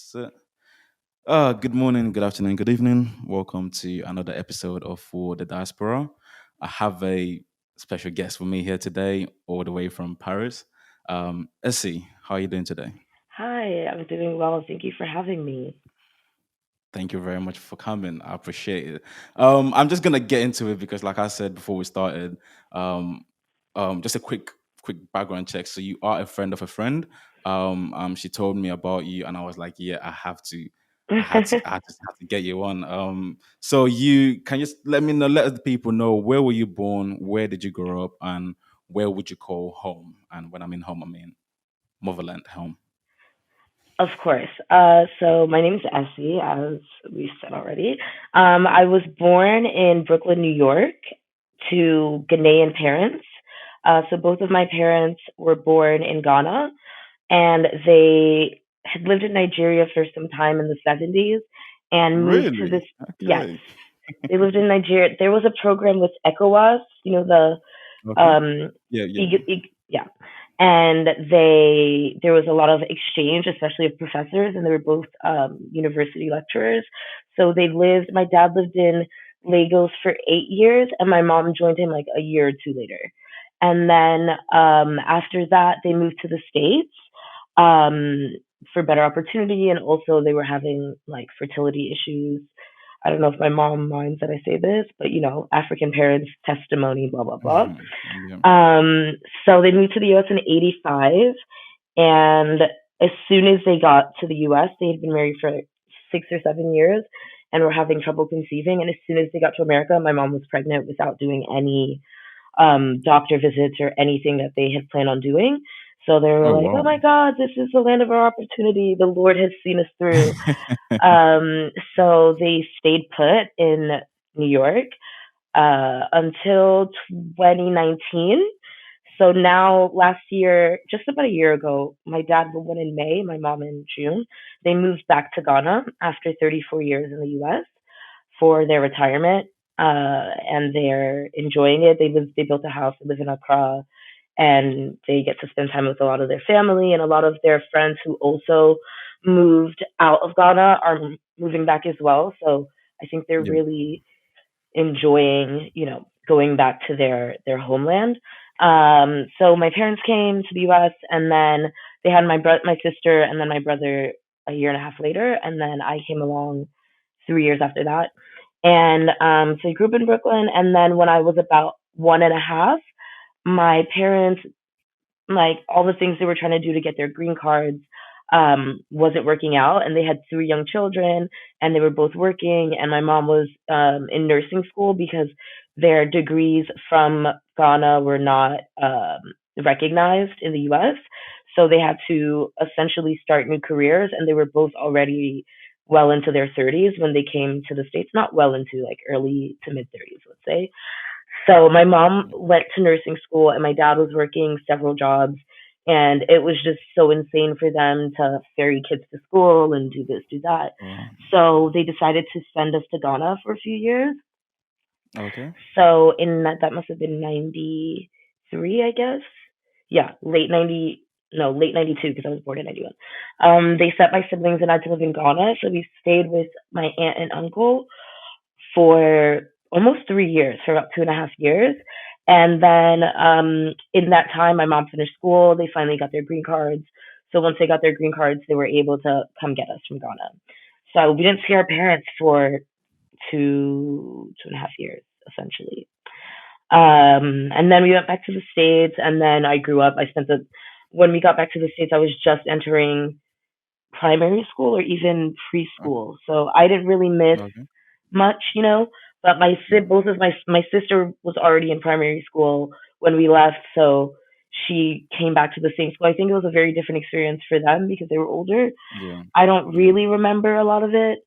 So, good morning, good afternoon, good evening. Welcome to another episode of For the Diaspora. I have a special guest with me here today, all the way from Paris. Essie, how are you doing today? Hi, I'm doing well. Thank you for having me. Thank you very much for coming. I appreciate it. I'm just gonna get into it because, like I said before we started, um, just a quick background check. So you are a friend of a friend. She told me about you, and I was like, yeah, I had to get you on. So you can just let me know, let the people know where were you born, where did you grow up, and where would you call home? And when I mean home, I mean motherland home. Of course. So my name is Essie, as we said already. I was born in Brooklyn, New York, to Ghanaian parents. So both of my parents were born in Ghana, and they had lived in Nigeria for some time in the 70s and moved to this. Really? Yes, Okay. they lived in Nigeria. There was a program with ECOWAS, the Okay. Yeah, yeah, yeah. yeah, and there was a lot of exchange, especially of professors, and they were both university lecturers. So they lived. My dad lived in Lagos for 8 years, and my mom joined him like a year or two later. And then after that, they moved to the states um, for better opportunity, and also they were having like fertility issues. I don't know if my mom minds that I say this, but African parents testimony, blah blah blah. Mhm. Yeah. Um, so they moved to the US in 85, and as soon as they got to the US, they had been married for 6 or 7 years and were having trouble conceiving. And as soon as they got to America, my mom was pregnant without doing any doctor visits or anything that they had planned on doing. So they were Oh like, oh wow. my God, this is the land of our opportunity. The Lord has seen us through. So they stayed put in New York until 2019. So now, last year, just about a year ago, my dad went in May, my mom in June. They moved back to Ghana after 34 years in the US for their retirement, and they're enjoying it. They built a house, they live in Accra, and they get to spend time with a lot of their family, and a lot of their friends who also moved out of Ghana are moving back as well. So I think they're Yeah. really enjoying, going back to their homeland. So my parents came to the U.S. and then they had my sister and then my brother a year and a half later, and then I came along 3 years after that. And so I grew up in Brooklyn, and then when I was about one and a half, my parents, like, all the things they were trying to do to get their green cards wasn't working out, and they had three young children, and they were both working, and my mom was in nursing school because their degrees from Ghana were not recognized in the US, so they had to essentially start new careers, and they were both already well into their 30s when they came to the States, not well into, like, early to mid 30s, let's say. So my mom Yeah. went to nursing school and my dad was working several jobs, and it was just so insane for them to ferry kids to school and do this, do that. Wow. So they decided to send us to Ghana for a few years. Okay. So in that must have been 93, I guess. Yeah, late 90, no, late 92 because I was born in 91. They sent my siblings and I to live in Ghana, so we stayed with my aunt and uncle for almost 3 years, for about 2.5 years. And then in that time, my mom finished school. They finally got their green cards. So once they got their green cards, they were able to come get us from Ghana. So we didn't see our parents for 2.5 years, essentially. And then we went back to the States, and then I grew up. When we got back to the States, I was just entering primary school or even Uh, preschool. So I didn't really miss Okay. much. But Yeah. both of my sister was already in primary school when we left, so she came back to the same school. I think it was a very different experience for them because they were older. Yeah. I don't Yeah. really remember a lot of it.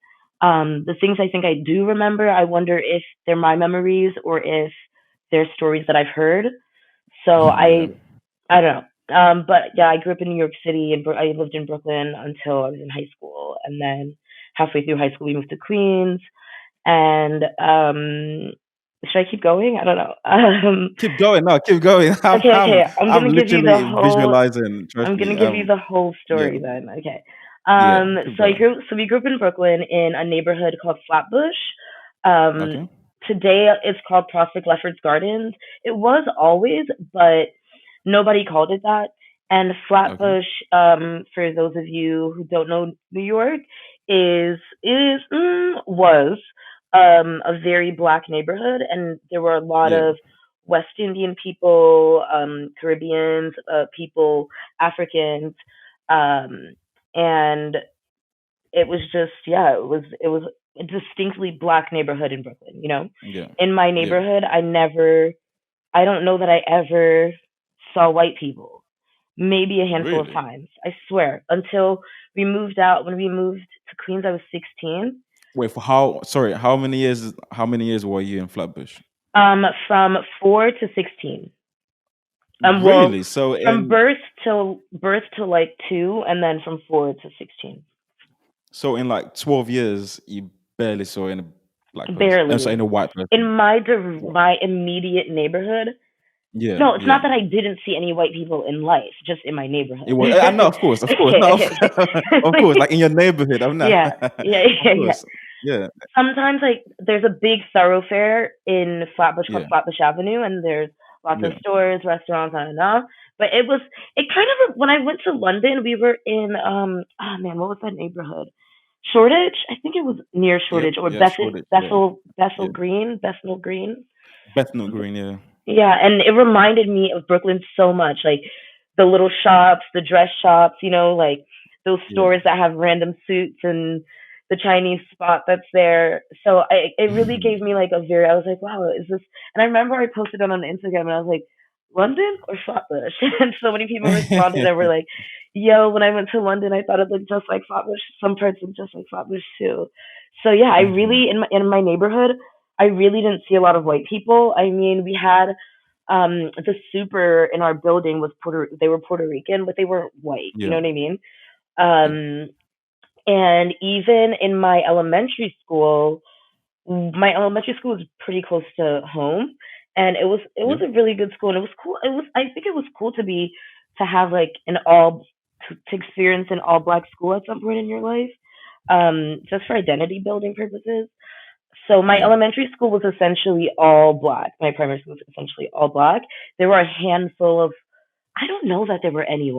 The things I think I do remember, I wonder if they're my memories or if they're stories that I've heard. So Yeah. I don't know. But yeah, I grew up in New York City and I lived in Brooklyn until I was in high school, and then halfway through high school we moved to Queens. And should I keep going? I don't know. Keep going. No, keep going. Okay, okay. I'm I'm gonna give you the literally whole. visualizing. Trust I'm me. gonna give you the whole Yeah. story then. Okay. Yeah, do better. So we grew up in Brooklyn in a neighborhood called Flatbush. Um, Okay. Today it's called Prospect Lefferts Gardens. It was always, but nobody called it that. And Okay. Flatbush, for those of you who don't know New York, was a very black neighborhood, and there were a lot Yeah. of West Indian people, Caribbeans, people, Africans, um, and it was just yeah, it was a distinctly black neighborhood in Brooklyn. Yeah. In my Yeah. neighborhood, I don't know that I ever saw white people. Maybe a handful of Really? times. I swear. Until we moved out. When we moved to Queens, I was 16. Wait, for how? Sorry, how many years? How many years were you in Flatbush? From 4 to 16. Well, Really? So from in birth to like 2, and then from 4 to 16. like 12 years, you barely saw any black person. I'm sorry, Barely. any white In person. Wow. my immediate neighborhood. Yeah. No, it's Yeah. not that I didn't see any white people in life, just in my It neighborhood. was. I know, of course, no, of course. Like in your neighborhood, I'm not. Yeah, yeah, Of yeah, yeah. course. Yeah. Sometimes like there's a big thoroughfare in Flatbush called Yeah. Flatbush Avenue, and there's lots of Yeah. stores, restaurants, and. But it kind of when I went to London, we were in oh man, what was that neighborhood? Shoreditch, I think it was near Yep. Shoreditch, or Yeah. Shoreditch. Yeah. Yeah. Bethnal Green. Bethnal Green. Yeah. Yeah, and it reminded me of Brooklyn so much, like the little shops, the dress shops, like those Yeah. stores that have random suits and the Chinese spot that's there. So it really gave me like I was like, wow, is this? And I remember I posted it on Instagram, and I was like, London or Flatbush? And so many people responded and were like, yo, when I went to London, I thought it looked just like Flatbush. Some parts looked just like Flatbush too. So yeah, I Mhm. really in my neighborhood, I really didn't see a lot of white people. I mean, we had the super in our building was they were Puerto Rican, but they weren't white. You Yeah. know what I mean? Yeah. Um, and even in my elementary school was pretty close to home, and it was Yeah. a really good school, and it was cool. I think it was cool to have like an all to experience an all black school at some point in your life, just for identity building purposes. So my Yeah. elementary school was essentially all black. My primary school was essentially all black. There were a handful of I don't know that there were any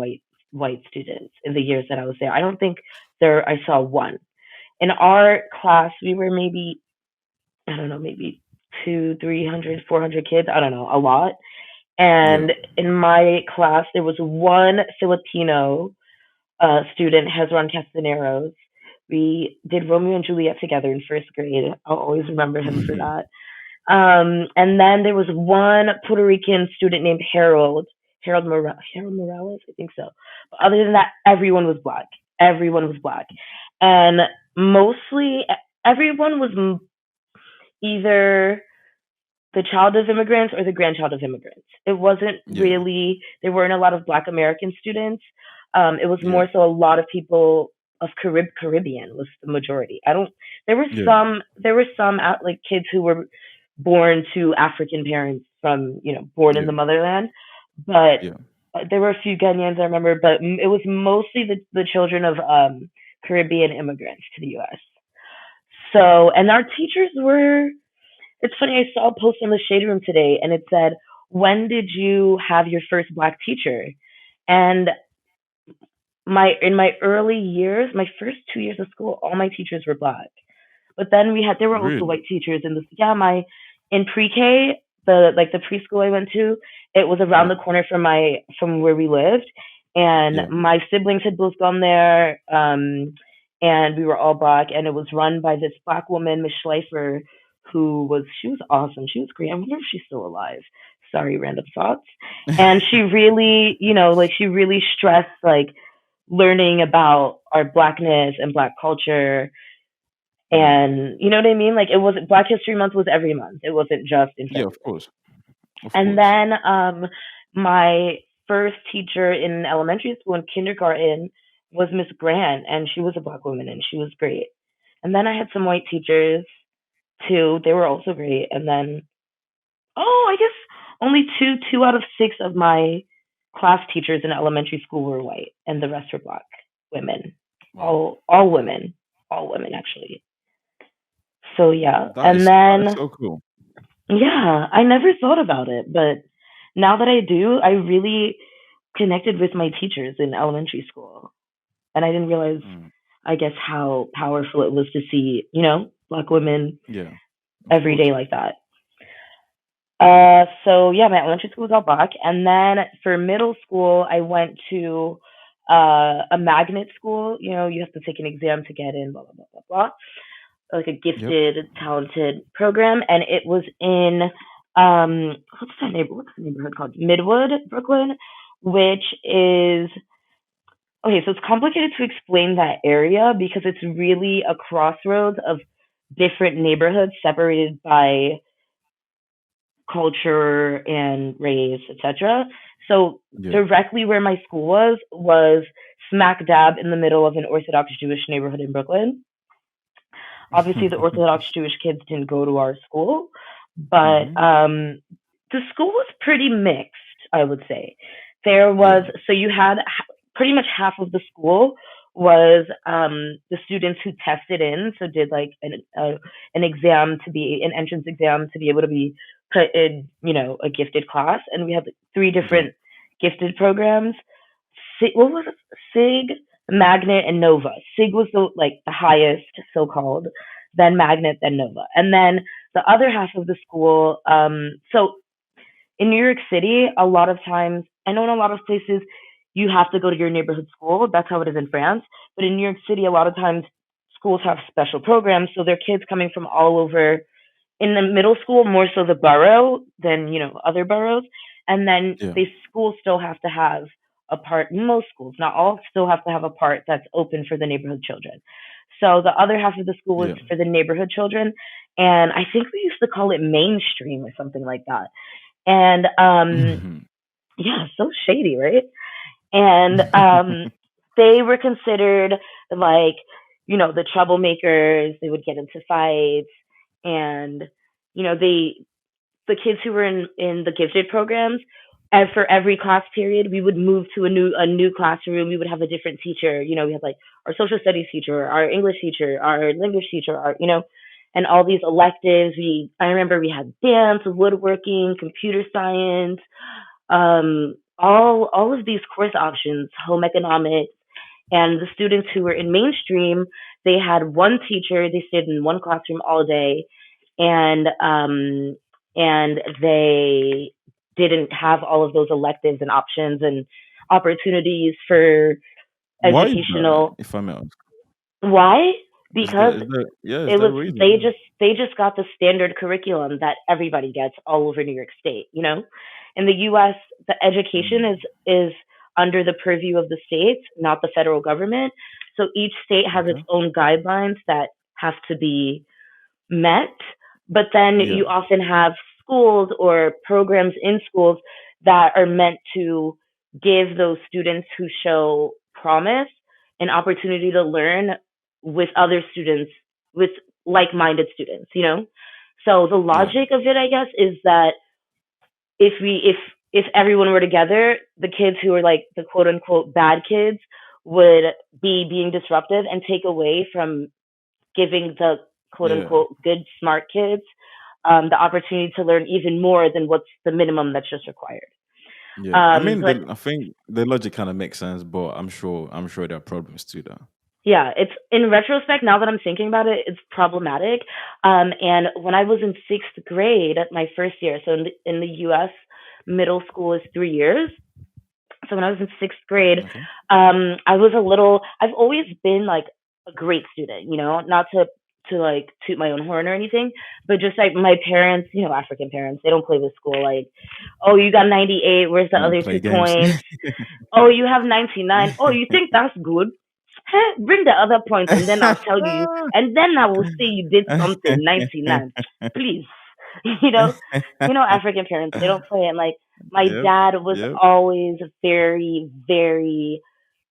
white students in the years that I was there. I don't think I saw one. In our class we were maybe I don't know, maybe two, 300, 400 kids. I don't know, a lot. Yeah. And in my class there was one Filipino student, Hezron Castaneros. We did Romeo and Juliet together in first grade. I'll always remember him for that. And then there was one Puerto Rican student named Harold Morales, I think so. But other than that, everyone was black. Everyone was black, and mostly everyone was either the child of immigrants or the grandchild of immigrants. It wasn't Yeah. really there weren't a lot of Black American students. It was Yeah. more so a lot of people of Caribbean was the majority. I don't. Yeah. There were some like kids who were born to African parents from born in Yeah. the motherland, but Yeah. there were a few Ghanaians I remember, but it was mostly the children of Caribbean immigrants to the U.S. So and our teachers were it's funny, I saw a post on the Shade Room today and it said, when did you have your first black teacher? And my in my early years, my first 2 years of school, all my teachers were black. But then there were also Really? white teachers in this. Yeah, my in pre-K, the preschool I went to, it was around Yeah. the corner from where we lived, and Yeah. my siblings had both gone there, and we were all black, and it was run by this black woman, Miss Schleifer, she was awesome. She was great. I wonder if she's still alive. Sorry, random thoughts. And she really, like she really stressed like learning about our blackness and black culture Yeah. and you know what I mean? Like it wasn't Black History Month was every month. It wasn't just in Yeah. Of February. course. Of And course. then my first teacher in elementary school and kindergarten was Miss Grant, and she was a black woman, and she was great. And then I had some white teachers too. They were also great. And then I guess only two out of six of my class teachers in elementary school were white, and the rest were black women. Wow. all women, all women actually. So yeah, and That is then so cool. yeah, I never thought about it, but now that I do, I really connected with my teachers in elementary school, and I didn't realize, Mm. I guess, how powerful it was to see, black women Yeah, of every course. day like that. So yeah, my elementary school was all black, and then for middle school, I went to a magnet school. You have to take an exam to get in, blah blah blah blah blah, like a Yep. gifted, talented program, and it was in what's the neighborhood called? Midwood, Brooklyn, which is okay. So it's complicated to explain that area because it's really a crossroads of different neighborhoods separated by culture and race, etc. So Yeah. directly where my school was smack dab in the middle of an Orthodox Jewish neighborhood in Brooklyn. Obviously, the Orthodox Jewish kids didn't go to our school, but Hmm. the school was pretty mixed, I would say. There was, Yeah. so you had pretty much half of the school was the students who tested in, so did like an exam to be an entrance exam to be able to be put in, a gifted class, and we had like, three Yeah. different gifted programs. What was it? SIG, Magnet, and Nova. SIG was the highest, so called, then Magnet, then Nova, and then the other half of the school. So in New York City, a lot of times, I know in a lot of places, you have to go to your neighborhood school. That's how it is in France. But in New York City, a lot of times schools have special programs, so they're kids coming from all over. In the middle school, more so the borough than other boroughs, and then Yeah. they schools still have to have a part. Most schools, not all, still have to have a part that's open for the neighborhood children. So the other half of the school was Yeah. for the neighborhood children, and I think we used to call it mainstream or something like that. And yeah, so shady, right? And they were considered like, the troublemakers. They would get into fights, and they the kids who were in the gifted programs, and for every class period, we would move to a new classroom. We would have a different teacher. We had like our social studies teacher, our English teacher, our language teacher, and all these electives. I remember we had dance, woodworking, computer science, all of these course options, home economics, and the students who were in mainstream, they had one teacher. They stayed in one classroom all day, and they didn't have all of those electives and options and opportunities for Why is that, educational. if I may ask? Why? Because Is it there a was they reason? just got the standard curriculum that everybody gets all over New York State. In the U.S., the education Mm. is under the purview of the states, not the federal government. So each state has its Okay. own guidelines that have to be met, but then Yeah. you often have schools or programs in schools that are meant to give those students who show promise an opportunity to learn with other students, with like-minded students. So the Yeah. logic of it, I guess, is that if everyone were together, the kids who are like the quote unquote bad kids would be being disruptive and take away from giving the quote Yeah. unquote good smart kids the opportunity to learn even more than what's the minimum that's just required. Yeah. I mean, But I think the logic kind of makes sense, but I'm sure there are problems to that. yeah, it's in retrospect, now that I'm thinking about it, it's problematic. And when I was in sixth grade, my first year, so in the U.S., middle school is 3 years. So when I was in sixth grade, Okay. I was a little. I've always been like a great student, not to like toot my own horn or anything, but just like my parents, African parents, they don't play with school. Like, oh, you got 98. Where's the You don't other play two games. points? Oh, you have 99. Oh, you think that's good? Heh, bring the other points, and then I'll tell you, and then I will say you did something. 99, please. you know, African parents, they don't play. And like my Yep. dad was Yep. always very, very,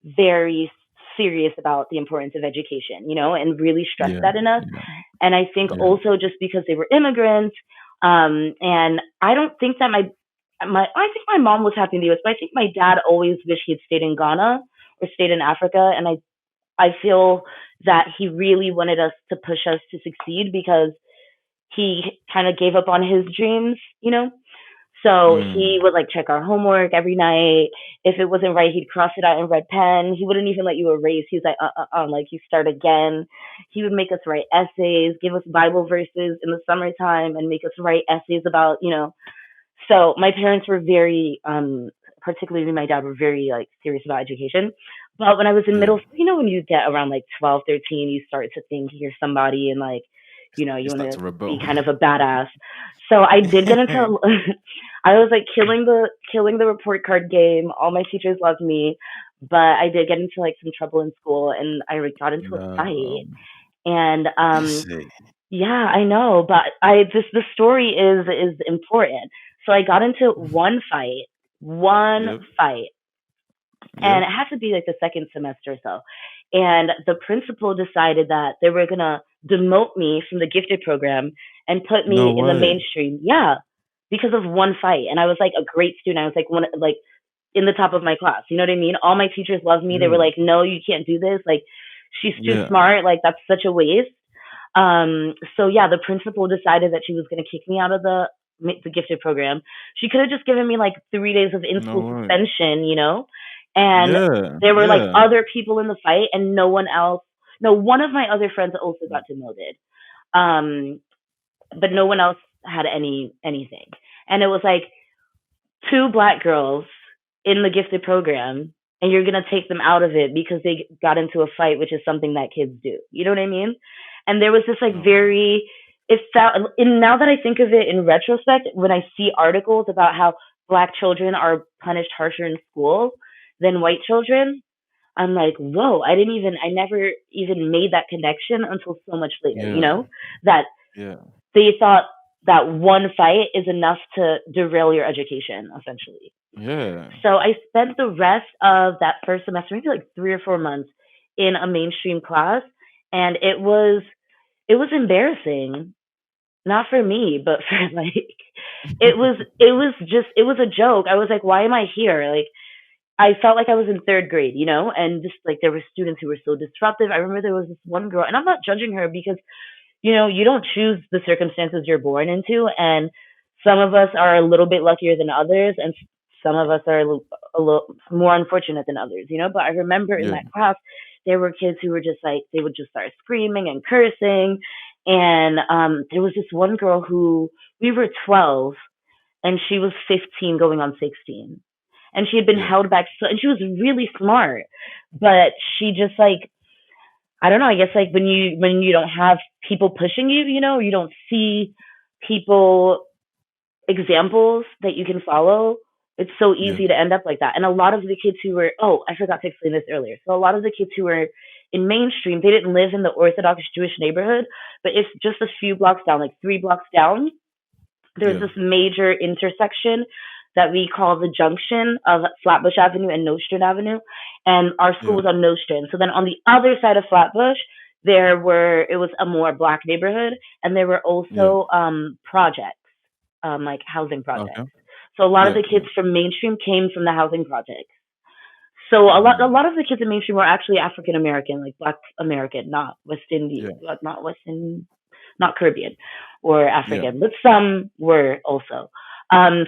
very serious about the importance of education, and really stressed Yeah. that in us. Yeah. And I think Yeah. also just because they were immigrants, and I don't think that I think my mom was happy in the U.S., but I think my dad always wished he had stayed in Ghana or stayed in Africa, and I feel that he really wanted us to push us to succeed because he kind of gave up on his dreams, you know? So he Mm. would like check our homework every night. If it wasn't right, he'd cross it out in red pen. He wouldn't even let you erase. He was like, like you start again. He would make us write essays, give us Bible verses in the summertime, and make us write essays about, So my parents were very, particularly my dad, were very like serious about education. But when I was in Yeah. middle school, when you get around like 12, 13, you start to think you're somebody and like, You you want start to to be rebel. kind of a badass. So I did get into, I was like killing the report card game. All my teachers loved me, but I did get into like some trouble in school, and I like, got into a No. fight. And Essie. yeah, I know, but I this the story is important. So I got into one Yep. fight, and Yep. it had to be like the second semester or so. And the principal decided that they were gonna demote me from the gifted program and put No me in the way. mainstream. Yeah, because of one fight. And I was like a great student. I was like one like in the top of my class. You know what I mean? All my teachers loved me. They were Yeah. like, "No, you can't do this. Like, she's too Yeah. smart. Like, that's such a waste." So yeah, the principal decided that she was going to kick me out of the gifted program. She could have just given me like 3 days of in No school way. suspension, And Yeah. there were like Yeah. other people in the fight, and no one else. No, one of my other friends also got demoted. Um, but no one else had anything. And it was like two black girls in the gifted program, and you're gonna take them out of it because they got into a fight, which is something that kids do. You know what I mean? And there was this like No. very it felt and now that I think of it in retrospect, when I see articles about how black children are punished harsher in school than white children, I'm like, whoa, I never even made that connection until so much later, Yeah. that Yeah. they thought that one fight is enough to derail your education, essentially. Yeah. So I spent the rest of that first semester, maybe like 3 or 4 months, in a mainstream class, and it was embarrassing, not for me, but for like it was a joke. I was like, why am I here? Like I felt like I was in third grade, and just like there were students who were so disruptive. I remember there was this one girl, and I'm not judging her because you don't choose the circumstances you're born into, and some of us are a little bit luckier than others, and some of us are a little more unfortunate than others, But I remember in Yeah. that class, there were kids who were just like, they would just start screaming and cursing. And there was this one girl who, we were 12, and she was 15 going on 16. And she had been Yeah. held back, and she was really smart, but she just like, I don't know. I guess like when you don't have people pushing you, you don't see people examples that you can follow. It's so Yeah. easy to end up like that. And a lot of the kids who were I forgot to explain this earlier. So a lot of the kids who were in mainstream, they didn't live in the Orthodox Jewish neighborhood, but it's just a few blocks down, like 3 blocks down, there's Yeah. this major intersection that we call the junction of Flatbush Avenue and Nostrand Avenue, and our school Yeah. was on Nostrand. So then on the other side of Flatbush, it was a more black neighborhood, and there were Yeah. also projects, like housing Okay. projects. So a lot of Yeah. the Yeah. kids from mainstream came from the housing projects. So a lot Mm. of the kids in mainstream were actually African American, like Black American, not West Indian, Yeah. not West Indian, not Caribbean or Yeah. African, but some were also.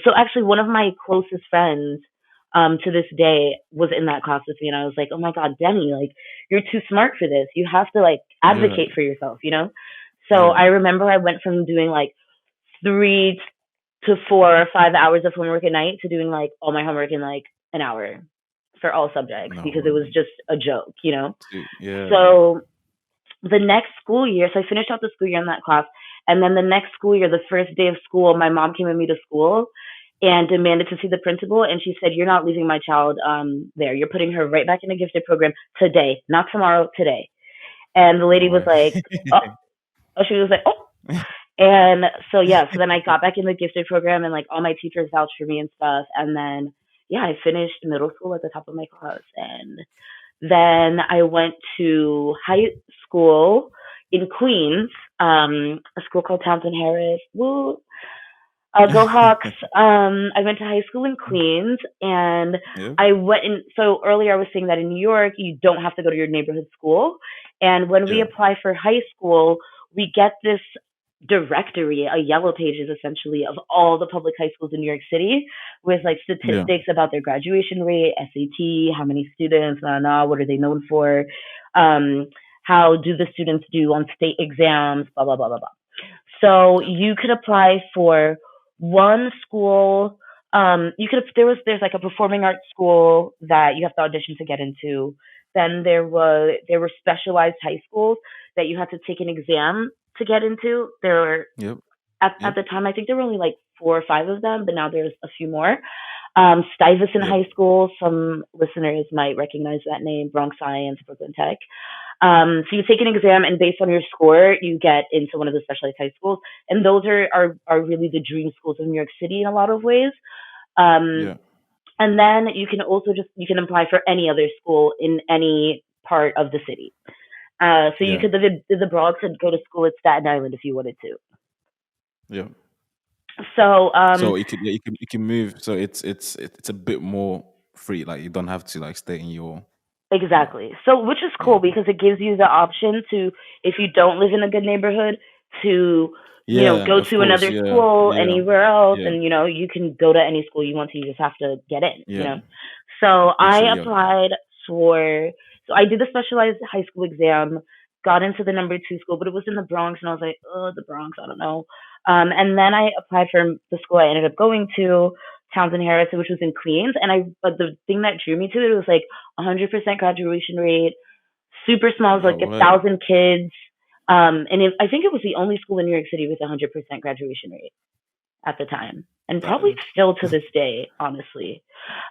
So actually, one of my closest friends, to this day, was in that class with me, and I was like, "Oh my God, Demi, like you're too smart for this. You have to like Yeah. advocate for yourself." So Yeah. I remember I went from doing like 3 to 4 or 5 hours of homework a night to doing like all my homework in like an hour for all subjects No because it was way. just a joke. Yeah. So the next school year, so I finished out the school year in that class, and then the next school year, the first day of school, my mom came with me to school and demanded to see the principal, and she said, "You're not leaving my child there. You're putting her right back in a gifted program today, not tomorrow, today." And the lady No was way. like, she was like, "Oh." And so yeah, so then I got back in the gifted program, and like all my teachers vouched for me and stuff, and then yeah, I finished middle school at the top of my class, and then I went to high school in Queens, a school called Townsend Harris. Woo. Go Hawks. I went to high school in Queens, and Yeah, I went in. So earlier I was saying that in New York, you don't have to go to your neighborhood school. And when we yeah, apply for high school, we get this directory, a yellow pages essentially, of all the public high schools in New York City with like yeah, statistics about their graduation rate, SAT, how many students, what are they known for, um, how do the students do on state exams, blah, blah, blah, blah, blah. So yeah, you could apply for one school. You could there's like a performing arts school that you have to audition to get into. Then there were specialized high schools that you had to take an exam to get into. There were yep, at yep, the time I think there were only like 4 or 5 of them, but now there's a few more. Stuyvesant yep, High School, some listeners might recognize that name. Bronx Science, Brooklyn Tech. So you take an exam, and based on your score, you get into one of the specialized high schools, and those are really the dream schools of New York City in a lot of ways. Um, yeah, and then you can also just you can apply for any other school in any part of the city. So you yeah, could live in the Bronx and go to school at Staten Island if you wanted to. yeah. So So you could, yeah, you can move. So it's a bit more free. Like you don't have to like stay in your like exactly. So, which is yeah, cool because it gives you the option to, if you don't live in a good neighborhood, to, yeah. go Of to course, another yeah, school yeah, anywhere else, yeah, and you can go to any school you want to. You just have to get in. yeah. So Make sure I you're okay. applied for. So I did the specialized high school exam, got into the number 2 school, but it was in the Bronx, and I was like, oh, the Bronx, I don't know. And then I applied for the school I ended up going to, Townsend Harris, which was in Queens, and but the thing that drew me to it was like 100% graduation rate, super small, it was No like a way. thousand kids. I think it was the only school in New York City with 100% graduation rate at the time, and That probably is still to this day, honestly.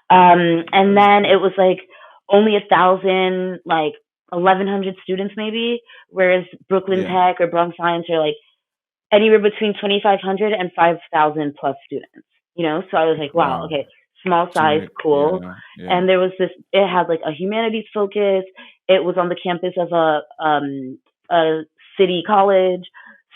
that And is then good. it was like only 1,000, like 1,100 students maybe, whereas Brooklyn Yeah. Tech or Bronx Science are like anywhere between 2,500 and 5,000 plus students. So I was like, wow, Wow. okay, small Too size, many. cool. Yeah. Yeah. And there was this. It had like a humanities focus. It was on the campus of a city college,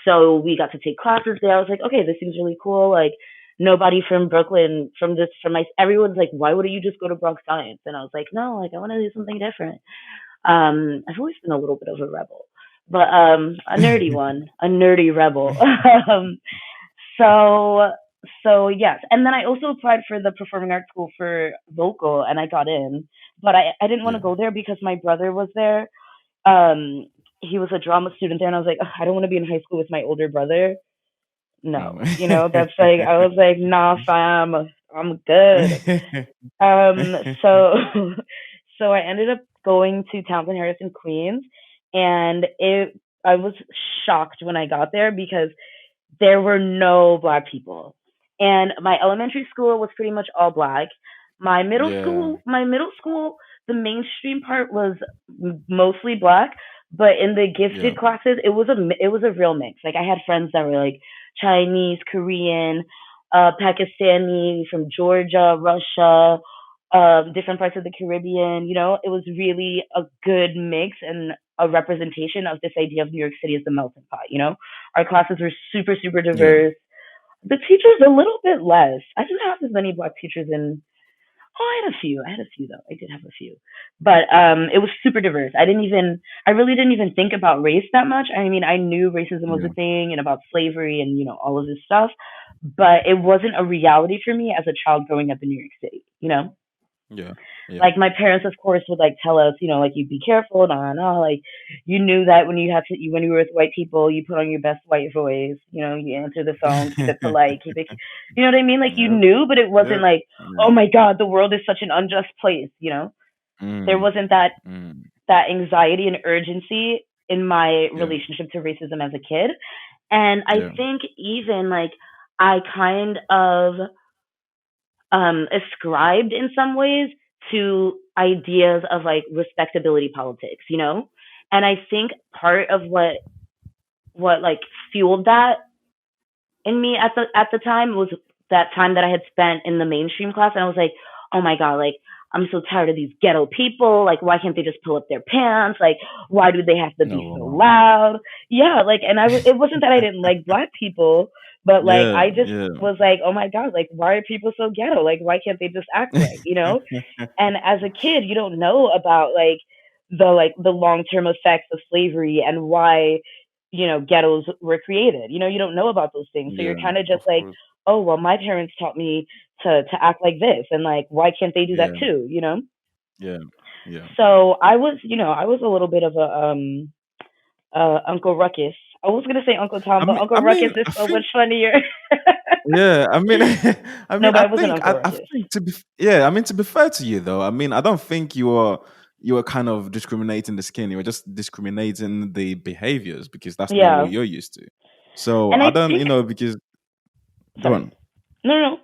so we got to take classes there. I was like, okay, this seems really cool. Like nobody from Brooklyn, from my everyone's like, why wouldn't you just go to Bronx Science? And I was like, no, like I want to do something different. I've always been a little bit of a rebel, but a nerdy one, a nerdy rebel. um, so so yes, and then I also applied for the performing arts school for vocal, and I got in, but I didn't want to Yeah. go there because my brother was there. Um, he was a drama student there, and I was like, "Ugh, I don't want to be in high school with my older brother. No. No, that's like I was like, nah, fam, I'm good. So so I ended up going to Townsend Harris in Queens, and it I was shocked when I got there because there were no black people. And my elementary school was pretty much all black. Yeah. My middle school, the mainstream part was mostly black, but in the Yeah. gifted classes, it was a real mix. Like I had friends that were like Chinese, Korean, Pakistani, from Georgia, Russia, different parts of the Caribbean. It was really a good mix and a representation of this idea of New York City as the melting pot. Our classes were super, super Yeah. diverse. The teachers a little bit less. I didn't have as many black teachers in. Oh, I had a few. I had a few though. I did have a few, but it was super diverse. I really didn't even think about race that much. I mean, I knew racism was Yeah. a thing and about slavery and all of this stuff, but it wasn't a reality for me as a child growing up in New York City. Yeah. Yeah. Like my parents, of course, would like tell us, like you be careful, like you knew that when when you were with white people, you put on your best white voice, you answer the phone, keep it polite, keep it, you know what I mean? Like you Yep. knew, but it wasn't Yep. like, oh Yeah. my God, the world is such an unjust place. There Mm. wasn't that Mm. anxiety and urgency in my Yeah. relationship to racism as a kid, and I Yeah. think even like I kind of ascribed in some ways to ideas of like respectability politics. And I think part of what like fueled that in me at the time was that time that I had spent in the mainstream class, and I was like, oh my God, like I'm so tired of these ghetto people. Like, why can't they just pull up their pants? Like, why do they have to No. be so Wow. loud? Yeah, like, and it wasn't that I didn't like black people, But like Yeah, I just yeah, was like, oh my god, like why are people so ghetto? Like why can't they just act right, you know? And as a kid, you don't know about like the long term effects of slavery and why ghettos were created. You don't know about those things, so you're yeah. kind of just Of like, course. oh well, my parents taught me to act like this, and like why can't they do that Yeah, too? yeah, yeah. So I was a little bit of a Uncle Ruckus. I was gonna say Uncle Tom, but Uncle I Ruckus mean, is I so much think funnier. yeah. I mean, No, but I I was an think, Uncle I Ruckus. think yeah. I mean, to be fair to you though, I mean, I don't think you are kind of discriminating the skin. You were just discriminating the behaviors because that's not what Yeah, you're used to. So and I I don't, think, because go sorry, on. no, no, no.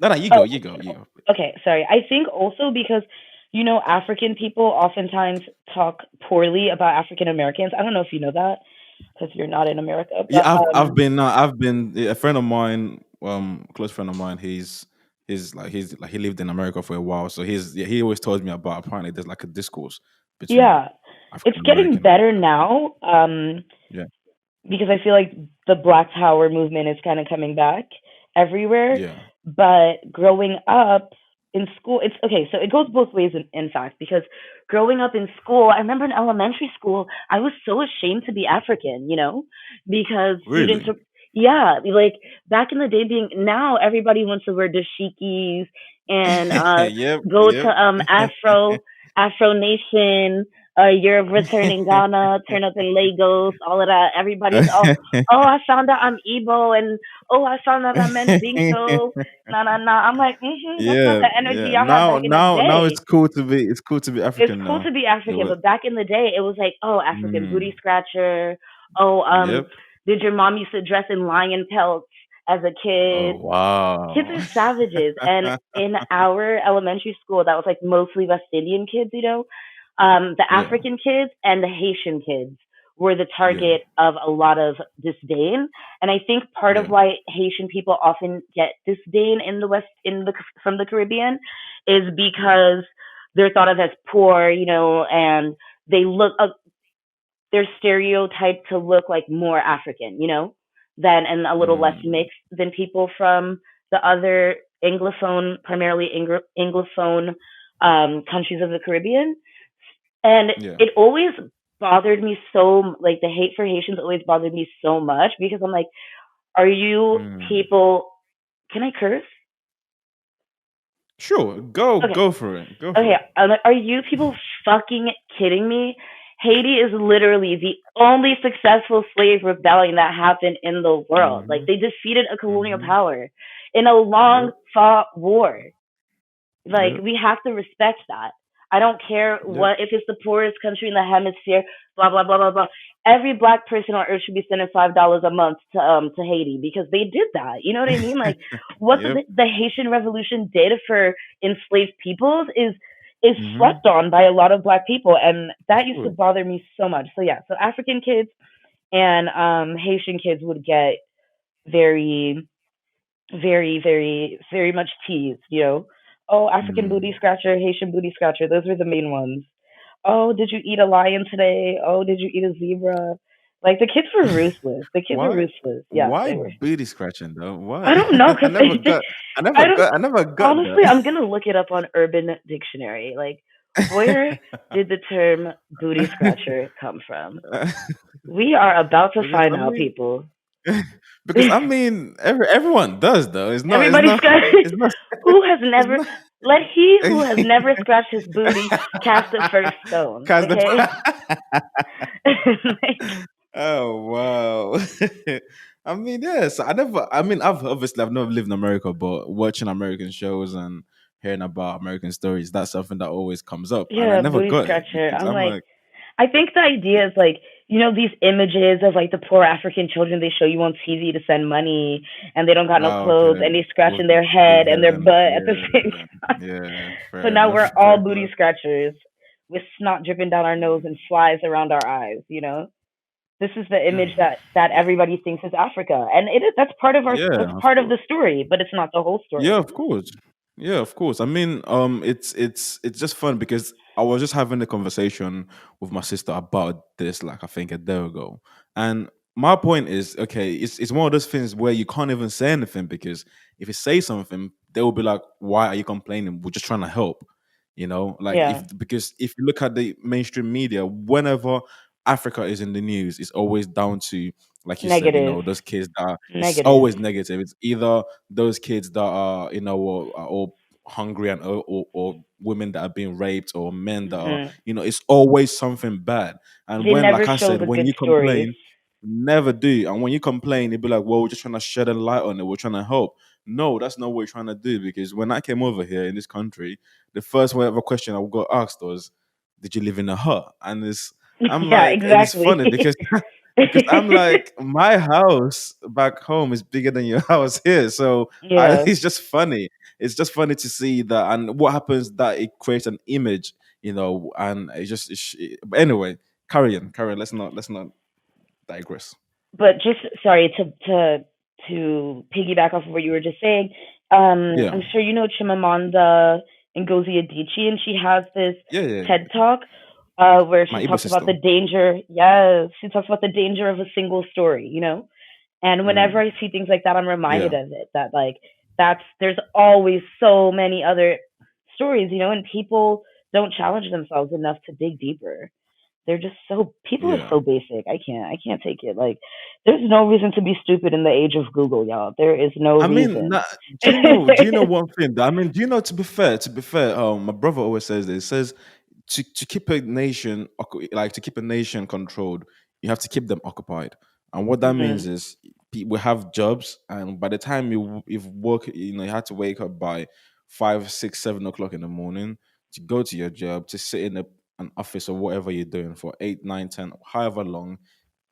No, no, you Oh, go, you go, you go. okay, sorry. I think also because African people oftentimes talk poorly about African Americans. I don't know if you know that because you're not in America, Yeah, but I've been a friend of mine, close friend of mine. He's like he lived in America for a while, so he always tells me about apparently there's like a discourse between yeah, it's African getting American and better now. yeah, Because I feel like the Black Power movement is kind of coming back everywhere. yeah, But growing up in school, it's okay. So it goes both ways, in fact, because growing up in school, I remember in elementary school, I was so ashamed to be African, because students really, are, yeah, like back in the day, being now everybody wants to wear dashikis and yep, go to yep, Afro Nation, year of return in Ghana, turn up in Lagos, all of that. Everybody's all, oh, I found out I'm Igbo, and oh, I found out I'm Mendinto. Nah, nah, nah. I'm like, that's not yeah, the energy yeah. y'all had back in the Now day. it's cool to be It's African cool now. to be It African, was, but back in the day, it was like, oh, African booty mm, scratcher. Oh, yep. did your mom used to dress in lion pelts as a Oh kid? Kids wow. are savages. And in our elementary school, that was like mostly West Indian kids, the Yeah, African kids and the Haitian kids were the yeah, target of a lot of disdain. And I think part of yeah, why Haitian people often get disdain in the West, from the Caribbean, is yeah, because they're thought of as poor, and they look, they're stereotyped to look like more African, than and a little less mm, mixed than people from the other Anglophone, primarily Anglophone countries of the Caribbean. And yeah. it always bothered me so, like the hate for Haitians always bothered me so much because I'm like, are you Mm. people? Can I curse? Sure, go Okay, go for it. Go for okay. it. I'm like, are you people fucking kidding me? Haiti is literally the only successful slave rebellion that happened in the world. Like Mhm. they defeated a colonial Mhm. power in a long Yep. fought war. Like Yep. we have to respect that. I don't care Yep. what if it's the poorest country in the hemisphere, blah blah blah blah blah. Every black person on earth should be sending $5 a month to Haiti because they did that. You know what I mean? Like what Yep. the Haitian Revolution did for enslaved peoples is Mhm. slept on by a lot of black people, and Of that used to course. bother me so much. So yeah, so African kids and Haitian kids would get very very, very, very much teased, Oh, African booty Mm. scratcher, Haitian booty scratcher. Those were the main ones. Oh, did you eat a lion today? Oh, did you eat a zebra? Like the kids were ruthless. The kids were Why? ruthless. Yeah, Why they were. booty scratching though? I Why? don't know, I cause never got. I don't. I never got Honestly, that. I'm gonna look it up on Urban Dictionary. Like, where did the term booty scratcher come from? We are about to because find I out, mean, people. because I mean, everyone does though. Everybody scratch. It's not. Who has It's never? not. Let he who has never scratched his booty cast the first stone. Cause Okay. the. Like, Oh wow! I mean, yes. I never. I mean, I've never lived in America, but watching American shows and hearing about American stories, that's something that always comes up, and I yeah, never booty got it scratcher. because I'm I'm like, like, I think the idea is like, these images of like the poor African children they show you on TV to send money, and they don't got no oh, clothes, okay, and they with scratching their big head and head their and butt at the same yeah, time. yeah, So fair now enough, we're all fair booty enough. scratchers with snot dripping down our nose and flies around our eyes. This is the image that Yeah, everybody thinks is Africa, and that's part of that's yeah, of part of course. the story, but it's not the whole Yeah, story. of course. Yeah, of course. I mean, it's just fun because I was just having a conversation with my sister about this, like I think a day ago, and my point is, okay, it's one of those things where you can't even say anything, because if you say something, they will be like, "Why are you complaining? We're just trying to help." Like, Yeah, if because if you look at the mainstream media, whenever Africa is in the news, it's always down to, like you said, negative, those kids that it's negative. always negative. It's either those kids that are, are all hungry, and or women that are being raped, or men that are, Hmm. it's always something bad. And They when, never like I show said, the when good you stories. complain, never do. And when you complain, they'd be like, "Well, we're just trying to shed a light on it. We're trying to help." No, that's not what we're trying to do. Because when I came over here in this country, the first whatever question I got asked was, "Did you live in a hut?" And I'm Yeah, like, and it's exactly. funny because because I'm like, my house back home is bigger than your house here. So Yeah, it's just funny. It's just funny to see that, and what happens that it creates an image, and but anyway, carry on. Let's not digress. but just sorry to piggyback off of what you were just saying. Yeah, I'm sure you know Chimamanda Ngozi Adichie, and she has this yeah, yeah. TED talk where My she Igbo talks about sister. the danger. Yes, she talks about the danger of a single story. And whenever Mm, I see things like that, I'm reminded yeah, of it. That like there's always so many other stories, and people don't challenge themselves enough to dig deeper. They're just so people are yeah. so basic. I can't take it. Like there's no reason to be stupid in the age of Google, y'all. There is no I mean, reason. do you know one thing? I mean, to be fair, my brother always says this. He says, to keep a nation, like to keep a nation controlled, you have to keep them occupied. And what that means Mhm. is, people have jobs, and by the time you've work, you had to wake up by 5, 6, 7 o'clock in the morning to go to your job, to sit in an office or whatever you're doing for 8, 9, 10, however long.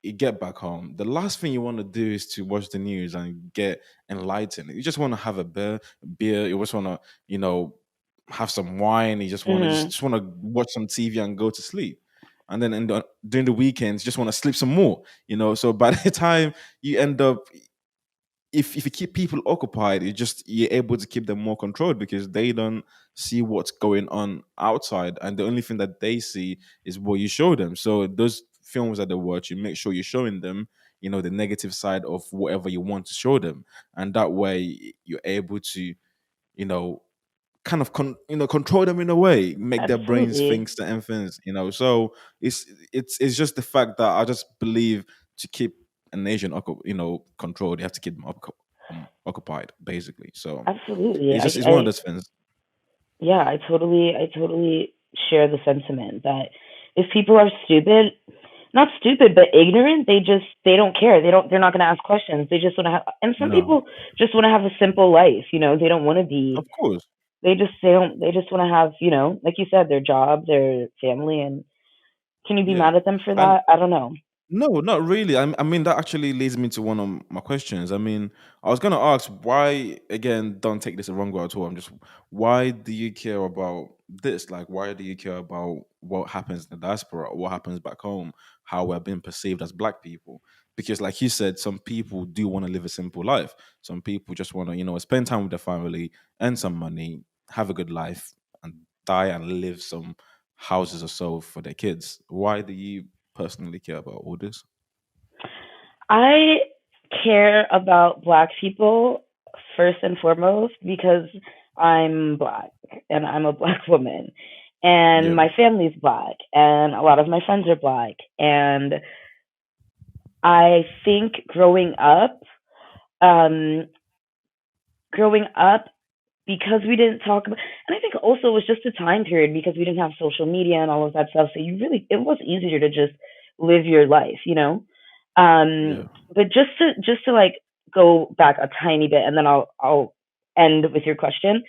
You get back home, the last thing you want to do is to watch the news and get enlightened. You just want to have a beer. You just want to, have some wine. You just want to just, Mhm. just want to watch some TV and go to sleep. And then during the weekends, you just want to sleep some more. So by the time you end up, if you keep people occupied, you're able to keep them more controlled, because they don't see what's going on outside, and the only thing that they see is what you show them. So those films that they watch, you make sure you're showing them, the negative side of whatever you want to show them, and that way you're able to, you know, kind of control them in a way, make their brains Absolutely. think certain things. So it's just the fact that I just believe, to keep a nation controlled, you have to keep them occupied, basically. So Absolutely. it's one of I those things. yeah, I totally share the sentiment that if people are stupid, not stupid, but ignorant, they don't care. They're not going to ask questions. They just want to have and some No, people just want to have a simple life. They don't want to be of course. they just want to have, like you said, their job, their family, and can you be Yeah. mad at them for And that? I don't know. no, not really. I mean, that actually leads me to one of my questions. I mean, I was gonna ask, why, again, don't take this the wrong way at all. Why do you care about this? Like, why do you care about what happens in the diaspora, what happens back home, how we're being perceived as Black people? Because, like you said, some people do want to live a simple life. Some people just want to, spend time with their family, earn some money, have a good life, and die and live some houses or so for their kids. Why do you personally care about all this? I care about black people first and foremost because I'm black and I'm a black woman and Yeah. my family's black and a lot of my friends are black and I think um growing up because we didn't talk about and I think also it was just a time period because we didn't have social media and all of that stuff. So it was easier to just live your life. Um Yeah. but just to like go back a tiny bit and then I'll end with your question.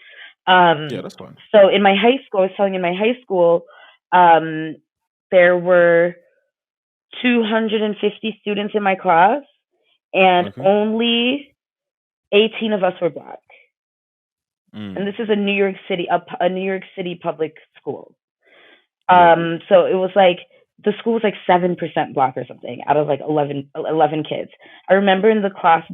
Yeah, Um that's fine. so in my high school, I was telling you in my high school, um there were 250 students in my class and Okay. only 18 of us were black, and this Mm. is a New York City public school. Yeah. So it was like the school was like 7% black or something out of like 11 kids. I remember in the class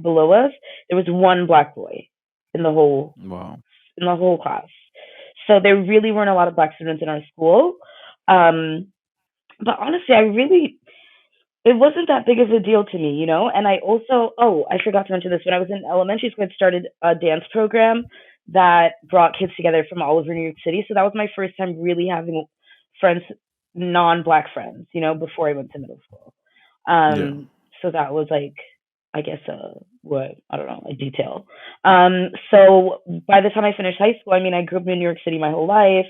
below us, there was one black boy in the whole Wow. in the whole class. So there really weren't a lot of black students in our school. Um, but honestly, it wasn't that big of a deal to me, you know. And I also, oh, I forgot to mention this. When I was in elementary school, I started a dance program that brought kids together from all over New York City. So that was my first time really having friends, non-black friends, you know, before I went to middle school. Yeah. So that was like, I guess, what I don't know, a detail. So by the time I finished high school, I mean, I grew up in New York City my whole life,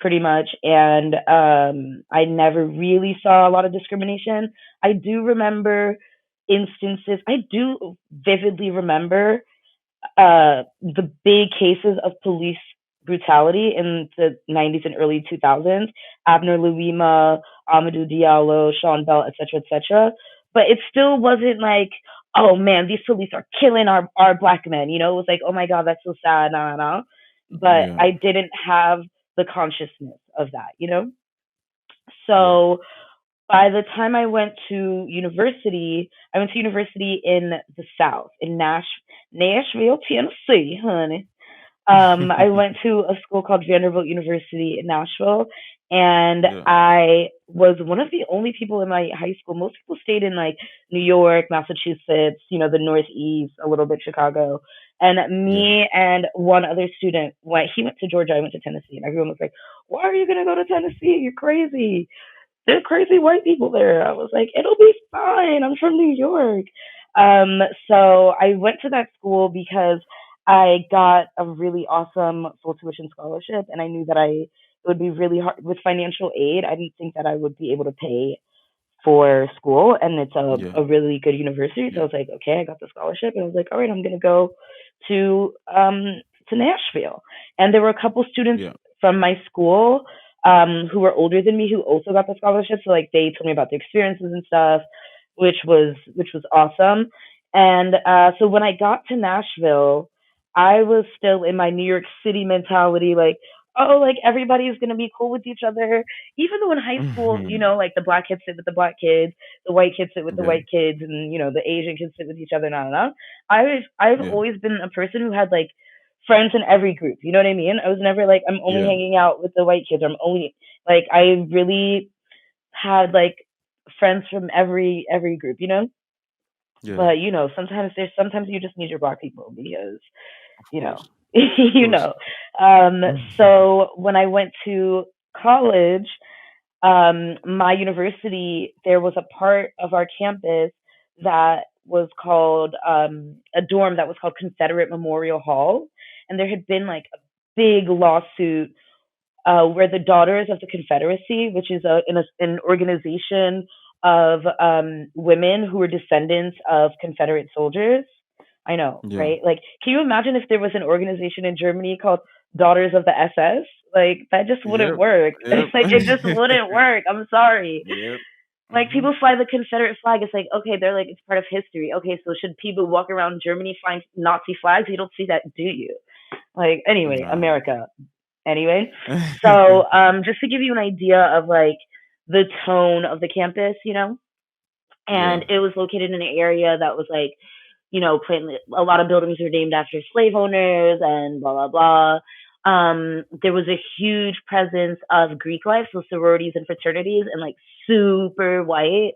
pretty much, and I never really saw a lot of discrimination. I do remember instances. I do vividly remember the big cases of police brutality in the 90s and early 2000s, Abner Louima, Amadou Diallo, Sean Bell, etc., etc. But it still wasn't like, oh man, these police are killing our black men. You know, it was like, oh my God, that's so sad. No, no, no. But Yeah. I didn't have the consciousness of that, you know? Yeah. So by the time I went to university in the South, in Nashville, Tennessee, honey. I went to a school called Vanderbilt University in Nashville, and Yeah. I was one of the only people in my high school. Most people stayed in like New York, Massachusetts, you know, the Northeast, a little bit Chicago. And Yeah. me and one other student went. He went to Georgia. I went to Tennessee, and everyone was like, "Why are you gonna go to Tennessee? You're crazy." There's crazy white people there. I was like, it'll be fine. I'm from New York. So I went to that school because I got a really awesome full tuition scholarship, and I knew that it would be really hard with financial aid. I didn't think that I would be able to pay for school, and it's Yeah. a really good university. So I Yeah. was like, okay, I got the scholarship, and I was like, all right, I'm gonna go to um to Nashville. And there were a couple students Yeah. from my school who were older than me who also got the scholarship. So like they told me about the experiences and stuff, which was awesome. And so when I got to Nashville, I was still in my New York City mentality, like, oh, like everybody's gonna be cool with each other, even though in high school, you Mhm. know, like the black kids sit with the black kids, the white kids sit with the Yeah. white kids, and you know, the Asian kids sit with each other. Nah, nah, nah. I've Yeah. always been a person who had like friends in every group. You know what I mean? I was never like I'm only Yeah. hanging out with the white kids. I'm only like I really had like friends from every group. You know, Yeah. but you know, sometimes you just need your black people because Of you know, course. Of you course. know. So when I went to college, my university, there was a part of our campus that was called a dorm that was called Confederate Memorial Hall, and there had been like a big lawsuit where the Daughters of the Confederacy, which is an organization of women who were descendants of Confederate soldiers. I know, Yeah. right? Like, can you imagine if there was an organization in Germany called Daughters of the SS? Like, that just wouldn't Yep. work. Yep. Like, it just wouldn't work. I'm sorry. Yep. Like, Mhm. people fly the Confederate flag. It's like, okay, they're like, it's part of history. Okay, so should people walk around Germany flying Nazi flags? You don't see that, do you? Like, anyway, Nah. America, anyway. So, just to give you an idea of like the tone of the campus, you know, Yeah. and it was located in an area that was like, you know, a lot of buildings were named after slave owners and blah blah blah. There was a huge presence of Greek life, so sororities and fraternities, and like super white,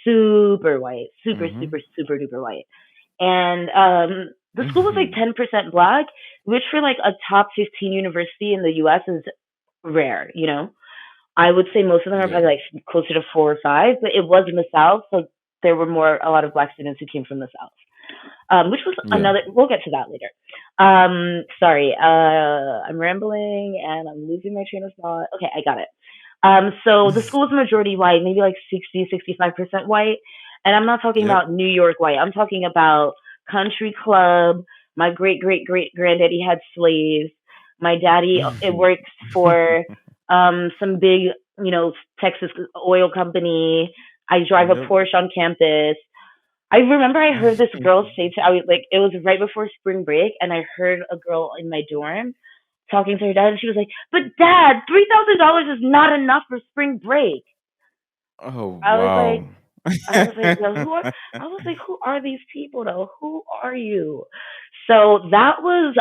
super Mhm. super super duper white. And the school was like Mhm. 10% black, which for like a top 15 university in the U.S. is rare, you know. I would say most of them are Yeah. probably like closer to 4 or 5, but it was in the South, so there were a lot of black students who came from the South, which was Yeah. another. We'll get to that later. Sorry, I'm rambling and I'm losing my train of thought. Okay, I got it. So the school is majority white, maybe like 65% white. And I'm not talking Yep. about New York white. I'm talking about country club. My great great great granddaddy had slaves. My daddy it Mhm. works for some big, you know, Texas oil company. I drive a Yep. Porsche on campus. I remember I heard this girl say to I was like it was right before spring break, and I heard a girl in my dorm talking to her dad, and she was like, "But Dad, $3,000 is not enough for spring break." Oh, I was like, wow. yo, who are? I was like, who are these people though? Who are you? So that was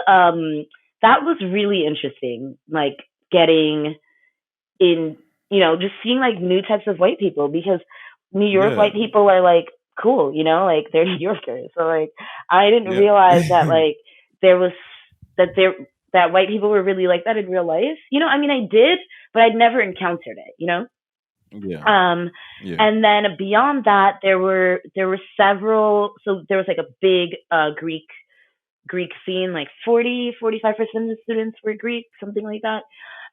really interesting, like getting in, you know, just seeing like new types of white people because New York Yeah. white people are like cool, like they're New Yorkers. So like I didn't Yeah. realize that like there was that there that white people were really like that in real life. I mean I did, but I'd never encountered it. Yeah. Um Yeah. and then beyond that there were several, so there was like a big Greek scene, like 45% of the students were Greek, something like that.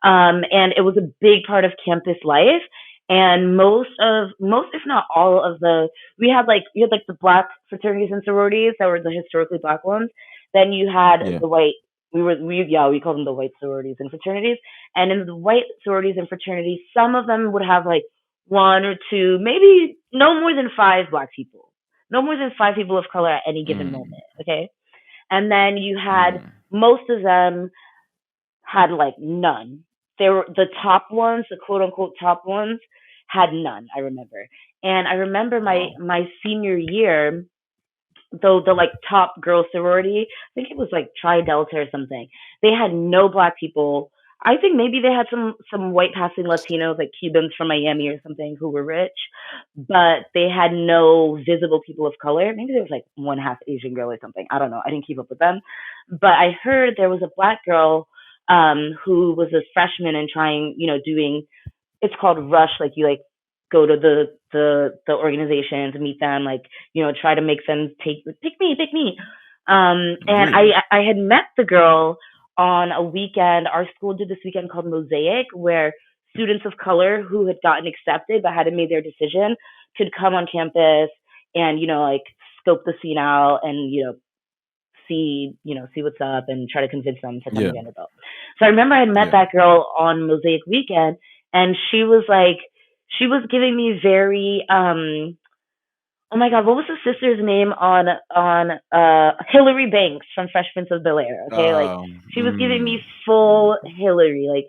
And it was a big part of campus life. And most, if not all of we had like the black fraternities and sororities that were the historically black ones. Then you had Yeah. the white, we called them the white sororities and fraternities. And in the white sororities and fraternities, some of them would have like one or two, maybe no more than five black people, no more than five people of color at any given Mm. moment. Okay, and then you had Mm. most of them had like none. There were the top ones, the quote unquote top ones, had none. I remember, and I remember my Wow. my senior year, though the like top girl sorority, I think it was like Tri Delta or something. They had no black people. I think maybe they had some white passing Latinos, like Cubans from Miami or something, who were rich, but they had no visible people of color. Maybe there was like one half Asian girl or something. I don't know. I didn't keep up with them, but I heard there was a black girl who was a freshman and trying, doing, it's called Rush. Like you like go to the organization to meet them, like try to make them pick me. And Really? I had met the girl on a weekend. Our school did this weekend called Mosaic, where students of color who had gotten accepted but hadn't made their decision could come on campus and like scope the scene out and see what's up and try to convince them to come to Yeah. Vanderbilt. So I remember I had met Yeah. that girl on Mosaic weekend, and she was giving me very oh my god, what was the sister's name on Hillary Banks from Fresh Prince of Bel Air? Okay, like she was giving me Mm. full Hillary. Like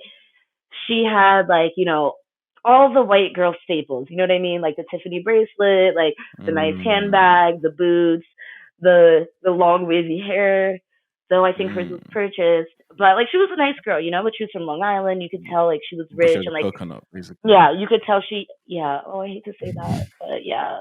she had like all the white girl staples. You know what I mean? Like the Tiffany bracelet, like the nice Mm. handbag, the boots, the long wavy hair. Though I think hers was Mm. purchased, but like she was a nice girl, but she was from Long Island. You could tell like she was But she rich has and a like coconut, basically. yeah, you could tell she yeah. Oh, I hate to say that, but yeah,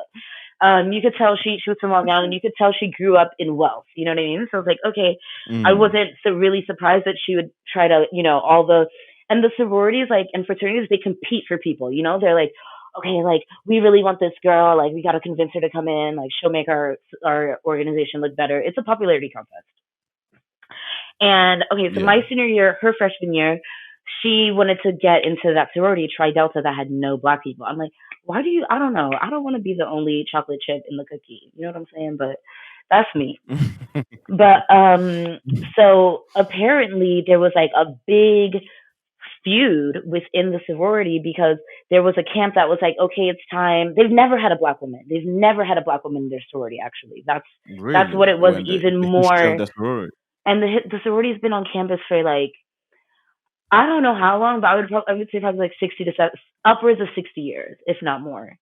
you could tell she was from Long Island. You could tell she grew up in wealth. You know what I mean? So I was like, okay, I Mm. wasn't so really surprised that she would try to, all the and the sororities like and fraternities they compete for people. They're like, okay, like we really want this girl. Like we got to convince her to come in. Like she'll make our organization look better. It's a popularity contest. And okay, so Yeah. my senior year, her freshman year, she wanted to get into that sorority, Tri Delta, that had no black people. I'm like, why do you? I don't know. I don't want to be the only chocolate chip in the cookie. You know what I'm saying? But that's me. But so apparently there was like a big feud within the sorority because there was a camp that was like, okay, it's time. They've never had a black woman. They've never had a black woman in their sorority. Actually, that's Really? what it was When even the history of more. that sorority. And the sorority's been on campus for like I don't know how long, but I would say probably like 60 to 70, upwards of 60 years, if not more,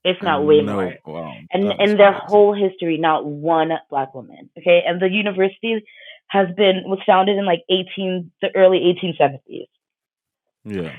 if not way And more. no, wow, And that's in their crazy. whole history, not one black woman. Okay, and the university was founded in like the early 1870s. Yeah.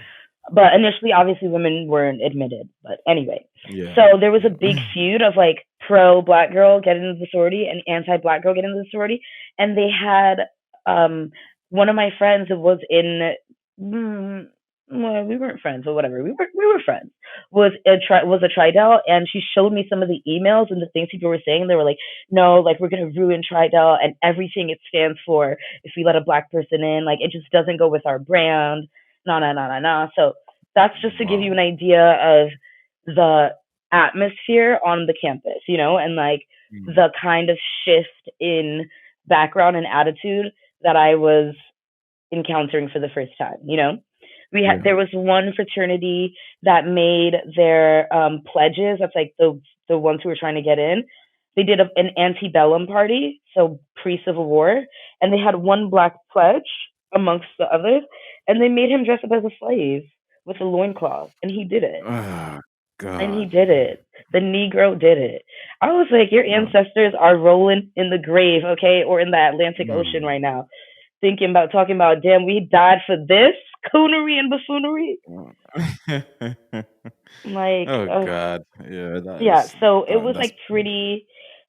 But initially, obviously, women weren't admitted. But anyway, Yeah. so there was a Yeah. big feud of like pro black girl getting into the sorority and anti black girl getting into the sorority, and they had um one of my friends who was in. Mm, well, we weren't friends, but whatever. We were friends. Was a Tridel, and she showed me some of the emails and the things people were saying. They were like, "No, like we're gonna ruin Tridel and everything it stands for if we let a black person in. Like it just doesn't go with our brand." No, no, no, no, no. So that's just to give you Wow. an idea of the atmosphere on the campus, and like Mm. the kind of shift in background and attitude that I was encountering for the first time. Yeah. There was one fraternity that made their pledges. That's like the ones who were trying to get in. They did an antebellum party, so pre-Civil War, and they had one black pledge amongst the others, and they made him dress up as a slave with a loincloth, and he did it. Ah, And he God. did it. The Negro did it. I was like, your Oh. ancestors are rolling in the grave, okay, or in the Atlantic Ocean Mm. right now, thinking about talking about, damn, we died for this. coonery and buffoonery. Like, Oh God, yeah, that yeah. is So it that was that's like pretty.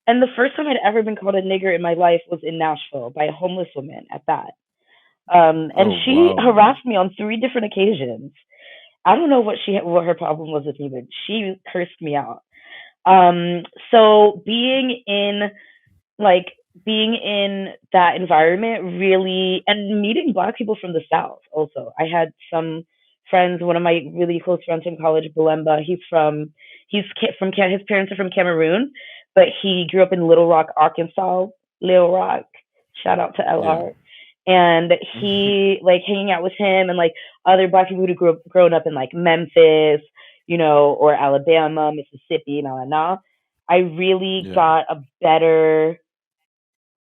And the first time I'd ever been called a nigger in my life was in Nashville by a homeless woman at that. And oh she wow, harassed me on three different occasions. I don't know what her problem was with me, but she cursed me out. Um, so like being in that environment really, and meeting black people from the south also. I had some friends, one of my really close friends from college, Balemba. His parents are from Cameroon, but he grew up in Little Rock, Arkansas. Little Rock, shout out to yeah, LR. And he, like, hanging out with him and like other black people who grown up in like Memphis, or Alabama, Mississippi, nah. I really yeah, got a better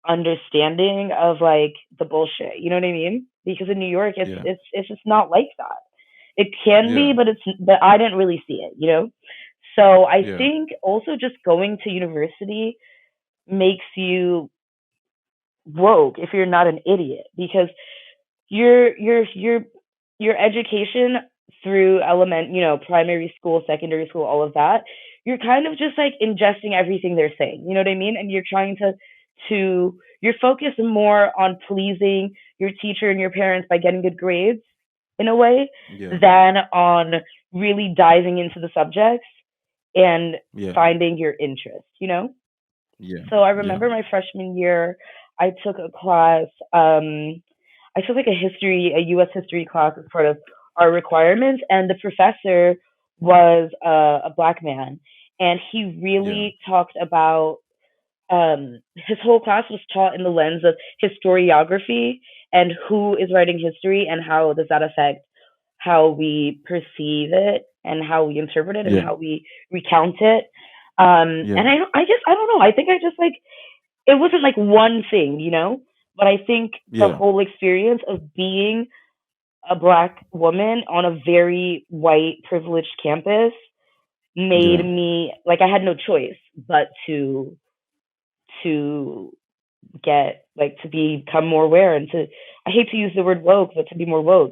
understanding of like the bullshit. You know what I mean? Because in New York, yeah, it's just not like that. It can be, yeah, but I didn't really see it. So I yeah, think also just going to university makes you woke if you're not an idiot, because your education through primary school, secondary school, all of that, you're kind of just like ingesting everything they're saying. You know what I mean? And you're trying you're focused more on pleasing your teacher and your parents by getting good grades in a way yeah, than on really diving into the subjects and yeah, finding your interest. yeah, So I yeah, remember my freshman year, I took a class. I took like a U.S. history class as part of our requirements, and the professor was a black man, and he yeah, really talked about. His whole class was taught in the lens of historiography and who is writing history and how does that affect how we perceive it and how we interpret it and yeah, how we recount it. yeah, And I just I don't know. I think I just like it wasn't like one thing. But I think the yeah, whole experience of being a black woman on a very white privileged campus made yeah. me like I had no choice but to get like to become more aware and to I hate to use the word woke, but to be more woke.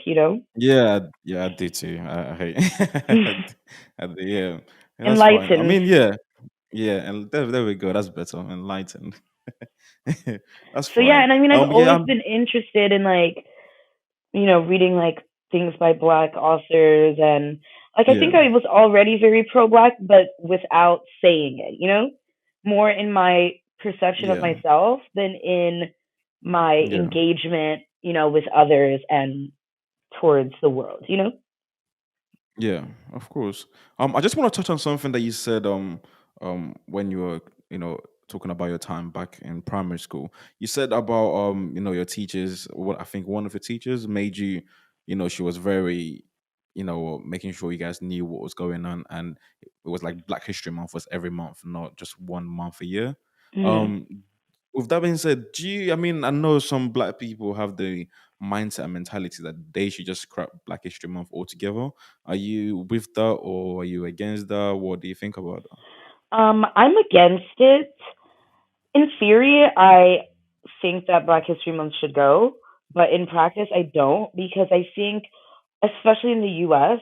Yeah, yeah, I do too. I hate. Yeah, yeah, that's fine. I Enlightened. mean, yeah, yeah, and there we go. That's better. Enlightened. That's So yeah, fine. and I mean I've Yeah, always been interested in like reading like things by black authors and like I think yeah, I was already very pro black, but without saying it. More in my perception of yeah, myself than in my yeah. engagement, with others and towards the world. Yeah, of course. I just want to touch on something that you said when you were, talking about your time back in primary school. You said about your teachers, what I think one of your teachers made you, she was very, making sure you guys knew what was going on, and it was like Black History Month was every month, not just 1 month a year. Hmm. Um with that being said, I mean, I know some black people have the mindset and mentality that they should just scrap Black History Month altogether. Are you with that or are you against that? What do you think about that? I'm against it. In theory, I think that Black History Month should go, but in practice, I don't because I think, especially in the US,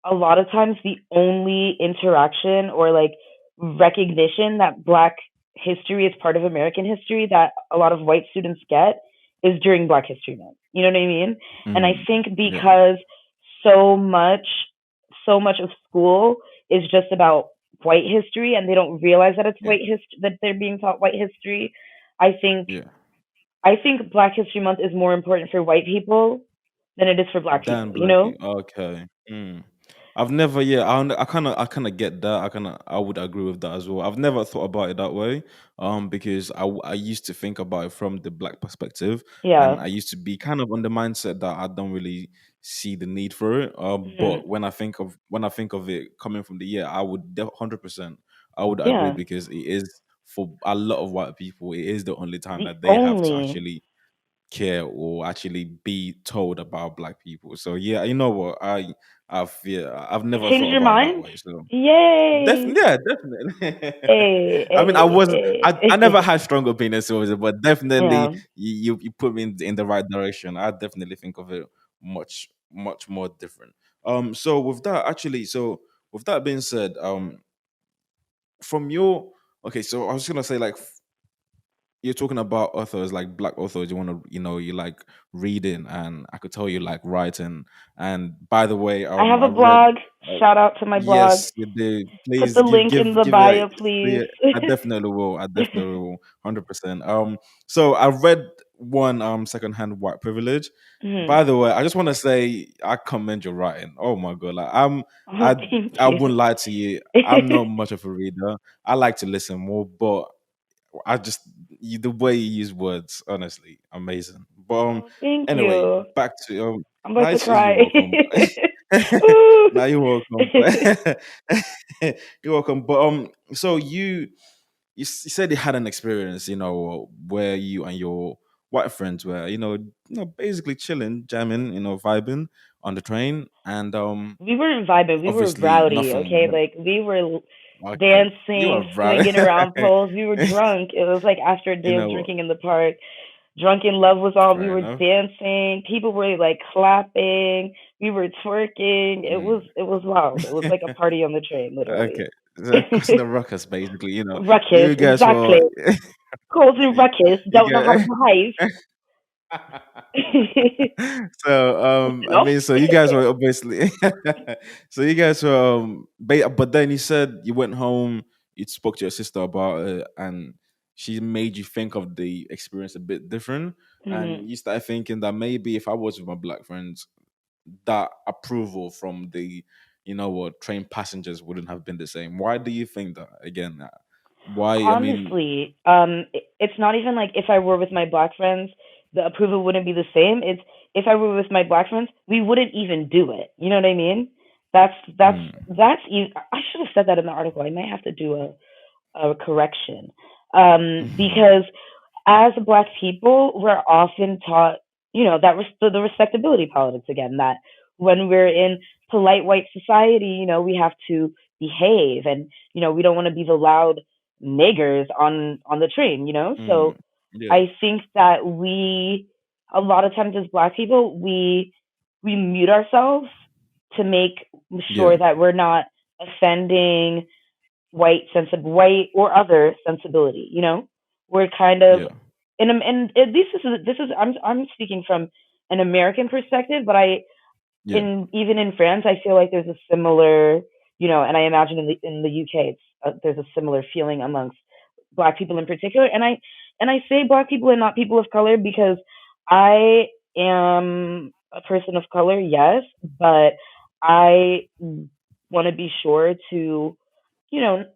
a lot of times the only interaction or like recognition that Black history is part of American history that a lot of white students get is during Black History Month. You know what I mean? And I Mm, think yeah, because so much, so much of school is just about white history and they don't realize that it's yeah, white history that they're being taught white history. I think yeah. I think Black History Month is more important for white people than it is for black Dan people, you Black. know? Okay. I've never, yeah, I kind of get that. I would agree with that as well. I've never thought about it that way, because I used to think about it from the black perspective, and Yeah. I used to be kind of on the mindset that I don't really see the need for it. Hmm. But when I think of it coming from the year, I would 100%, I would agree Yeah. because it is for a lot of white people, it is the only time The that they have to only actually care or actually be told about black people. So yeah, you know what? I've never change thought your about it that mind. way. So Yay. definitely, yeah, definitely. Hey, I mean, I hey, wasn't. I never hey. had strong opinions towards it, but definitely Yeah. you put me in the right direction. I definitely think of it much. much more different. So with that, actually, so with that being said, from your okay, so I was gonna say like you're talking about authors like black authors you want to you like reading, and I could tell you like writing. And by the way, I have I a read blog. uh, Shout out to my blog. yes you did, Put please the link in the give it bio, a please. yeah, I definitely will, I definitely will, 100%. So I read one secondhand white privilege. Mhm. By the way, I just want to say I commend your writing. Oh my god, like Oh, i thank I you. wouldn't lie to you, I'm not much of a reader. I like to listen more, but I just the way you use words, honestly, amazing. But Oh, thank anyway, you. back to I'm now about to you're cry. welcome. Ooh. Now you're welcome. But you're welcome. But so you said you had an experience, where you and your white friends were, basically chilling, jamming, vibing on the train, and We weren't vibing. We were obviously rowdy. nothing Okay, went. like we were Okay, you dancing, are right. swinging around poles. We were drunk. It was like after a You day of know, drinking in the park. Drunken love was all. We fair were enough. dancing. People were like clapping. We were twerking. Mm. It was wild. It was like a party on the train, literally. Okay. So causing a ruckus, basically. Ruckus, You guys exactly. were, Causing ruckus. you Don't know how to get. behave. So I Enough. mean, so you guys were obviously, so you guys were but then you said you went home, you spoke to your sister about it, and she made you think of the experience a bit different, Mhm. and you started thinking that maybe if I was with my black friends, that approval from the train passengers wouldn't have been the same. Why do you think that again? Why, I mean. Honestly, it's not even like if I were with my black friends, the approval wouldn't be the same. It's if I were with my black friends, we wouldn't even do it. You know what I mean? That's that's Mm, I should have said that in the article. I might have to do a correction, mhm, because as black people, we're often taught, that the respectability politics again, that when we're in polite white society, we have to behave, and, we don't want to be the loud niggers on the train, mm, So yeah, I think that a lot of times as black people, we mute ourselves to make yeah, sure that we're not offending white or other sensibility. We're kind of yeah, and this is I'm speaking from an American perspective, but yeah, in even in France, I feel like there's a similar, and I imagine in the UK, there's a similar feeling amongst black people in particular, and I say black people and not people of color because I am a person of color, yes, but I want to be sure to,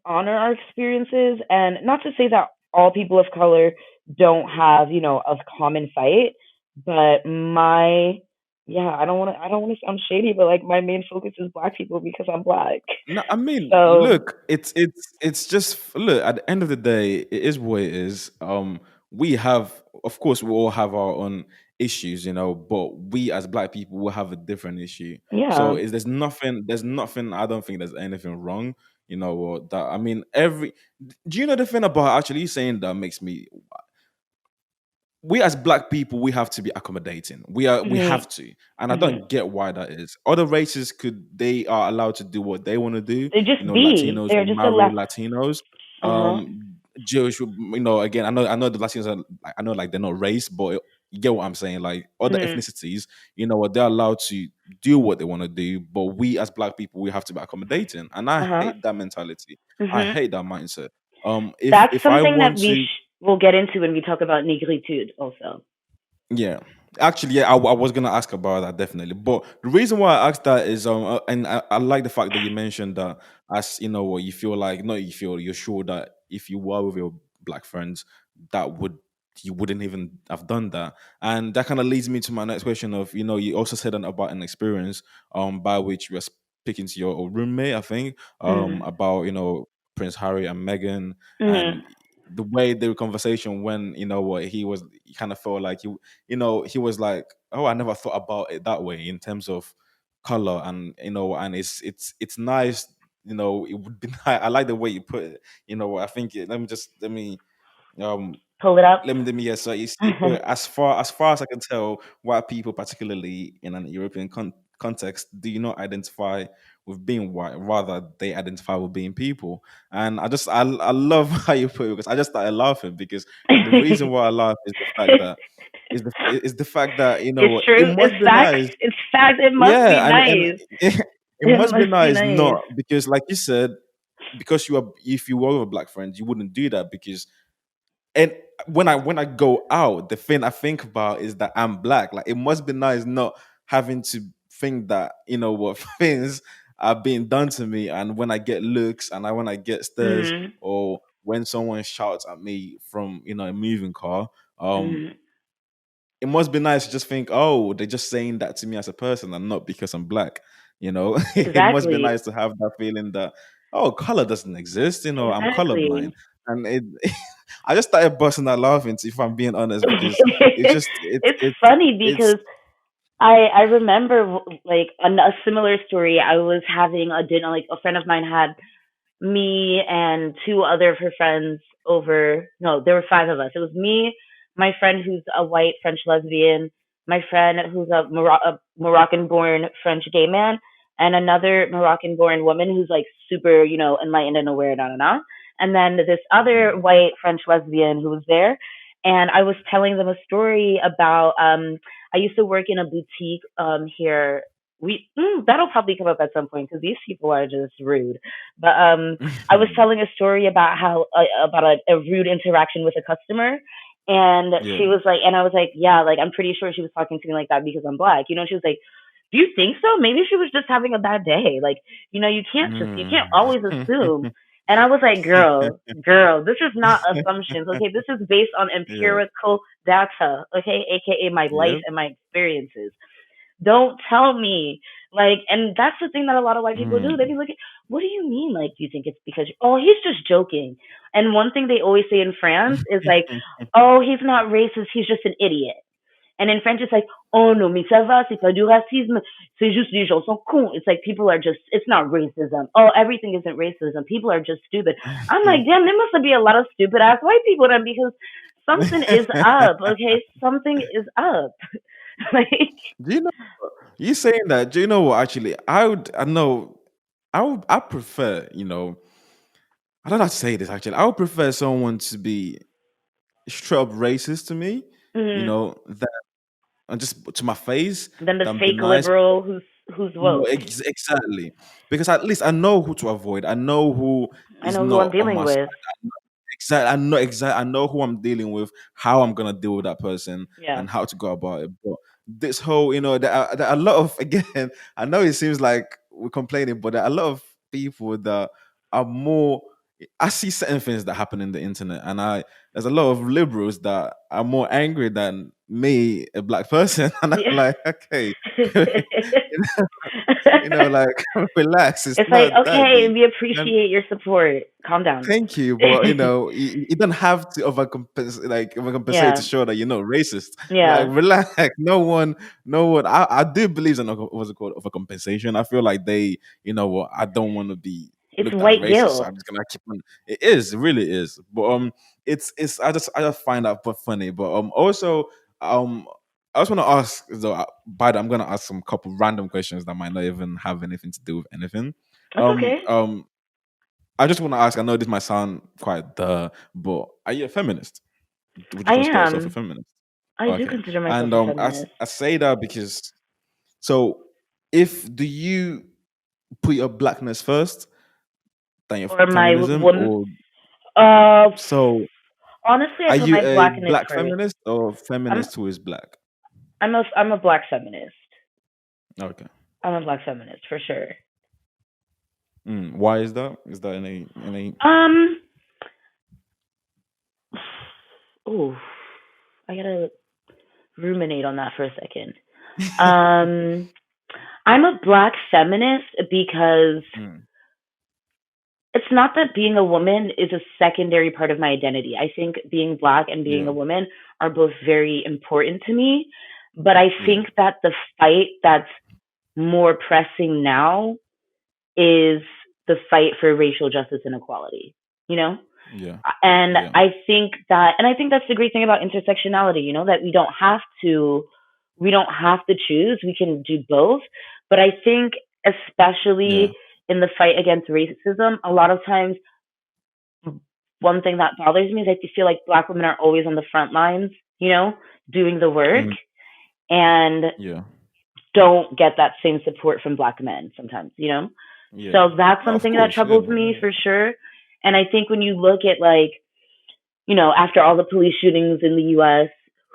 honor our experiences. And not to say that all people of color don't have, a common fight, but I don't want to sound shady, but like my main focus is black people because I'm black. No, I mean, So, look, it's just look. At the end of the day, it is what it is. We have, of course, we all have our own issues, but we as black people will have a different issue. So yeah. is there's nothing. I don't think there's anything wrong, or that. I mean, every. Do you know the thing about actually saying that makes me, we as black people, we have to be accommodating. We Mhm. have to, and I Mhm. don't get why that is. Other races they are allowed to do what they want to do. They just be. Latinos They're will just a marry left. Latinos. Uh-huh. Jewish, again, I know the Latinos are, like, I know, like, they're not race, but you get what I'm saying. Like other Mhm. ethnicities, what, they're allowed to do what they want to do, but we as black people, we have to be accommodating, and I Uh-huh. hate that mentality. I Mhm. hate that mindset. If That's I something that want to. we'll get into when we talk about negritude also. Yeah, actually, yeah, I was gonna ask about that definitely. But the reason why I asked that is, and I like the fact that you mentioned that, as what you feel like, not you feel, you're sure that if you were with your black friends, that would you wouldn't even have done that, and that kind of leads me to my next question of, you also said about an experience, by which you were speaking to your roommate, I think, Mhm. about Prince Harry and Meghan, and Mhm. the way the conversation when what he kind of felt like he was like, oh, I never thought about it that way in terms of color, and and it's nice. It would be nice. I like the way you put it. I think let me Um, Pull it up. let me yes. So you see, so as far as I can tell, white people, particularly in an European context, do not identify with being white. Rather, they identify with being people. And I love how you put it because I just started laughing because the reason why I laugh is the fact that It's it true. It's must be facts. nice. It's facts. It must be Yeah, and nice. it It must be must be nice nice. not because, like you said, because you are if you were with a black friend, you wouldn't do that because and when I go out, the thing I think about is that I'm black. Like it must be nice not having to think that what things are being done to me, and when I get looks, and when I get stares, Mhm. or when someone shouts at me from a moving car. Mhm. It must be nice to just think, oh, they're just saying that to me as a person and not because I'm black. It must be Exactly. nice to have that feeling that, oh, color doesn't exist. I'm colorblind. Exactly. And I just started busting out laughing, if I'm being honest, because it's just, It's funny it's, because I remember like a similar story. I was having a dinner. Like a friend of mine had me and two other of her friends over. No, there were five of us. It was me, my friend who's a white French lesbian, my friend who's a Moroccan-born French gay man, and another Moroccan-born woman who's like super, enlightened and aware, na na na. And then this other mm, white French lesbian who was there, and I was telling them a story about. I used to work in a boutique here. That'll probably come up at some point because these people are just rude. But I was telling a story about how about a rude interaction with a customer, and she yeah. was like, and I was like, yeah, like I'm pretty sure she was talking to me like that because I'm black. She was like, do you think so? Maybe she was just having a bad day. Like, you can't Mm. always assume. And I was like, girl, this is not assumptions. Okay, this is based on Yeah. empirical data. Okay, aka my life Yep. and my experiences. Don't tell me. Like, and that's the thing that a lot of white people do. They Mm. be looking, what do you mean? Like, do you think it's because, oh, he's just joking? And one thing they always say in France is like, oh, he's not racist, he's just an idiot. And in French, it's like, oh no, mais ça va, c'est pas du racisme, c'est juste les gens sont cons. It's like people are just, it's not racism. Oh, everything isn't racism. People are just stupid. I'm like, damn, there must be a lot of stupid ass white people then because something is up, okay? Something is up. Like, Do you know you saying that? Do you know what? Actually, I know. I prefer. I don't know how to say this. Actually, I would prefer someone to be straight up racist to me. mhm. That and just to my face, Than the than be fake nice. liberal who's No, woke. exactly. Because at least I know who to avoid. I know who I is know who I'm not on dealing my side. with. I know who I'm dealing with, how I'm gonna deal with that person, Yeah. and how to go about it. But this whole, there are a lot of again. I know it seems like we're complaining, but there are a lot of people that are more. I see certain things that happen in the internet, and there's a lot of liberals that are more angry than me, a black person, and I'm Yeah. like, okay, like relax. It's It's like, not that okay, deep. we appreciate your support. Calm down. Thank you, but you don't have to overcompensate to Yeah. show that you're not racist. Like, Yeah. relax. No one. I do believe in what's it called overcompensation. I feel like they, what, I don't want to be It's looked as white racist, so guilt. I'm just gonna keep on. It really is. But it's I just find that but funny. But also um. I just want to ask, though. By the I'm gonna ask some couple random questions that might not even have anything to do with anything. That's Um, okay. um, I just want to ask. I know this might sound quite but are you a feminist? Would you I consider yourself a am. feminist? I do Okay, consider myself and a I feminist. I say that because so if do you put your blackness first than your Or my feminism, woman. or Uh, so honestly, I are put you my a blackness black first. feminist or I'm feminist who is black? I'm a black feminist. Okay, I'm a black feminist for sure. why is that? Is that any? Um. Ooh, I gotta ruminate on that for a second. Um. I'm a black feminist because Mm, it's not that being a woman is a secondary part of my identity. I think being black and being yeah, a woman are both very important to me. But I yeah, think that the fight that's more pressing now is the fight for racial justice and equality, you know? Yeah. And Yeah. I think that's the great thing about intersectionality, that we don't have to choose. We can do both. But I think, Yeah. especially in the fight against racism, a lot of times one thing that bothers me is I feel like Black women are always on the front lines, doing the work, Mm, and yeah. don't get that same support from Black men sometimes. Yeah. So that's No, of something that course. Yeah. troubles me for sure. And I think when you look at, like, after all the police shootings in the US,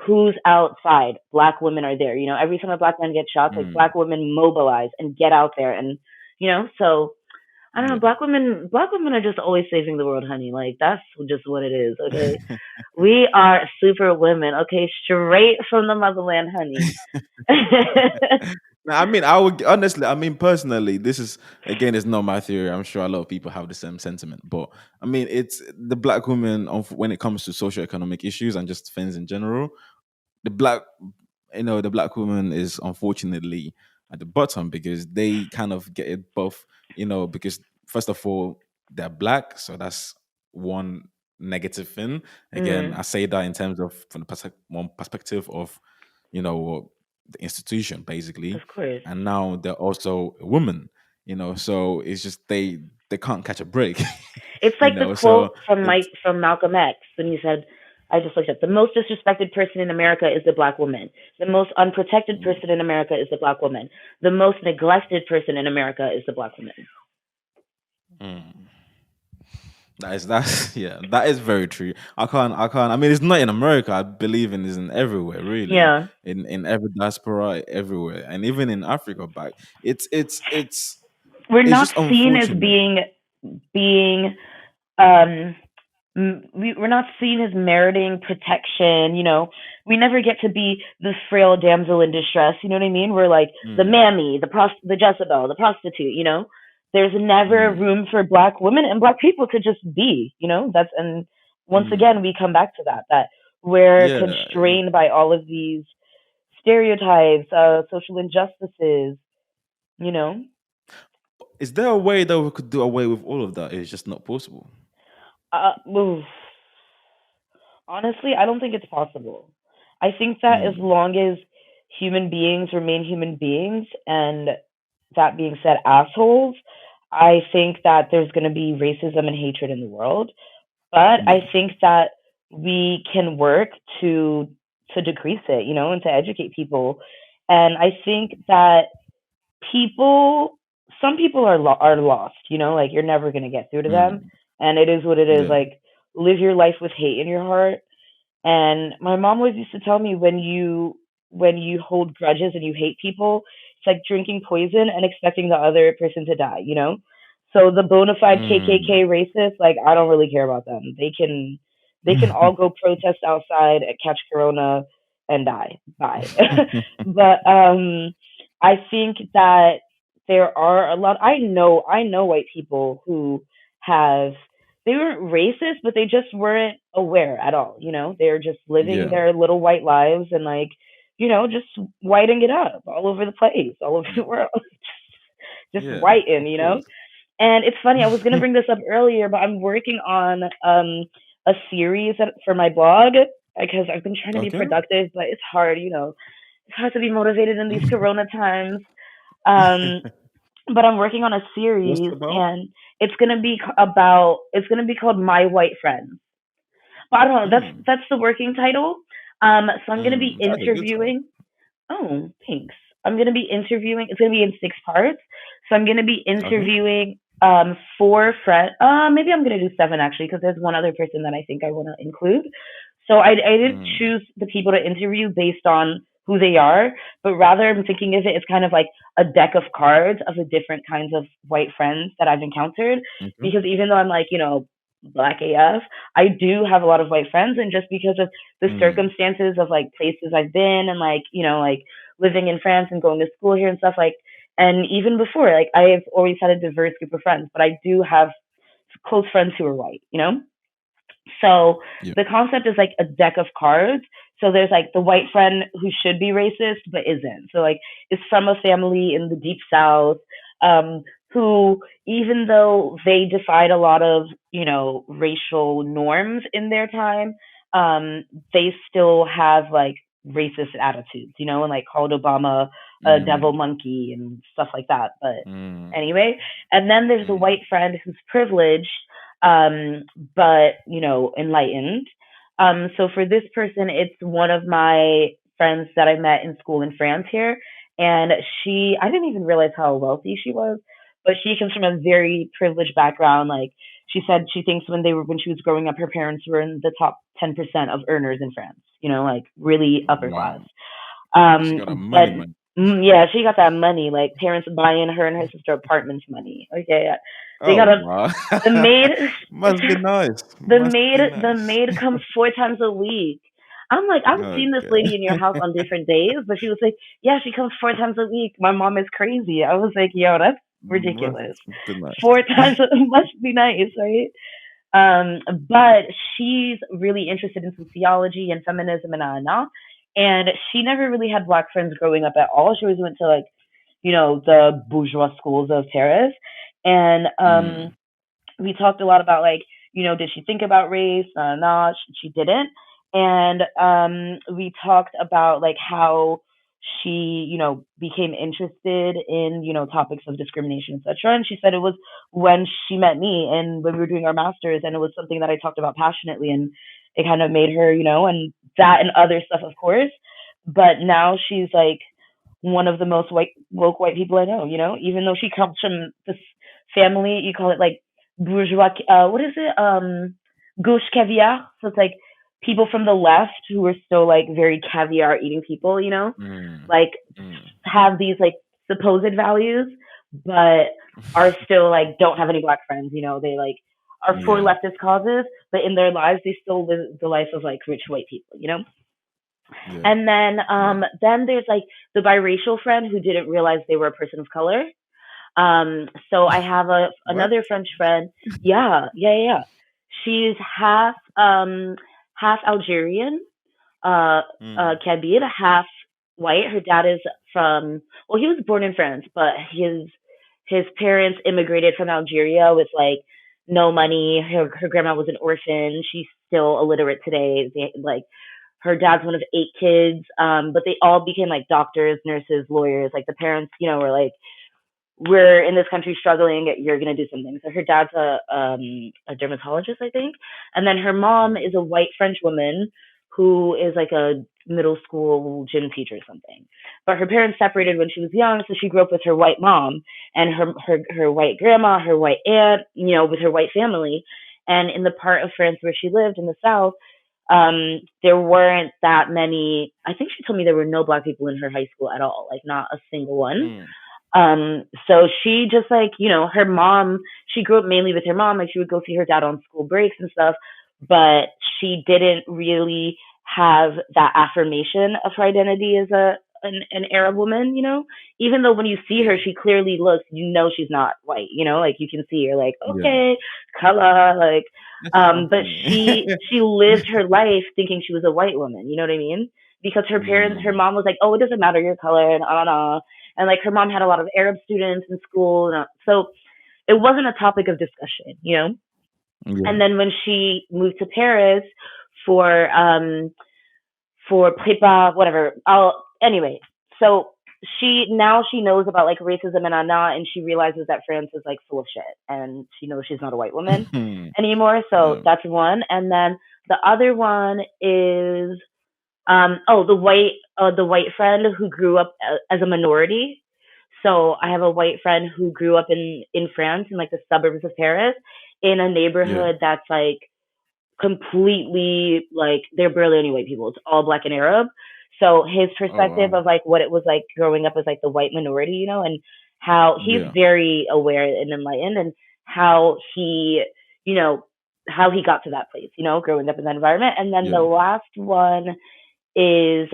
who's outside? Black women are there. Every time a Black man gets shot, like, Mm, Black women mobilize and get out there, and so I don't know, yeah. black women are just always saving the world, honey. Like, that's just what it is, okay? We are super women, okay? Straight from the motherland, honey. No, I mean, I would honestly, I mean, personally, this is again, it's not my theory. I'm sure a lot of people have the same sentiment, but I mean, it's the black woman when it comes to socioeconomic issues and just things in general. The black, the black woman is unfortunately at the bottom because they kind of get it both, because first of all, they're black, so that's one negative thing. Again, Mm, I say that in terms of from the one perspective of, the institution basically, of course. and now they're also a woman, so it's just they can't catch a break, It's like the quote so from it's Malcolm X when he said, I just looked up, the most disrespected person in America is the Black woman. The most unprotected mm, person in America is the Black woman. The most neglected person in America is the Black woman. mm. That's yeah, that is very true. I can't. I mean, it's not in America. I believe in is in everywhere, really. Yeah. In every diaspora, everywhere, and even in Africa. Back, it's it's it's We're it's not just seen as unfortunate. being um we're not seen as meriting protection. We never get to be the frail damsel in distress. You know what I mean? We're like the Mm, mammy, the Jezebel, the prostitute. There's never mm, room for Black women and Black people to just be. That's and once again mm. we come back to that we're Yeah. constrained by all of these stereotypes, social injustices. You know, Is there a way that we could do away with all of that? It's just not possible. oof. Honestly, I don't think it's possible. I think that as Mm, long as human beings remain human beings, and that being said, assholes, I think that there's going to be racism and hatred in the world. But I yeah. think that we can work to decrease it, and to educate people. And I think that people, some people are lost, like, you're never going to get through to them, Mm, and it is what it is. yeah. Like, live your life with hate in your heart. And my mom always used to tell me, when you hold grudges and you hate people, it's like drinking poison and expecting the other person to die. So the bona fide Mm. KKK racists, like, I don't really care about them. They can all go protest outside, catch corona, and die. Bye. But I think that there are a lot. I know white people who have, they weren't racist, but they just weren't aware at all. They're just living Yeah. their little white lives, and, like, just whiting it up all over the place, all over the world, just Yeah. whiting. Of course. And it's funny. I was gonna bring this up earlier, but I'm working on a series for my blog, because I've been trying to be Okay. productive, but it's hard. It's hard to be motivated in these Corona times. Um, but I'm working on a What's series, it about? and it's gonna be called My White Friends. But I don't know. That's Mm, that's the working title. So I'm gonna be that's a good title. interviewing. Oh, thanks. I'm gonna be interviewing. It's gonna be in 6 parts. So I'm gonna be Okay. interviewing 4 friends. Maybe I'm gonna do 7, actually, because there's one other person that I think I want to include. So I didn't Mm, choose the people to interview based on who they are, but rather I'm thinking of it as kind of like a deck of cards of the different kinds of white friends that I've encountered. okay. Because even though I'm, like, black AF, I do have a lot of white friends, and just because of the Mm, circumstances of, like, places I've been, and, like, like living in France and going to school here and stuff, like, and even before, like, I've always had a diverse group of friends, but I do have close friends who are white. So yeah. the concept is like a deck of cards. So there's, like, the white friend who should be racist but isn't. So, like, is from a family in the deep south, um, who, even though they defied a lot of, racial norms in their time, they still have like racist attitudes, and like called Obama a devil Mm, monkey and stuff like that. But mm, anyway, and then there's the mm. white friend who's privileged, um, but enlightened. So for this person, it's one of my friends that I met in school in France here, and I didn't even realize how wealthy she was, but she comes from a very privileged background. Like she said, she thinks when she was growing up, her parents were in the top 10% of earners in France. Like really upper class. Wow. She got a But money, man. yeah, she got that money. Like parents buying her and her sister apartments money. Okay, they got Oh a wow. the maid. Must be nice. The Must maid, be the nice. maid comes 4 times a week. I'm like, I've seen this Okay. lady in your house on different days, but she was like, yeah, she comes 4 times a week. My mom is crazy. I was like, yo, that's Must ridiculous. be nice. 4 times must be nice, right? But she's really interested in sociology and feminism and and she never really had black friends growing up at all. She always went to like, the bourgeois schools of Paris, and Mm, we talked a lot about like, did she think about race? No, she didn't. And we talked about like how she, became interested in, topics of discrimination, etc. And she said it was when she met me and when we were doing our masters, and it was something that I talked about passionately, and it kind of made her, and that and other stuff, of course. But now she's like one of the most woke white people I know. Even though she comes from this family, you call it like bourgeois. What is it? Gauche caviar. So it's like people from the left who are still like very caviar eating people. mm, Like mm. have these like supposed values, but are still like don't have any black friends. They like are for Yeah. leftist causes, but in their lives they still live the life of like rich white people. Yeah. And Yeah. then there's like the biracial friend who didn't realize they were a person of color. So I have What? another French friend. Yeah, yeah, yeah. She's half Algerian, uh, Mm, Kabyle, half white. Her dad is from, well, he was born in France, but his parents immigrated from Algeria with like no money. Her grandma was an orphan. She's still illiterate today. Like her dad's one of 8 kids, but they all became like doctors, nurses, lawyers. Like the parents, were like, we're in this country struggling, you're going to do something. So her dad's a dermatologist, I think. And then her mom mm, is a white French woman who is like a middle school gym teacher or something. But her parents separated when she was young, so she grew up with her white mom and her white grandma, her white aunt, with her white family. And in the part of France where she lived in the south, there weren't that many. I think she told me there were no black people in her high school at all, like not a single one. mm. So she just like, her mom, she grew up mainly with her mom. Like she would go see her dad on school breaks and stuff, but she didn't really have that affirmation of her identity as an Arab woman, even though when you see her, Yeah. she clearly looks, she's not white, like you can see her like, Yeah. okay, color, like, That's so but funny. she lived her life thinking she was a white woman, you know what I mean? Because her Mm, mom was like, oh, it doesn't matter your color and and like her mom had a lot of Arab students in school, so it wasn't a topic of discussion. yeah. And then when she moved to Paris for prépa, whatever. Anyway. So she knows about like racism and and she realizes that France is like full of shit, and she knows she's not a white woman anymore. So Yeah. that's one, and then the other one is the white friend who grew up as a minority. So I have a white friend who grew up in France in like the suburbs of Paris in a Yeah. neighborhood that's like completely like they're barely any white people. It's all black and Arab. So his Oh perspective wow. of like what it was like growing up as like the white minority, and how he's Yeah. very aware and enlightened, and how you know, how he got to that place, growing up in that environment. And then the Yeah. last one is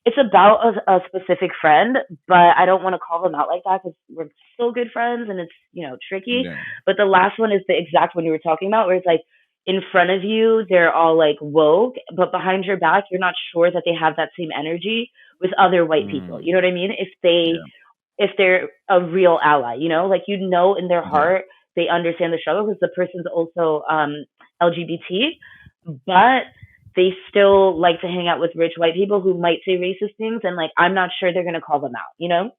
it's about a specific friend, but I don't want to call them out like that because we're still good friends and it's tricky. Yeah. But the last one is the exact one you were talking about, where it's like in front of you they're all like woke, but behind your back you're not sure that they have that same energy with other white people. Mm, You know what I mean? If they yeah. if they're a real ally, like in their Yeah. heart they understand the struggle because the person's also LGBT, but they still like to hang out with rich white people who might say racist things, and like I'm not sure they're gonna call them out.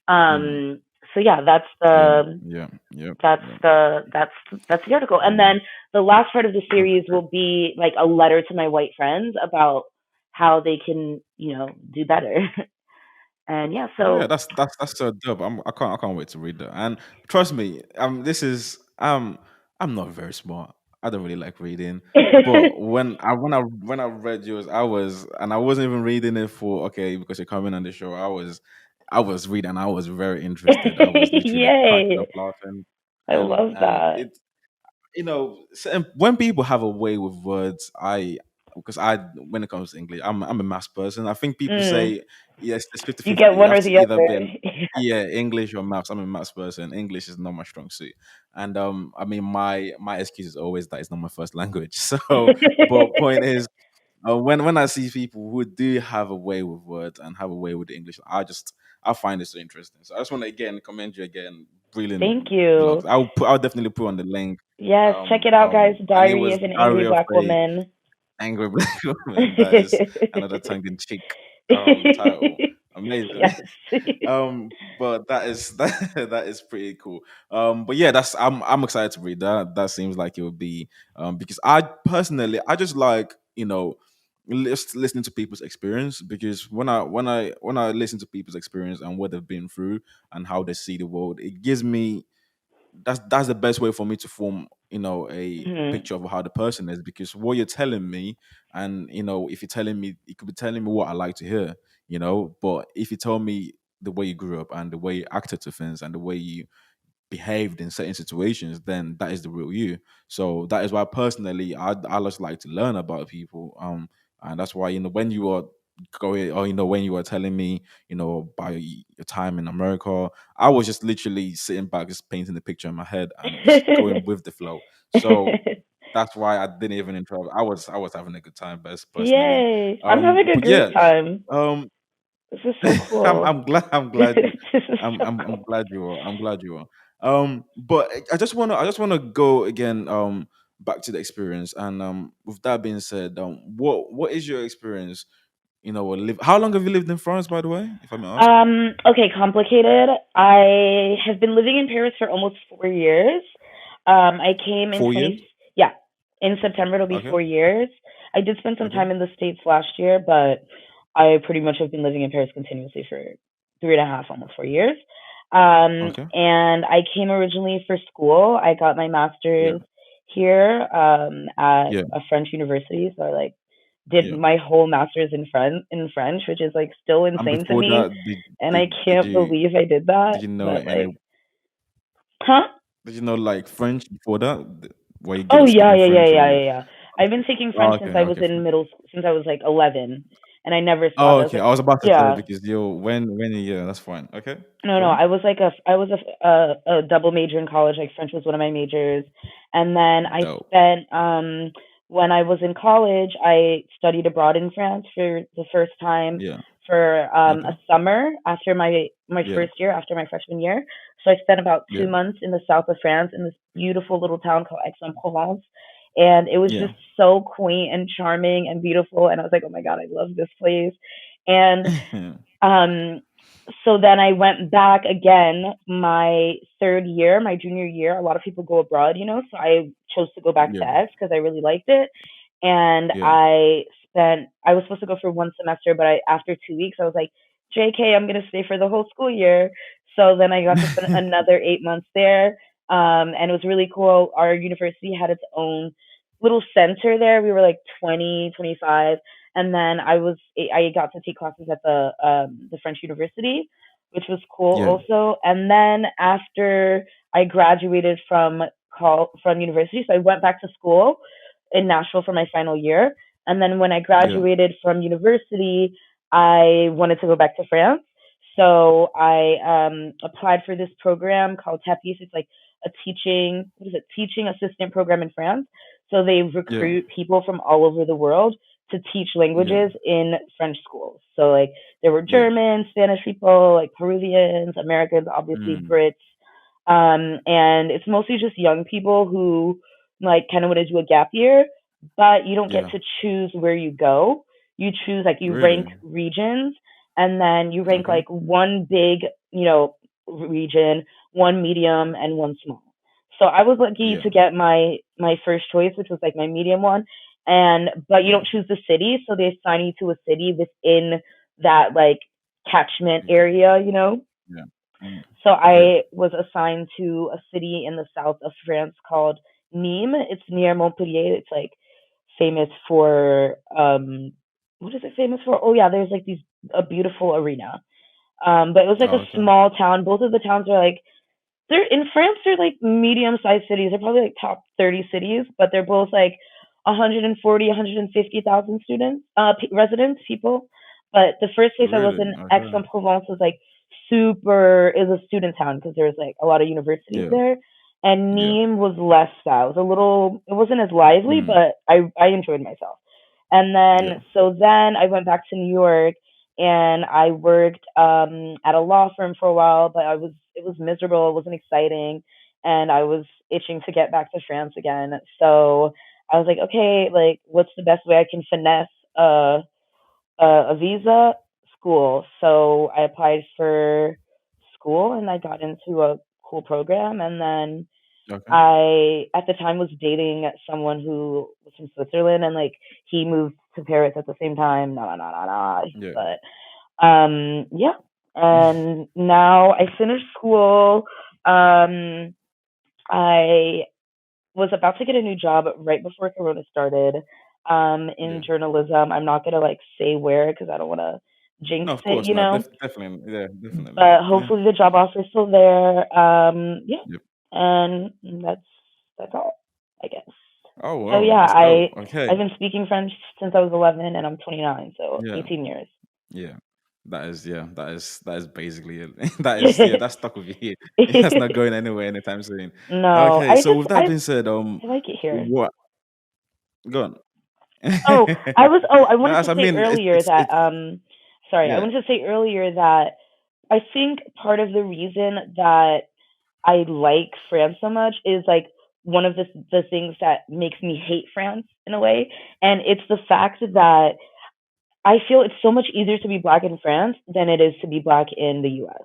Mm. Um, so yeah, Yeah. Yeah. Yep. that's Yep. the that's that's the article, and Mm. then the last part of the That's series great. will be like a letter to my white friends about how they can do better. And yeah, Oh yeah, so that's so dope. I can't wait to read that. And trust me, this is I'm not very smart. I don't really like reading. But when I read yours, I wasn't even reading it for okay because you're coming on the show. I was reading. I was very interested. I was literally cracking yay, up laughing, I and love that. it when people have a way with words, because I when it comes to English, I'm a maths person. I think people Mm, say yes, it's 50 you get 50. You one have or to the either other. be yeah, English or maths. I'm a maths person. English is not my strong suit. And I mean my excuse is always that it's not my first language. So but point is when I see people who do have a way with words and have a way with the English, I find it so interesting. So I just want to again commend you again. Brilliant Thank you. blogs. I'll definitely put on the link. Yes, check it out, guys. And it Diary was of an Angry Diary of Black a Woman. Angry Black Woman. That is another tongue in cheek title. Amazing. Yes. But that is that is pretty cool. But yeah, I'm excited to read that. That seems like it would be because I personally I just like listening to people's experience because when I listen to people's experience and what they've been through and how they see the world, it gives me that's the best way for me to form a Mhm. picture of how the person is because what you're telling me and if you're telling me you could be telling me what I like to hear, but if you tell me the way you grew up and the way you acted to things and the way you behaved in certain situations, then that is the real you. So that is why personally I just like to learn about people. And that's why when you are going or when you were telling me about your time in America, I was just literally sitting back, just painting the picture in my head and just going with the flow. So that's why I didn't even interrupt. I was having a good time, best personally. Yay. I'm having a But great yeah, time. um, This is so cool. I'm glad you This is so I'm cool. glad you are. I'm glad you are. But I just wanna go again back to the experience and with that being said, what is your experience, how long have you lived in France, by the way, if I may ask? Okay, complicated. I have been living in Paris for almost 4 years. I came in 4 years? yeah, in September it'll be Okay. 4 years. I did spend some Okay. time in the States last year, but I pretty much have been living in Paris continuously for 3.5, almost 4 years. Okay. And I came originally for school. I got my Yeah. master's here at Yeah. a French university, so I like did Yeah. my whole master's in French, which is like still And insane to before me, that, did and I did did can't you believe I did that. did you know But any like, huh? did you know like French before that? Were you good Oh at yeah, speaking yeah, yeah, French yeah, or yeah, yeah. I've been taking oh, French since okay, I was okay, in fine. middle school, since I was like 11, and I never Oh, stopped. I was okay. like, I was about to say yeah, because yo, when yeah, that's fine. Okay, no, go no. on. I was a double major in college. Like French was one of my majors, and then I Dope. spent when I was in college, I studied abroad in France for the first time Yeah. for Okay. a summer after my Yeah. first year, after my freshman year. So I spent about Yeah. 2 months in the south of France in this beautiful little town called Aix-en-Provence, and it was Yeah. just so quaint and charming and beautiful. And I was like, oh my god, I love this place. And um, so then I went back again my third year, my junior year. A lot of people go abroad, so I chose to go back to Yeah. X because I really liked it. And Yeah. I was supposed to go for one semester, but after 2 weeks, I was like, JK, I'm going to stay for the whole school year. So then I got to spend another 8 months there. And it was really cool. Our university had its own little center there. We were like 20, 25, and then I got to take classes at the French University, which was cool Yeah. also. And then after I graduated from university, so I went back to school in Nashville for my final year. And then when I Yeah. graduated from university, I wanted to go back to France. So I applied for this program called TEPIS. It's like a teaching assistant program in France. So they Yeah. recruit people from all over the world to teach Yeah. languages in French schools. So like there were Yeah. Germans, Spanish people, like Peruvians, Americans, obviously Mm. Brits, and it's mostly just young people who like kind of want to do a gap year, but you don't get Yeah. to choose where you go. You choose like you rank Really? regions, and then you rank Okay. like one big, you know, region, one medium, and one small. So I was lucky Yeah. to get my first choice, which was like my medium one, and but you Yeah. don't choose the city, so they assign you to a city within that like catchment Okay. area, you know. Yeah. Mm. So Yeah. I was assigned to a city in the south of France called Nîmes. It's near Montpellier. It's like famous for what is it famous for? Oh yeah, there's like these a beautiful arena. But it was like Oh, a okay. small town. Both of the towns are like they're in France. They're like medium-sized cities. They're probably like top 30 cities, but they're both like 140, 150,000 students, residents, people. But the first place I was Really? in, Okay. Aix-en-Provence, was like super. It was a student town because there was like a lot of universities Yeah. there. And Yeah. Nîmes was less so. It was a little. It wasn't as lively, Mm. but I enjoyed myself. And Yeah. then then I went back to New York and I worked at a law firm for a while, but it was miserable, it wasn't exciting, and I was itching to get back to France again. So I was like, okay, like what's the best way I can finesse a visa? School. So I applied for school and I got into a cool program, and then Okay. I at the time was dating someone who was from Switzerland, and like he moved to Paris at the same time. No, no, no, no. Yeah. But yeah. And now I finished school. Um, I was about to get a new job right before Corona started. In Yeah. journalism. I'm not gonna like say where because I don't want to jinx No, of it, course you not. know. Definitely. Yeah. Definitely. But Yeah. hopefully the job offer is still there. Yeah, Yep. and that's all, I guess. Oh So wow, yeah, that's dope. I've Okay. been speaking French since I was 11, and I'm 29, so Yeah. 18 years. Yeah. That is basically it. That is yeah, that's stuck with you. That's not going anywhere anytime soon. No, Okay, so with that being said, I like it here. what go on. Oh, I No, wanted as to I say mean earlier that it's sorry, I yeah, wanted to say earlier that I think part of the reason that I like France so much is like one of the things that makes me hate France in a way, and it's the fact that I feel it's so much easier to be black in France than it is to be black in the US.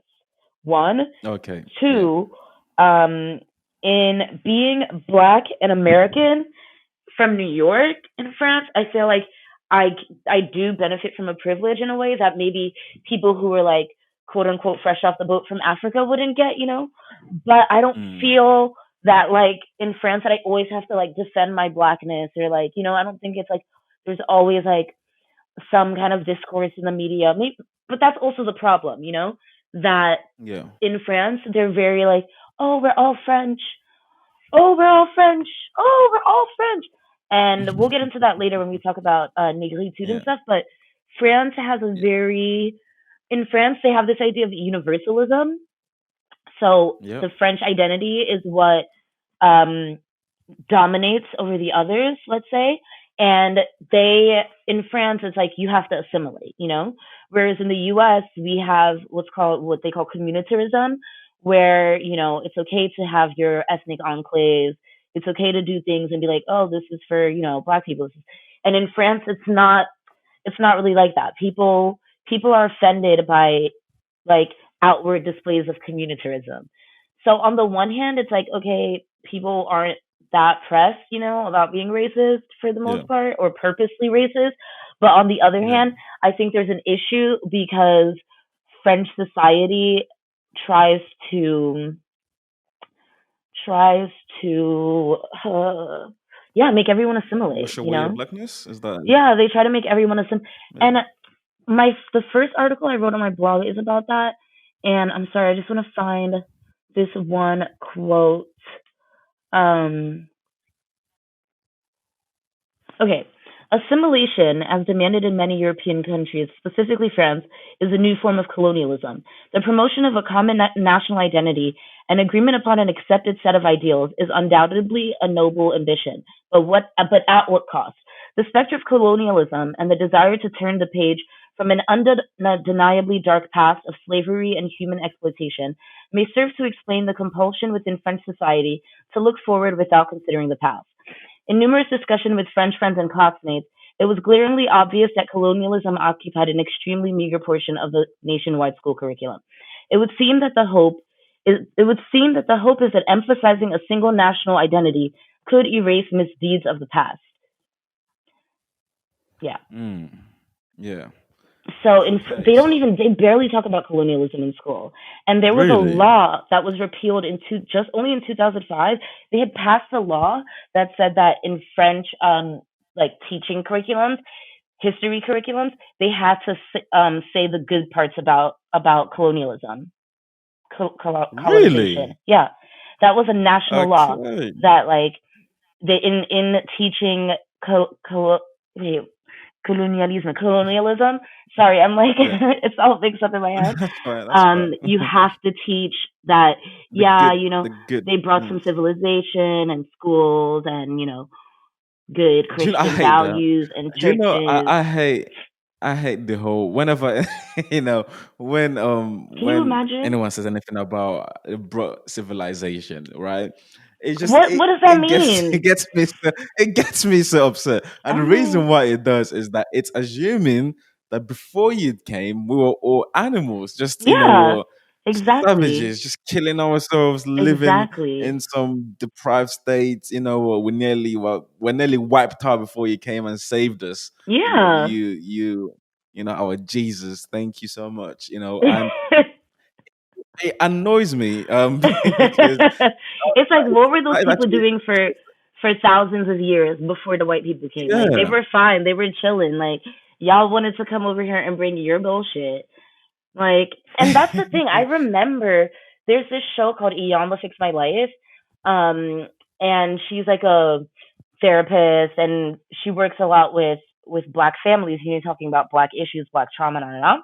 One, okay. Yeah. two, um, in being black and American from New York in France, I feel like I I do benefit from a privilege in a way that maybe people who are like quote unquote fresh off the boat from Africa wouldn't get, you know. But I don't Mm, feel that like in France that I always have to like defend my blackness or like, you know, I don't think it's like there's always like some kind of discourse in the media. Maybe, but that's also the problem, you know, that yeah. in France they're very like, oh, we're all French. Oh, we're all French. Oh, we're all French. And we'll get into that later when we talk about negritude and Yeah. stuff. But France has a Yeah. very in France they have this idea of universalism. So Yeah. the French identity is what um, dominates over the others, let's say. And they, in France, it's like you have to assimilate, you know? Whereas in the US, we have what they call communitarism, where, you know, it's okay to have your ethnic enclaves. It's okay to do things and be like, oh, this is for, you know, black people. And in France, it's not really like that. People are offended by like outward displays of communitarism. So on the one hand, it's like okay, people aren't that pressed, you know, about being racist for the Yeah. most part or purposely racist. But on the other Yeah. hand, I think there's an issue because French society tries to tries to yeah make everyone assimilate. Wash You away your know, blackness? Is that yeah, they try to make everyone assimilate. yeah. And the first article I wrote on my blog is about that. And I'm sorry, I just want to find this one quote. Um, okay, Assimilation, as demanded in many European countries, specifically France, is a new form of colonialism. The promotion of a common national identity and agreement upon an accepted set of ideals is undoubtedly a noble ambition, but at what cost? The specter of colonialism and the desire to turn the page from an undeniably dark past of slavery and human exploitation may serve to explain the compulsion within French society to look forward without considering the past. In numerous discussions with French friends and classmates, it was glaringly obvious that colonialism occupied an extremely meager portion of the nationwide school curriculum. It would seem that the hope is that emphasizing a single national identity could erase misdeeds of the past. Yeah. Mm. Yeah. So Okay. they don't So even they barely talk about colonialism in school. And there was a really, law that was repealed just only in 2005. They had passed a law that said that in French like teaching curriculums, history curriculums, they had to say the good parts about colonialism, colonization. really. Yeah. That was a national law Okay. that like they in teaching wait, colonialism. Sorry, I'm like Yeah. it's all mixed up in my head. That's fine. That's fine. You have to teach that, The yeah, good, the good they brought some things. civilization and schools and, good Do you know, I Christian hate that. values and Do you know, churches. I hate the whole whenever Can you when imagine? anyone says anything about bro civilization, right? It just What does that mean? it gets me so upset. And the I'm like, reason why it does is that it's assuming that before you came, we were all animals, just yeah, exactly. savages, just killing ourselves, living Exactly. in some deprived states. We're nearly wiped out before you came and saved us. You know, Yeah. our Jesus. Thank you so much. And it annoys me because It's like, what were those that is people actually doing for thousands of years before the white people came? Like, they yeah. were fine, they were chilling. Like, y'all wanted to come over here and bring your bullshit. Like, and that's the thing. I remember there's this show called Iyama Fix My Life, um, and she's like a therapist, and she works a lot with black families. Talking about black issues, black trauma, and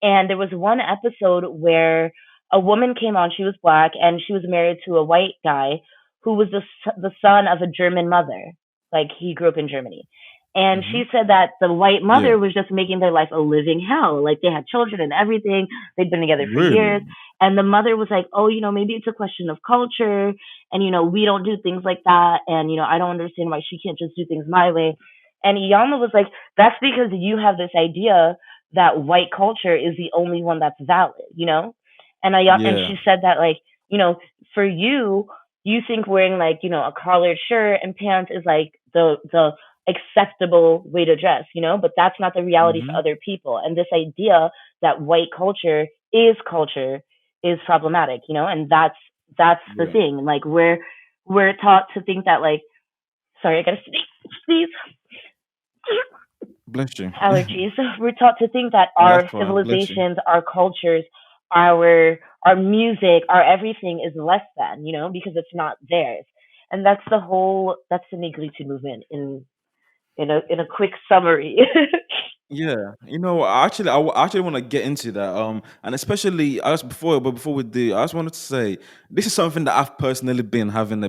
and there was one episode where a woman came on. She was black and she was married to a white guy who was the son of a German mother. Like he grew up in Germany. And Hmm. she said that the white Yeah. mother was just making their life a living hell. Like they had children and everything. They'd been together for Really? years. And the mother was like, oh, maybe it's a question of culture. And, we don't do things like that. And, I don't understand why she can't just do things my way. And Iyama was like, that's because you have this idea that white culture is the only one that's valid. And Yeah. she said that like, you know, for you, you think wearing like, a collared shirt and pants is like the acceptable way to dress, but that's not the reality for Hmm. other people. And this idea that white culture is problematic, and that's the Yeah. thing. Like we're taught to think that like sorry, I gotta sneeze Bless you. allergies. We're taught to think that No, that's our fine. Bless you. civilizations, our cultures, our music, our everything is less than, because it's not theirs. And that's the Negritude movement in a quick summary. Yeah, I actually want to get into that. And especially as before, but before we do, I just wanted to say this is something that I've personally been having.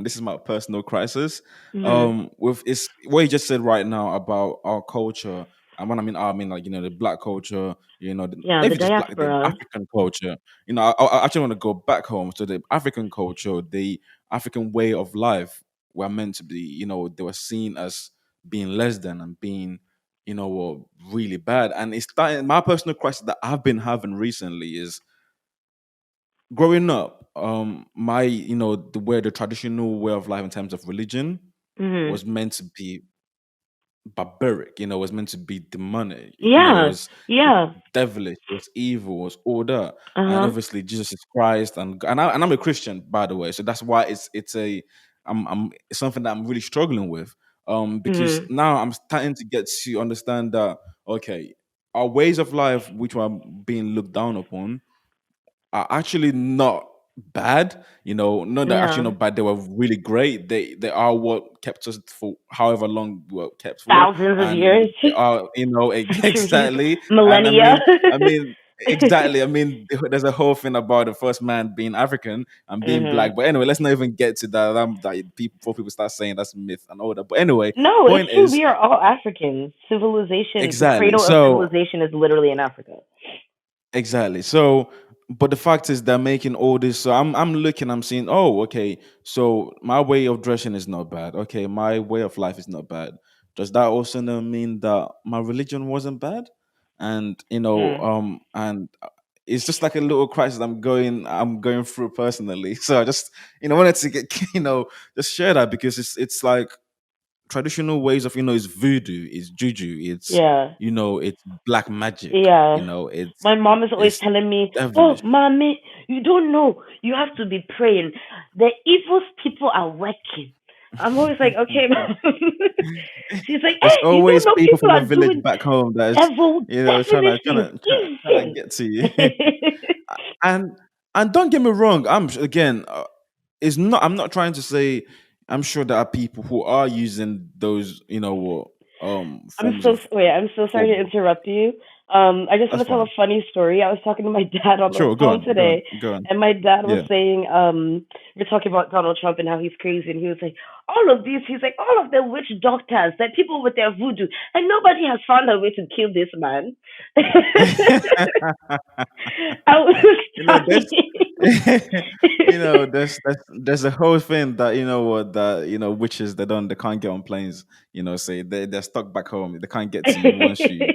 This is my personal crisis. Mhm. With it's what you just said right now about our culture, and when I mean like the black culture, Yeah, the maybe just black, the diaspora. African culture. I actually want to go back home to the African culture, the African way of life. We're meant to be, they were seen as being less than and being were really bad. And it's starting my personal crisis that I've been having recently is growing up, my the traditional way of life in terms of religion Mhm. was meant to be barbaric, was meant to be demonic, it Yeah. was Yeah. devilish, it was evil, it was all that. And Uh-huh. obviously Jesus is Christ and I'm a Christian, by the way. So that's why it's something that I'm really struggling with. Because Mhm. now I'm starting to get to understand that okay, our ways of life which are being looked down upon are actually not. bad. Not that actually Yeah. not bad. They were really great. They are what kept us for however long we were kept for, Thousands of and years, they are centuries, exactly. And millennia. I mean exactly. I mean, there's a whole thing about the first man being African and being hmm black. But anyway, let's not even get to that. That people before people start saying that's myth and all that. But anyway, No, it's point true. is We are all Africans. Civilization, the exactly. cradle of So civilization is literally in Africa. exactly. So, but the fact is they're making all this. So I'm looking, I'm seeing, oh, okay. So my way of dressing is not bad. Okay, my way of life is not bad. Does that also not mean that my religion wasn't bad? And Mm. it's just like a little crisis I'm going through personally. So I just wanted to get just share that because it's like traditional ways of is voodoo, it's juju, Yeah. it's black magic, Yeah. My mom is always it's telling me, "Oh, devilish. mommy, you don't know. You have to be praying. The evil people are working." I'm always like, "Okay, mom." She's like, There's "Hey, you don't always know people people from the are village doing back home that is, devil trying to definitely evil." get to you. and and don't get me wrong, again, I'm not trying to say, I'm sure there are people who are using those, what, forms of I'm so sorry form. to interrupt you. I just That's want to tell a fine. funny story. I was talking to my dad on the Sure, go phone on, go on, today, go on. and my dad was Yeah. saying, we're talking about Donald Trump and how he's crazy, and he was like, he's like, all of the witch doctors, that people with their voodoo, and nobody has found a way to kill this man. I was There's dying. there's a whole thing that what that witches they can't get on planes, say they're stuck back home, they can't get to you once you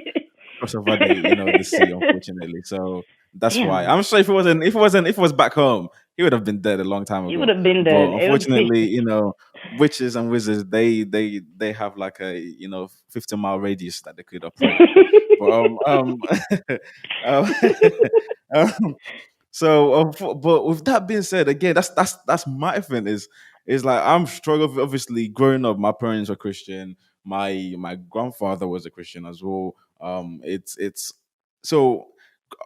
cross over the sea, unfortunately. So that's why Damn, I'm sure if it was back home, he would have been dead a long time you would ago. have been dead. But It would be. unfortunately, witches and wizards, they have like a 50-mile radius that they could operate. But um, um, so, but with that being said, again, that's my thing. Is like I'm struggling. Obviously, growing up, my parents were Christian. My grandfather was a Christian as well. It's so,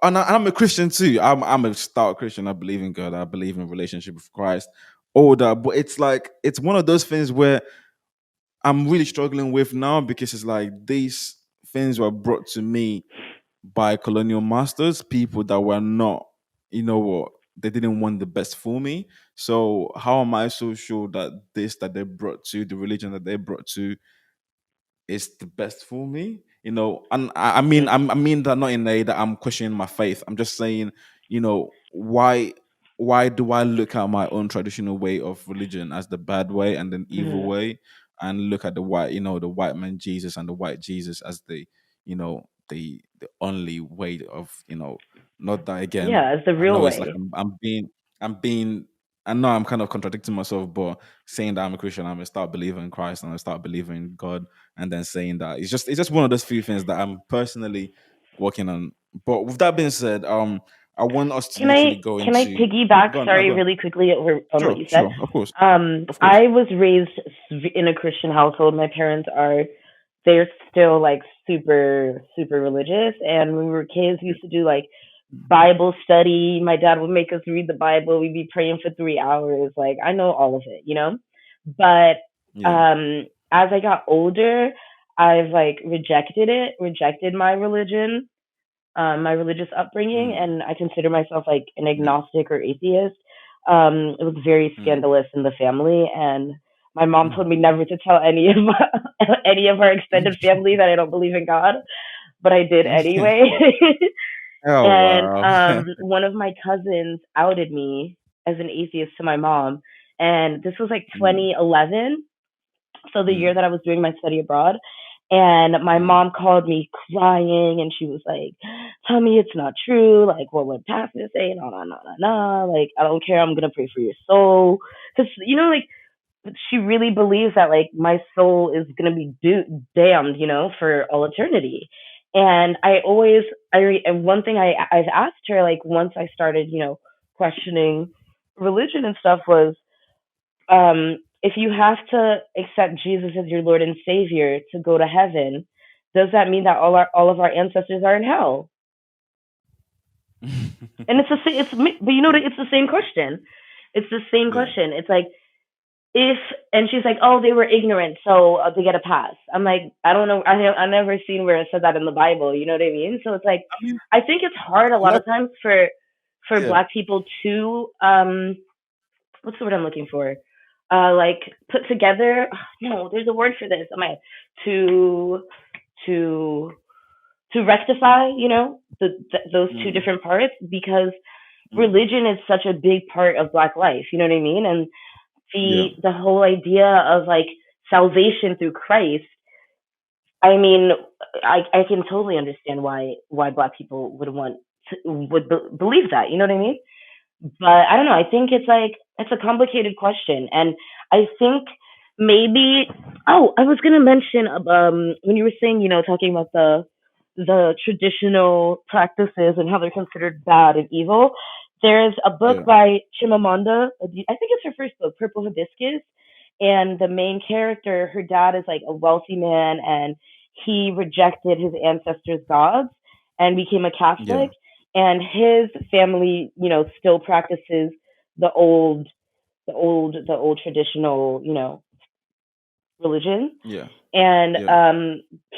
and I'm a Christian too. I'm a stout Christian. I believe in God. I believe in relationship with Christ. All that, but it's like it's one of those things where I'm really struggling with now because it's like these things were brought to me by colonial masters, people that were not, what, they didn't want the best for me. So how am I so sure that this that they brought to the religion that they brought to is the best for me? And I mean that not in a that I'm questioning my faith. I'm just saying, why do I look at my own traditional way of religion as the bad way and an evil Mhm. way, and look at the white man Jesus and the white Jesus as the only way of, not that again. Yeah, it's the I real know it's like way. I'm being I know I'm kind of contradicting myself, but saying that I'm a Christian, I'm gonna start believing in Christ and I start believing in God, and then saying that it's just one of those few things that I'm personally working on. But with that being said, I want us to Can I literally go can I into. piggyback? Go on, no, Sorry, go on. really quickly on what Sure, you said. sure, of course, of course. I was raised in a Christian household. My parents are they're still like super super religious, and when we were kids, we used to do like Bible study. My dad would make us read the Bible. We'd be praying for 3 hours. Like I know all of it, you know. But Yeah. as I got older, I've like rejected my religion, my religious upbringing, Mm, and I consider myself like an yeah. agnostic or atheist. It was very Mm, scandalous in the family, and my mom mm. told me never to tell any of any of our extended family that I don't believe in God, but I did anyway. Oh And wow. one of my cousins outed me as an atheist to my mom, and this was like Mm, 2011, so the year mm, that I was doing my study abroad. And my mm, mom called me crying, and she was like, "Tell me it's not true. Like, what would pastor say? No, no, no, no, no. Like, I don't care. I'm gonna pray for your soul, because like she really believes that like my soul is gonna be damned, for all eternity." And and one thing I've asked her like once I started, questioning religion and stuff was, if you have to accept Jesus as your Lord and Savior to go to heaven, does that mean that all of our ancestors are in hell? And it's the same. But you know Yeah. it's the same question. It's the same Yeah. question. It's like if, and she's like, oh, they were ignorant, so they get a pass. I'm like, I don't know. I never seen where it said that in the Bible. You know what I mean? So it's like, I mean, I think it's hard a lot not of times for yeah. Black people to what's the word I'm looking for? Like put together. No, there's a word for this. Am I to to rectify? You know, those two Mm, different parts, because mm, religion is such a big part of Black life. You know what I mean? And yeah. the whole idea of like salvation through Christ. I mean, I can totally understand why Black people would believe that. You know what I mean? But I don't know. I think it's like it's a complicated question, and I think maybe. Oh, I was gonna mention when you were saying, talking about the traditional practices and how they're considered bad and evil. There's a book Yeah. by Chimamanda. I think it's her first book, Purple Hibiscus, and the main character, her dad is like a wealthy man, and he rejected his ancestors' gods and became a Yeah. Catholic, and his family, still practices the old, the old traditional, religion, Yeah. and Yeah.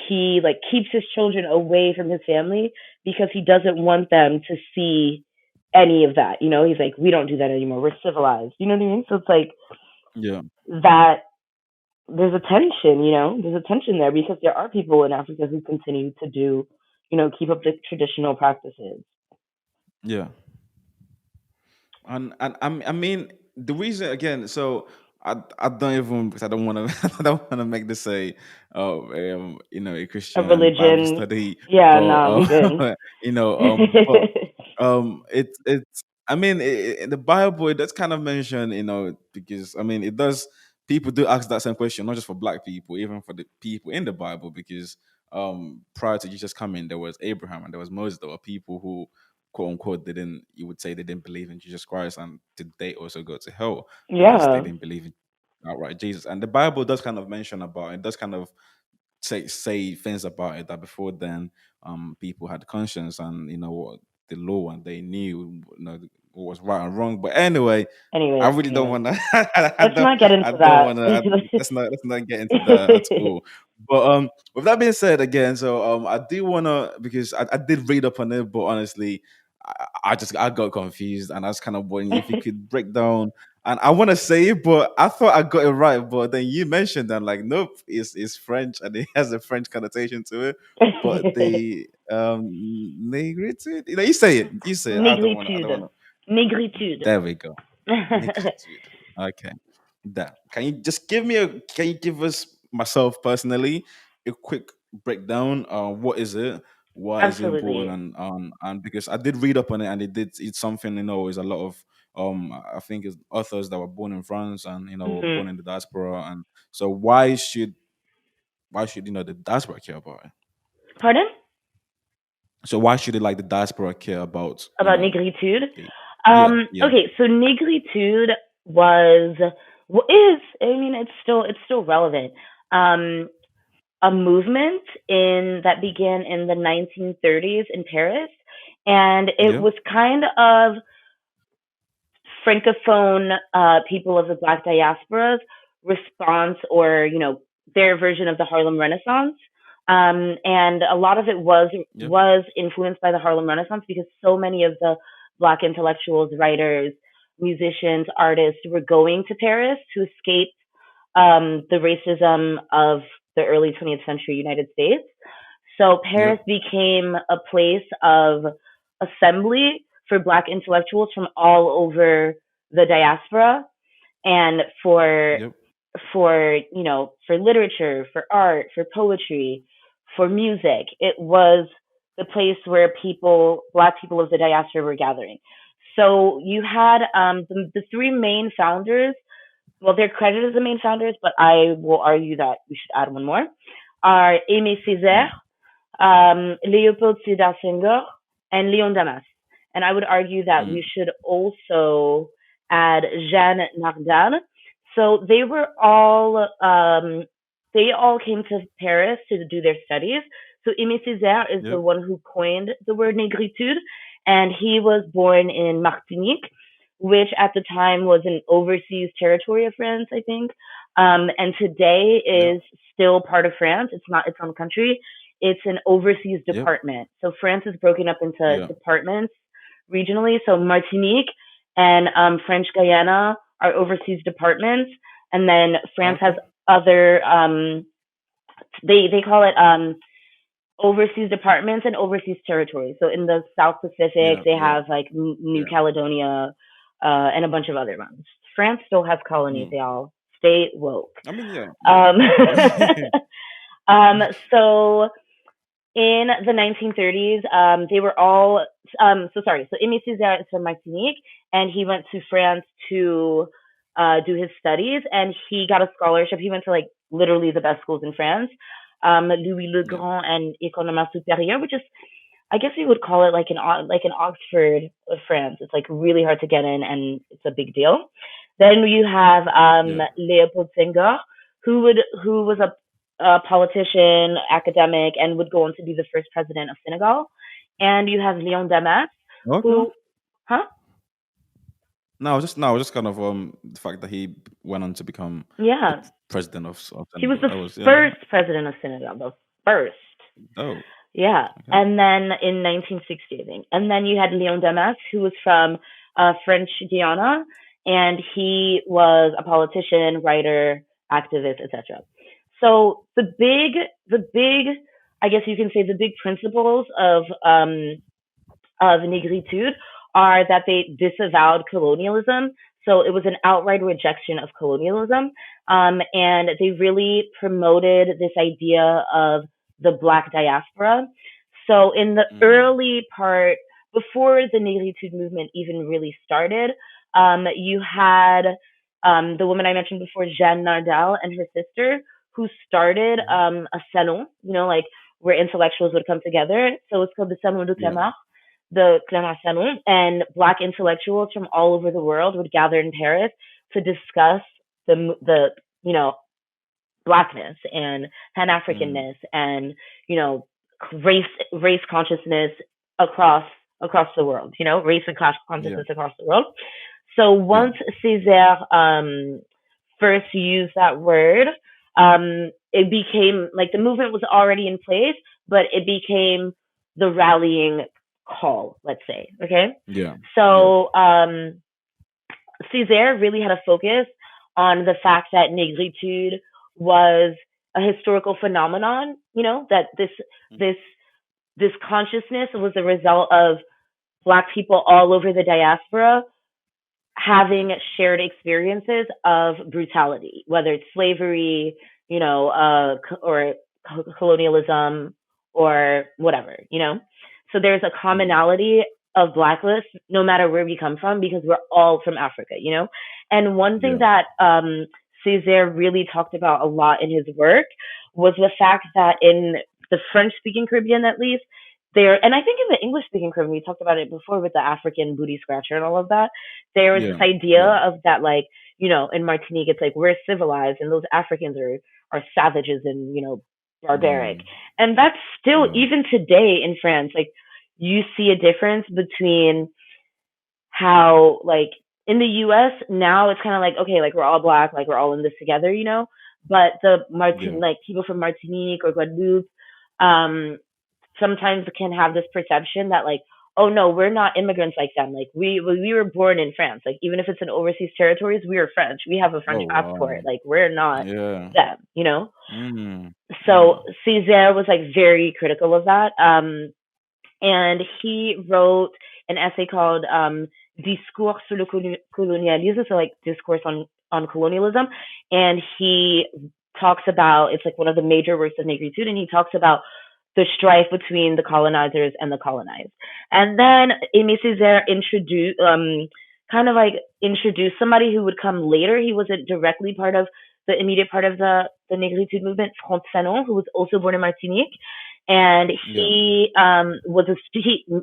he like keeps his children away from his family because he doesn't want them to see any of that. He's like, we don't do that anymore. We're civilized. You know what I mean? So it's like Yeah. that. There's a tension, there's a tension there because there are people in Africa who continue to do, keep up the traditional practices. Yeah. And I mean the reason again, so I don't even because I don't want to I don't want to make this a a A Christian Bible religion, study, yeah, but nah, we good. but it's I mean in the Bible it does kind of mention because I mean it does people do ask that same question not just for black people even for the people in the Bible because prior to Jesus coming there was Abraham and there was Moses. There were people who quote unquote didn't you would say they didn't believe in Jesus Christ and did they also go to hell because they Yeah. didn't believe in outright Jesus. And the Bible does kind of mention about it, does kind of say things about it that before then people had conscience and what the law and they knew what was right and wrong. But anyway, I Anyways, really don't anyways, want to. let's not get I into don't that. want to. Let's not get into that at all. But with that being said, again, so I do want to because I did read up on it, but honestly, I got confused and I was kind of wondering if you could break down. And I want to say it, but I thought I got it right. But then you mentioned that like, nope, it's French and it has a French connotation to it. But the negritude, you say it. You say it. I don't want to. I don't want Négritude. to. Négritude. There we go. Negritude. Okay. That. Can you give us myself personally a quick breakdown? What is it? Why is it important? Absolutely. And because I did read up on it and it's something, is a lot of I think it's authors that were born in France and were Hmm. born in the diaspora and so why should the diaspora care about it? Pardon? So why should it like the diaspora care about, About négritude? the yeah, yeah, Okay, so négritude was, is, I mean, it's still relevant. Um, a movement in that began in the 1930s in Paris, and it yeah, was kind of francophone people of the Black diaspora's response, or their version of the Harlem Renaissance. And a lot of it yeah, was influenced by the Harlem Renaissance because so many of the Black intellectuals, writers, musicians, artists were going to Paris to escape the racism of the early 20th century United States. So yeah, Paris became a place of assembly for Black intellectuals from all over the diaspora, and yep, for literature, for art, for poetry, for music. It was the place where Black people of the diaspora, were gathering. So you had the three main founders. Well, they're credited as the main founders, but I will argue that we should add one more. Are Aimé Césaire, mm, Leopold Sédar Senghor, and Leon Damas. And I would argue that we mm, should also add Jeanne Nardin. So they all came to Paris to do their studies. So Aimé Césaire is yep, the one who coined the word négritude, and he was born in Martinique, which at the time was an overseas territory of France, I think, and today Yeah. is still part of France. It's not its own country. It's an overseas Yep. department. So France is broken up into Yeah. departments regionally. So Martinique and French Guyana are overseas departments, and then France has Okay. other they call it overseas departments and overseas territories. So in the South Pacific, Yeah. they Yeah. have like New Yeah. Caledonia and a bunch of other ones. France still has colonies, Mm. y'all. Stay woke. I mean, yeah. Yeah. Um, so in the 1930s, they were all so Aimé Césaire is from Martinique, and he went to France to do his studies, and he got a scholarship. He went to like literally the best schools in France, Louis Le Yeah. Grand and École Normale Supérieure, which is I guess you would call it like an Oxford of France. It's like really hard to get in, and it's a big deal. Then you have Yeah. Leopold Senghor, who was a politician, academic, and would go on to be the first president of Senegal. And you have Leon Damas, Okay. who, huh? No, I was just kind of the fact that he went on to become the Yeah, president of he was Senegal. the That was, yeah. first president of Senegal, the first. Oh. Yeah, Okay. and then in 1960, I think, and then you had Leon Damas, who was from French Guiana, and he was a politician, writer, activist, etc. So the big, I guess you can say, the big principles of Negritude are that they disavowed colonialism. So it was an outright rejection of colonialism. And they really promoted this idea of the black diaspora. So in the Mm. early part, before the Negritude movement even really started, you had the woman I mentioned before, Jeanne Nardal, and her sister, who started Hmm. a salon, like where intellectuals would come together. So it's called the Salon de Yeah. Clamart, the Clément Salon, and black intellectuals from all over the world would gather in Paris to discuss the you know blackness and Pan Mm. Africanness and you know race consciousness across the world. Race and class Yeah. consciousness across the world. So Yeah. once Césaire first used that word, it became like the movement was already in place, but it became the rallying call, let's say. Okay. Yeah. Yeah. So Césaire really had a focus on the fact that negritude was a historical phenomenon, that this this consciousness was a result of black people all over the diaspora Yeah. having shared experiences of brutality, whether it's slavery, or colonialism or whatever. So there's a Yeah. commonality of blackness no matter where we come from because we're all from Africa. And one thing Yeah. that Césaire really talked about a lot in his work was the fact that in the French speaking Caribbean, at least, and I think in the English speaking Caribbean, we talked about it before with the African booty scratcher and all of that. There was this Yeah. idea Yeah. of that, like, in Martinique, it's like we're civilized and those Africans are savages and, barbaric. Mm. And that's still, Yeah. even today in France, like, you see a difference between how, like, in the US now it's kind of like, okay, like we're all black, like we're all in this together. But Yeah. like people from Martinique or Guadeloupe, um, sometimes can have this perception that like, oh no, we're not immigrants like them. Like we were born in France. Like even if it's in overseas territories, we are French. We have a French Oh passport. wow. Like we're not Yeah. them. Mm. So Mm. Césaire was like very critical of that. And he wrote an essay called Discours sur le colonialisme, so like discourse on colonialism, and he talks about it's like one of the major works of negritude, and he talks about the strife between the colonizers and the colonized. And then Aimé Césaire kind of like introduced somebody who would come later. He wasn't directly part of the immediate part of the negritude movement, Front Sanon, who was also born in Martinique, and Yeah. he was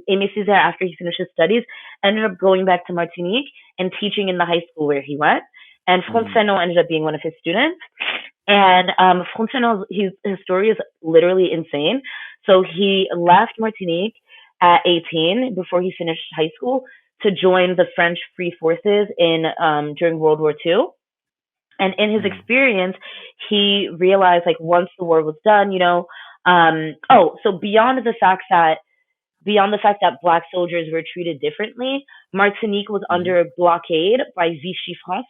Aimé Césaire, after he finished his studies, ended up going back to Martinique and teaching in the high school where he went. And Mm. Frontenac ended up being one of his students. And Frontenac, his story is literally insane. So he left Martinique, at 18 before he finished high school to join the French Free Forces in during World War II. And in his Mm. experience, he realized like once the war was done, so beyond the fact that black soldiers were treated differently, Martinique was Mm-hmm. under blockade by Vichy France,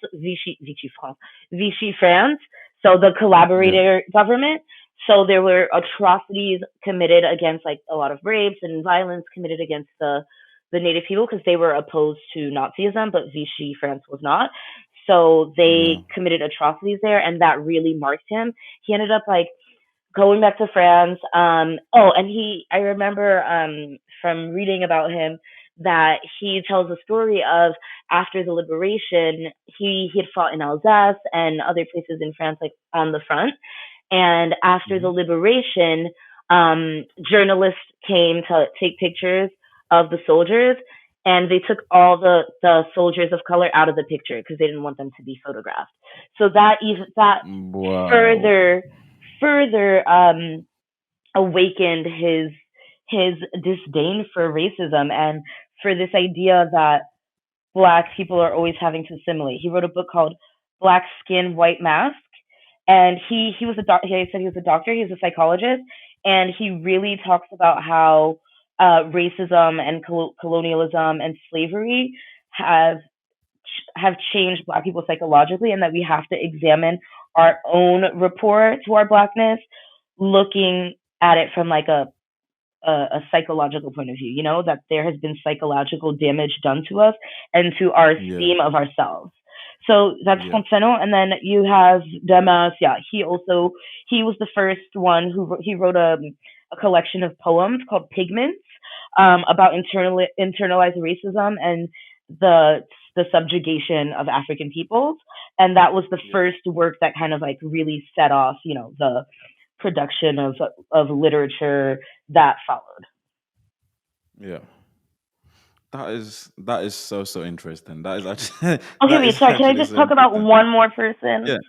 so the Yeah. collaborator government. So there were atrocities committed against like a lot of rapes and violence committed against the native people because they were opposed to Nazism, but Vichy France was not. So Yeah. they committed atrocities there, and that really marked him. He ended up like going back to France. And I remember from reading about him that he tells a story of after the liberation, he had fought in Alsace and other places in France, like on the front. And after the Mm-hmm. liberation, journalists came to take pictures of the soldiers, and they took all the soldiers of color out of the picture because they didn't want them to be photographed. So that Wow. further further awakened his disdain for racism and for this idea that black people are always having to assimilate. He wrote a book called Black Skin, White Mask, and he was he said he was a doctor, he was a psychologist, and he really talks about how racism and colonialism and slavery have have changed black people psychologically, and that we have to examine our own rapport to our blackness, looking at it from like a psychological point of view, that there has been psychological damage done to us and to our Yeah. esteem of ourselves. So that's Yeah. Fonteno, and then you have Demas. Yeah, he was the first one he wrote a collection of poems called Pigments, about internalized racism and the the subjugation of African peoples, and that was the Yeah. first work that kind of like really set off, the production of literature that followed. Yeah. That is so interesting. That is actually Okay, that wait, is sorry. Can I actually just so talk about interesting. one more person? Yeah. So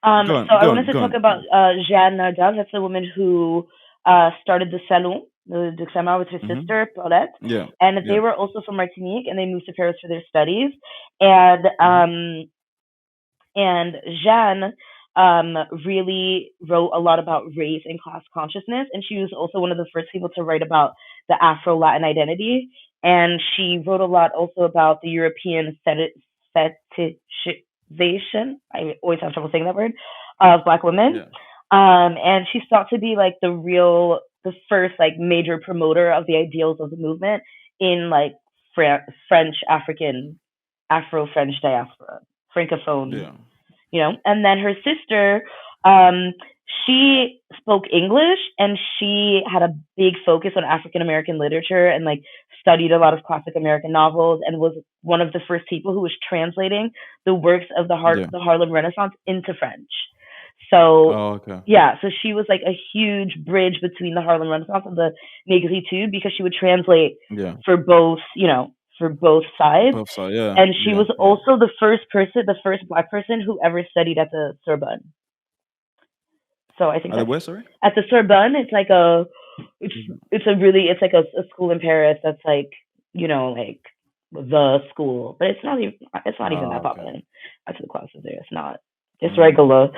I Go wanted on, to go talk on. about Jeanne Nardin. That's the woman who started the Salon de Crema with her Mm-hmm. sister Paulette, Yeah. and they Yeah. were also from Martinique, and they moved to Paris for their studies. And Mm-hmm. and Jeanne really wrote a lot about race and class consciousness, and she was also one of the first people to write about the Afro Latin identity. And she wrote a lot also about the European fetishization. I always have trouble saying that word, of Black women. Yeah. And she's thought to be like the first like major promoter of the ideals of the movement in like French African, Afro French diaspora, francophone, Yeah. and then her sister, um she spoke English, and she had a big focus on African American literature and like studied a lot of classic American novels, and was one of the first people who was translating the works of Yeah. the Harlem Renaissance into French. So Oh, okay. yeah, so she was like a huge bridge between the Harlem Renaissance and the Negritude, because she would translate Yeah. for both, for both sides. Both sides. Yeah. And she Yeah. was Yeah. also the first black person who ever studied at the Sorbonne. So I think Are they that's where? Sorry. at the Sorbonne. It's Mhm. it's like a school in Paris that's like, like the school, but it's not even Oh, that okay. popular. I took classes there. It's not. It's Mm. regular.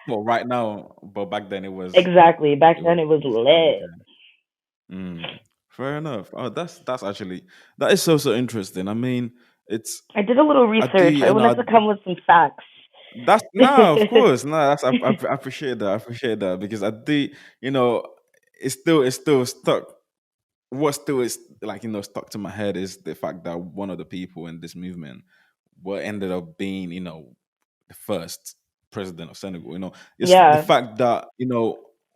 Well, right now, but back then it was Exactly. Back it then was it was just lit. okay. Mm. Fair enough. Oh, that's actually that is so interesting. I mean, it's I did a little I do research. I you wanted know to come with some facts. that's no, of course, no. That's I appreciate that. I appreciate that because I do you know it's still stuck. What still is like stuck to my head is the fact that one of the people in this movement what ended up being the first president of Senegal. It's the Yeah. fact that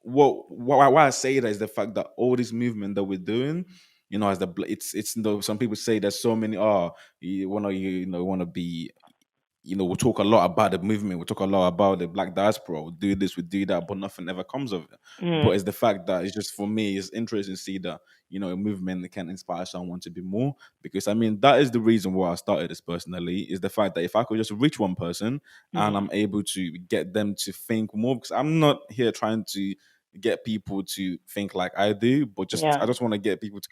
why I say that is the fact that all this movement that we're doing, as it's some people say there's so many you want to want to be we talk a lot about the movement, we talk a lot about the black diaspora, we do this, we do that, but nothing ever comes of it. But Mm. it's the fact that it's just for me, it's interesting to see that, a movement that can inspire someone to be more. Because I mean, that is the reason why I started this personally, is the fact that if I could just reach one person and Mhm. I'm able to get them to think more, because I'm not here trying to get people to think like I do, but just I Yeah. just want to get people to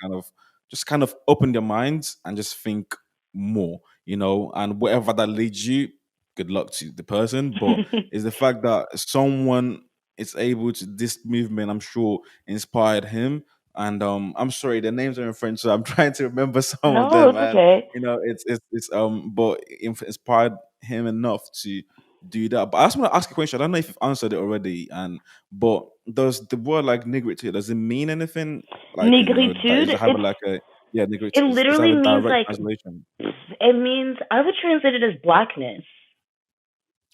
kind of open their minds and just think more, and whatever that leads you, good luck to the person. But it's the fact that someone is able to this movement, I'm sure, inspired him. And I'm sorry, the names are in French, so I'm trying to remember some of No, them. it's And okay. it's but inspired him enough to do that. But I just want to ask a question. I don't know if you've answered it already. And but does the word like negritude, does it mean anything? Like, that is Negritude, it have like a yeah, it negritude, does it have literally a means direct like, translation? it means, I would translate it as blackness.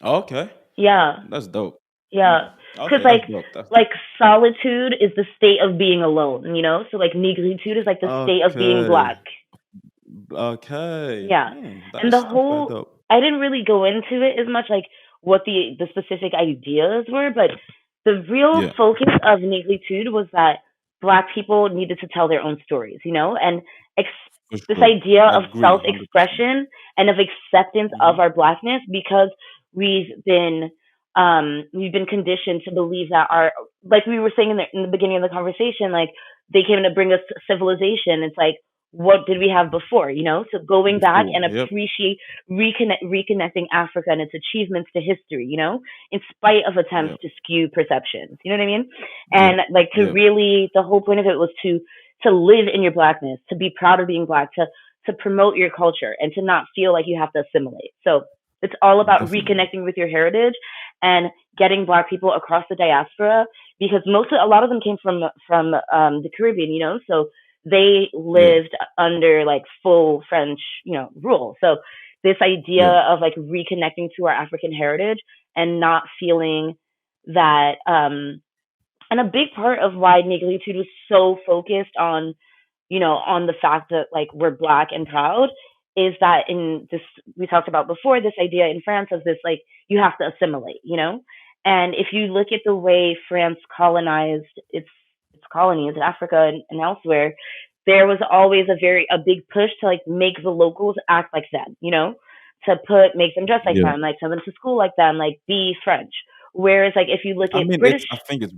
Oh, okay. Yeah. That's dope. Mm. Yeah. Cuz Okay, that's like dope. That's dope. like solitude is the state of being alone, you know? So like negritude is like the state of being Okay. black. Okay. Yeah. And the That's very whole, dope. I didn't really go into it as much, like what the specific ideas were, but the real Yeah, focus of negritude was that black people needed to tell their own stories, and ex- for this sure. idea I of agree 100%. self-expression and of acceptance of Hmm. our blackness, because we've been we've been conditioned to believe that our, like we were saying in the beginning of the conversation, like they came to bring us civilization. It's like, what did we have before, so going back Before. and Yep. appreciate, reconnecting Africa and its achievements to history, in spite of attempts Yep. to skew perceptions, you know what I mean? Yep. And like, to Yep. really, the whole point of it was to live in your blackness, to be proud of being black, to promote your culture, and to not feel like you have to assimilate. So it's all about Definitely. reconnecting with your heritage and getting black people across the diaspora, because a lot of them came from the Caribbean, so they Yeah. lived under like full French, rule. So this idea Yeah. of like reconnecting to our African heritage and not feeling that, and a big part of why negritude was so focused on, on the fact that like we're black and proud, is that in this, we talked about before, this idea in France of this, like, you have to assimilate, and if you look at the way France colonized its colonies in Africa and elsewhere, there was always a big push to like make the locals act like them, to make them dress like Yeah. them, like send them to school like them, like be French. Whereas like I mean, I think it's,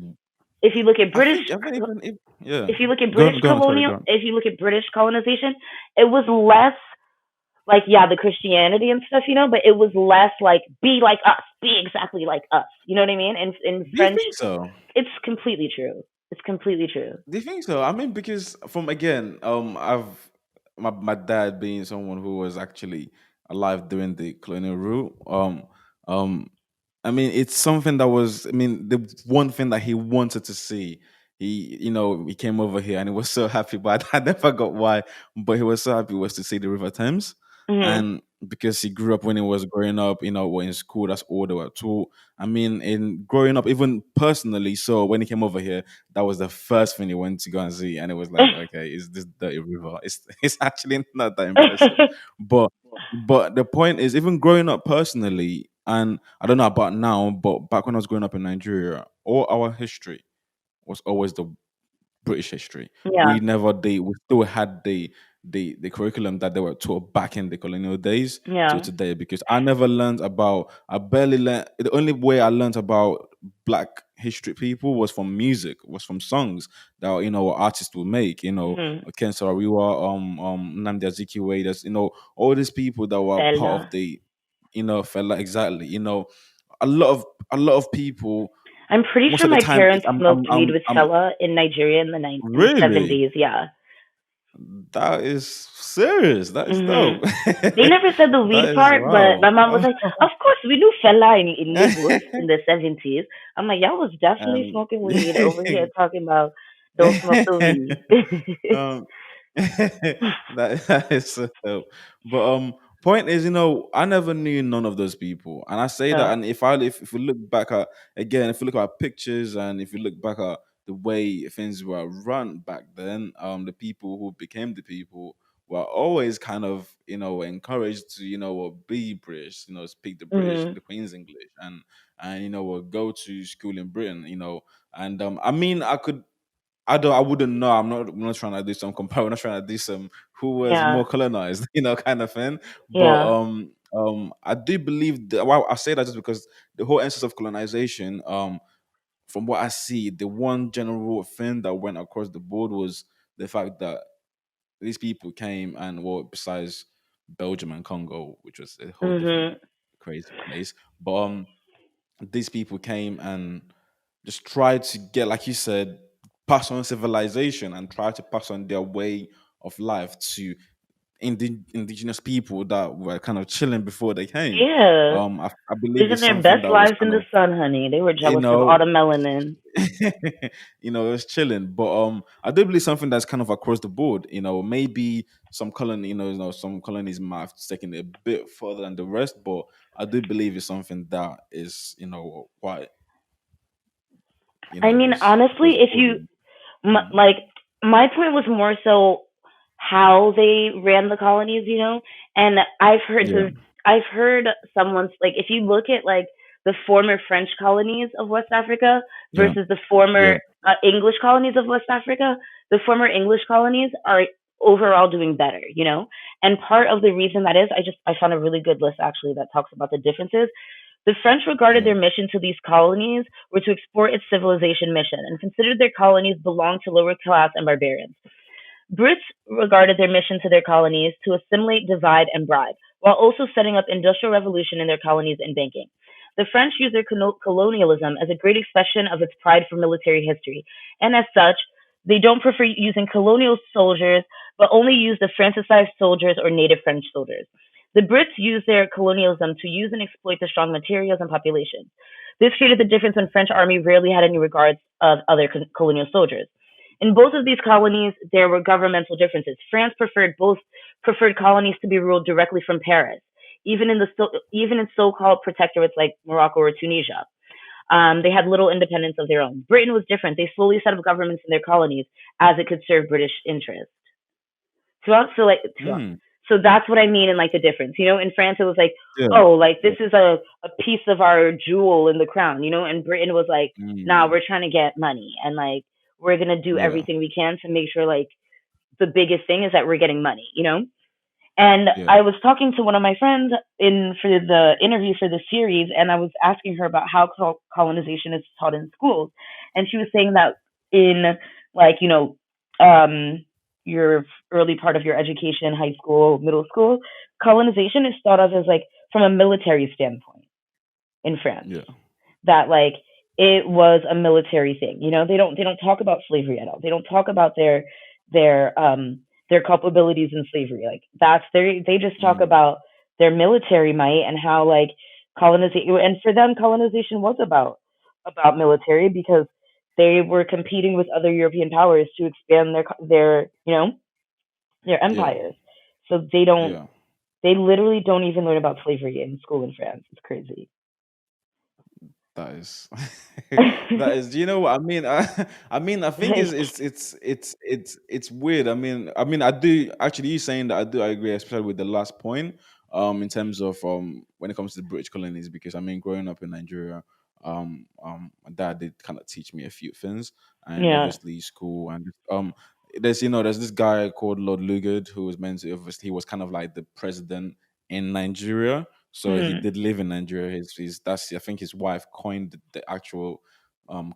if you look at British I haven't even, yeah. if you look at Go British on, go on, sorry, colonial go on. if you look at British colonization, it was less like, yeah, the Christianity and stuff, but it was less like, be like us, be exactly like us. You know what I mean? In Do you French, think so? it's completely true. It's completely true. Do you think so? I mean, because from again, I've my dad being someone who was actually alive during the colonial rule. Um, I mean, it's something that was. I mean, the one thing that he wanted to see. He came over here and he was so happy. But I never got why. But he was so happy was to see the River Thames, Mhm. and because he grew up when he was growing up, or in school, that's all they were taught. I mean, in growing up, even personally, so when he came over here, that was the first thing he went to go and see, and it was like, okay, is this dirty river? It's it's actually not that impressive, but the point is, even growing up personally, and I don't know about now, but back when I was growing up in Nigeria, all our history was always the British history. Yeah. We still had the curriculum that they were taught back in the colonial days till Yeah. today, because I barely learned. The only way I learned about black history people was from music, was from songs that artists would make, Mhm. Ken Sarawiwa, Nnamdi Azikiwe, there's all these people that were part of Fella. the fella, exactly, a lot of people I'm pretty most sure of the my time parents smoked weed with I'm Fella in Nigeria in the really. 70s. Yeah. That is serious. That is Mhm. dope. They never said the That weed is part, but wow. my mom was like, "Of course, we knew Fella in Lagos in the 70s." I'm like, "Y'all was definitely And smoking weed over here talking about don't smoke the weed." um, that is so dope. But point is, I never knew none of those people, and I say that. Yeah. And if we look back at again, if you look at our pictures, and if you look back at the way things were run back then, the people who became the people were always kind of encouraged to be British, speak the British, Mhm. the Queen's English, and will go to school in Britain, and I mean I wouldn't know. I'm not trying to do some compare. I'm not trying to do some who was more Yeah. colonized, kind of thing. But Yeah. I do believe that. Well, I say that just because the whole essence of colonization, from what I see, the one general thing that went across the board was the fact that these people came and, well, besides Belgium and Congo, which was a whole different Mhm. crazy place, but these people came and just tried to get, like you said, pass on civilization and try to pass on their way of life to indigenous people that were kind of chilling before they came. Yeah. I believe Living it's their something best that was lives in kind the of, sun, honey. They were you jealous of all know, the melanin. it was chilling. But I do believe something that's kind of across the board. Maybe some colony, some colonies might have taken it a bit further than the rest, but I do believe it's something that is, quite, I mean, was across honestly, the if board. you Mm. like, my point was more so how they ran the colonies, and Yeah, I've heard someone's, like, if you look at like the former French colonies of West Africa yeah, versus the former yeah, English colonies of West Africa, the former English colonies are overall doing better, and part of the reason that is, I found a really good list actually that talks about the differences. The French regarded yeah, their mission to these colonies were to export its civilization mission and considered their colonies belonged to lower class and barbarians. Brits regarded their mission to their colonies to assimilate, divide, and bribe, while also setting up industrial revolution in their colonies and banking. The French used their colonialism as a great expression of its pride for military history, and as such, they don't prefer using colonial soldiers, but only use the Franciscized soldiers or native French soldiers. The Brits used their colonialism to use and exploit the strong materials and populations. This created the difference when French army rarely had any regards of other colonial soldiers. In both of these colonies, there were governmental differences. France preferred colonies to be ruled directly from Paris, even in so-called protectorates like Morocco or Tunisia. They had little independence of their own. Britain was different. They slowly set up governments in their colonies as it could serve British interests. mm, So that's what I mean in like the difference. In France it was like, yeah, oh, like this yeah, is a piece of our jewel in the crown, and Britain was like, nah, mm, we're trying to get money, and like we're gonna do yeah, everything we can to make sure like the biggest thing is that we're getting money. And yeah, I was talking to one of my friends in for the interview for the series, and I was asking her about how colonization is taught in schools, and she was saying that in, like, um, your early part of your education, high school, middle school, colonization is thought of as like from a military standpoint in France, yeah, that like it was a military thing. They don't talk about slavery at all. They don't talk about their culpabilities in slavery. Like they just talk mm, about their military might and how like colonization, and for them colonization was about military because they were competing with other European powers to expand their yeah, empires. So yeah. they literally don't even learn about slavery in school in France. It's crazy. That is, that is. Do you know what I mean? I mean, I think Like, it's weird. I mean, I do actually. You saying that, I agree, especially with the last point. In terms of when it comes to the British colonies, because I mean, growing up in Nigeria, my dad did kind of teach me a few things, and yeah. obviously school and there's this guy called Lord Lugard who was meant to, obviously he was kind of like the president in Nigeria, so he Mhm. did live in Nigeria. His that's I think his wife coined the actual um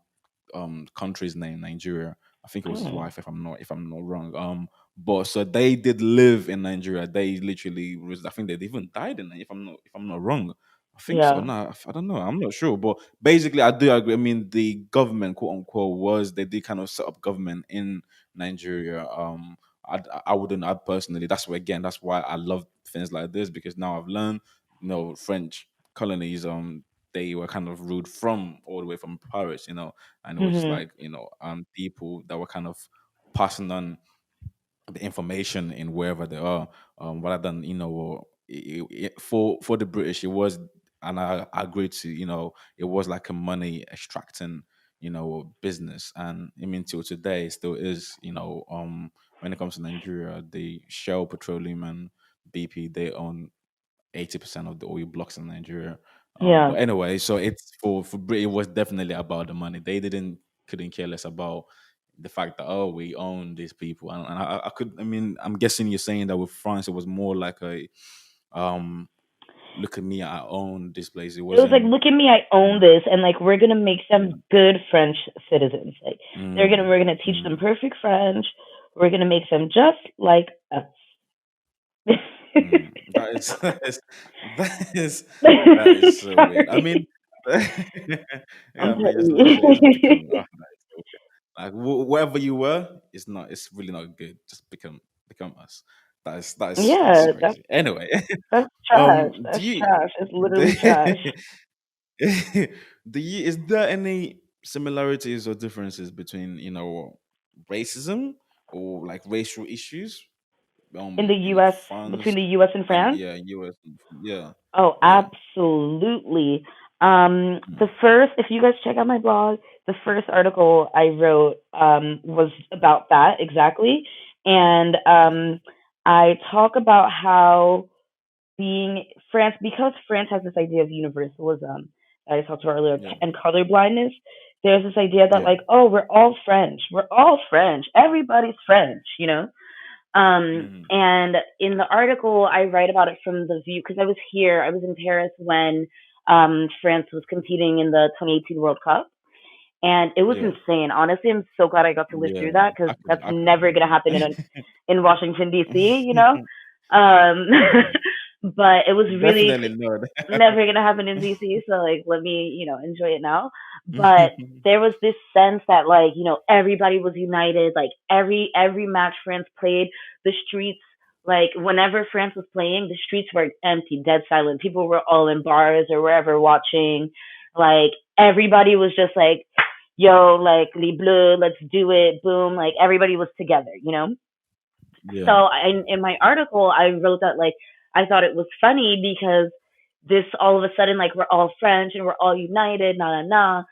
country's name, Nigeria. I think it was his Oh. wife, if I'm not wrong. But so they did live in Nigeria. They literally was. I think they even died in it. If I'm not wrong. I think so. Yeah. No, I don't know. I'm not sure. But basically, I do agree. I mean, the government, quote unquote, they did kind of set up government in Nigeria. I wouldn't. I personally. That's why I love things like this, because now I've learned. French colonies. They were kind of ruled from all the way from Paris. And it was Mhm. like people that were kind of passing on the information in wherever they are, rather than for the British it was, and I agree to, it was like a money extracting business, and I mean till today it still is. When it comes to Nigeria, the Shell Petroleum and BP, they own 80% of the oil blocks in Nigeria. But Yeah. anyway, so it's for Britain, it was definitely about the money. They couldn't care less about the fact that, oh, we own these people. And I mean, I'm guessing you're saying that with France it was more like a um look at me, I own this place. It It was like, wasn't. look at me, I own Yeah, this, and like we're gonna make yeah. them good French citizens. Like we're gonna teach them Mm, perfect French. We're gonna make them just like us. that is that is that is so weird. I Sorry. mean, yeah, I'm I mean, just like you say, it's become sorry. that is so weird. Like whatever you were, it's not. It's really not good. Just become us. That's Yeah, crazy. Anyway, that's trash. do That's you trash. It's literally trash. do you is there any similarities or differences between racism or like racial issues In the U.S., between France the U.S. and and France. yeah, US. Yeah, Oh, yeah, absolutely. The mm, first, if you guys check out my blog, the first article I wrote was about that exactly, and yeah, I talk about how being France, because France has this idea of universalism that I talked about earlier, yeah, and color blindness. There's this idea that yeah, like, oh, we're all French, everybody's French, you know. mm, And in the article, I write about it from the view because I was here. I was in Paris when France was competing in the 2018 World Cup, and it was yeah, insane. Honestly, I'm so glad I got to live yeah. through that because that's I could never gonna imagine. happen in Washington D.C. You know, um, but it was really Definitely not. never gonna happen in DC, so like let me, enjoy it now. But there was this sense that like, everybody was united, like every match France played, the streets like whenever France was playing, the streets were empty, dead silent. People were all in bars or wherever watching. Like everybody was just like, yo, like les bleus, let's do it, boom, like everybody was together. Yeah, So in my article, I wrote that like I thought it was funny because this all of a sudden like we're all French and we're all united, nah nah nah.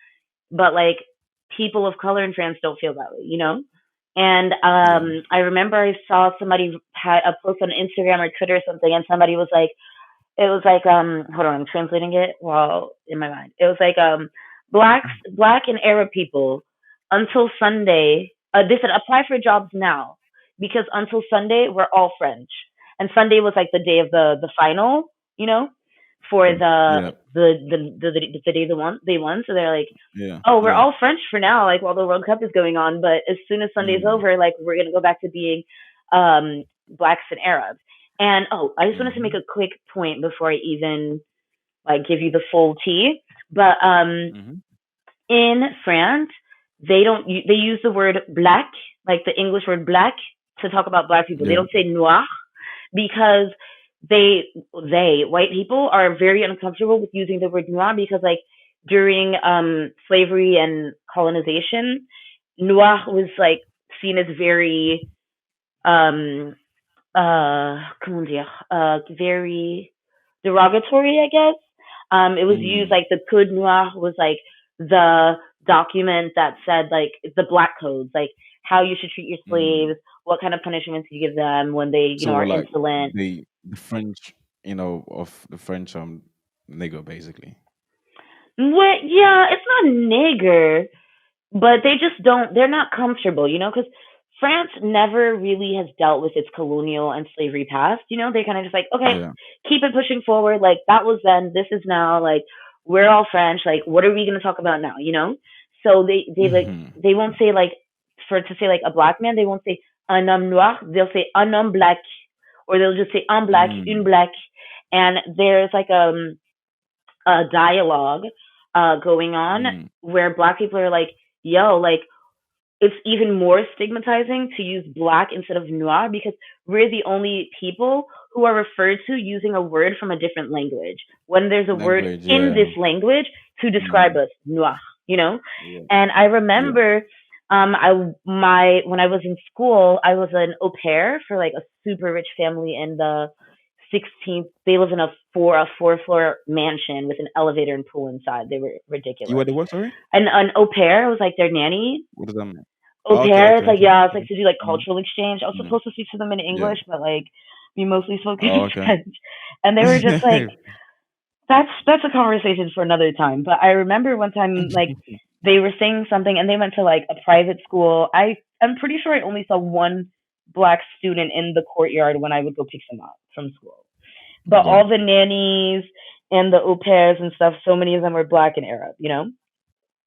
But like people of color in France don't feel that way. And yeah, I remember I saw somebody had a post on Instagram or Twitter or something, and somebody was like, it was like hold on, I'm translating it while in my mind. It was like black and Arab people until Sunday. They said apply for jobs now because until Sunday we're all French. And Sunday was like the day of the final, you know, for yeah, the day they won. So they're like, yeah, oh, we're yeah. all French for now, like while the World Cup is going on. But as soon as Sunday's Mm, over, like we're gonna go back to being blacks and Arabs. And oh, I just wanted to make mm-hmm, a quick point before I even like give you the full tea. But mm-hmm, in France, they use the word black, like the English word black, to talk about black people. They yeah, don't say noir because they they white people are very uncomfortable with using the word noir because like during slavery and colonization, noir was like seen as very um comment dire, very derogatory, I guess. It was used mm, like the Code Noir was like the document that said like the black codes, like how you should treat your mm. slaves, what kind of punishments you give them when they, So are like insolent. the French, of the French nigger basically. What? Yeah, it's not nigger, but they just don't. They're not comfortable, because France never really has dealt with its colonial and slavery past. They kind of just like, okay, Yeah. keep it pushing forward. Like that was then, this is now. Like we're all French. Like what are we going to talk about now? So they like Hmm. they won't say like for to say like a black man. They won't say un homme noir. They'll say un homme black, or they'll just say un black, une Mm, black. And there's like a dialogue going on mm. where black people are like, yo, like it's even more stigmatizing to use black instead of noir because we're the only people who are referred to using a word from a different language when there's a word Language, in yeah. this language to describe Mm, us, noir, you know? yeah, And I yeah, remember when I was in school, I was an au pair for like a super rich family in the 16th. They live in a four floor mansion with an elevator and pool inside. They were you were ridiculous. the what, sorry? And an au pair was like their nanny. What does that mean? Au Oh, okay, pair, it's okay, like, okay. yeah, it's like Mhm, to do like mhm, cultural exchange. I was yeah, supposed to speak to them in yeah. English, but like we mostly spoke in Oh, okay. French. And they were just like, that's a conversation for another time. But I remember one time like they were saying something and they went to like a private school. I'm pretty sure I only saw one black student in the courtyard when I would go pick them up from school. but Yeah. all the nannies and the au pairs and stuff, so many of them were black and Arab, you know?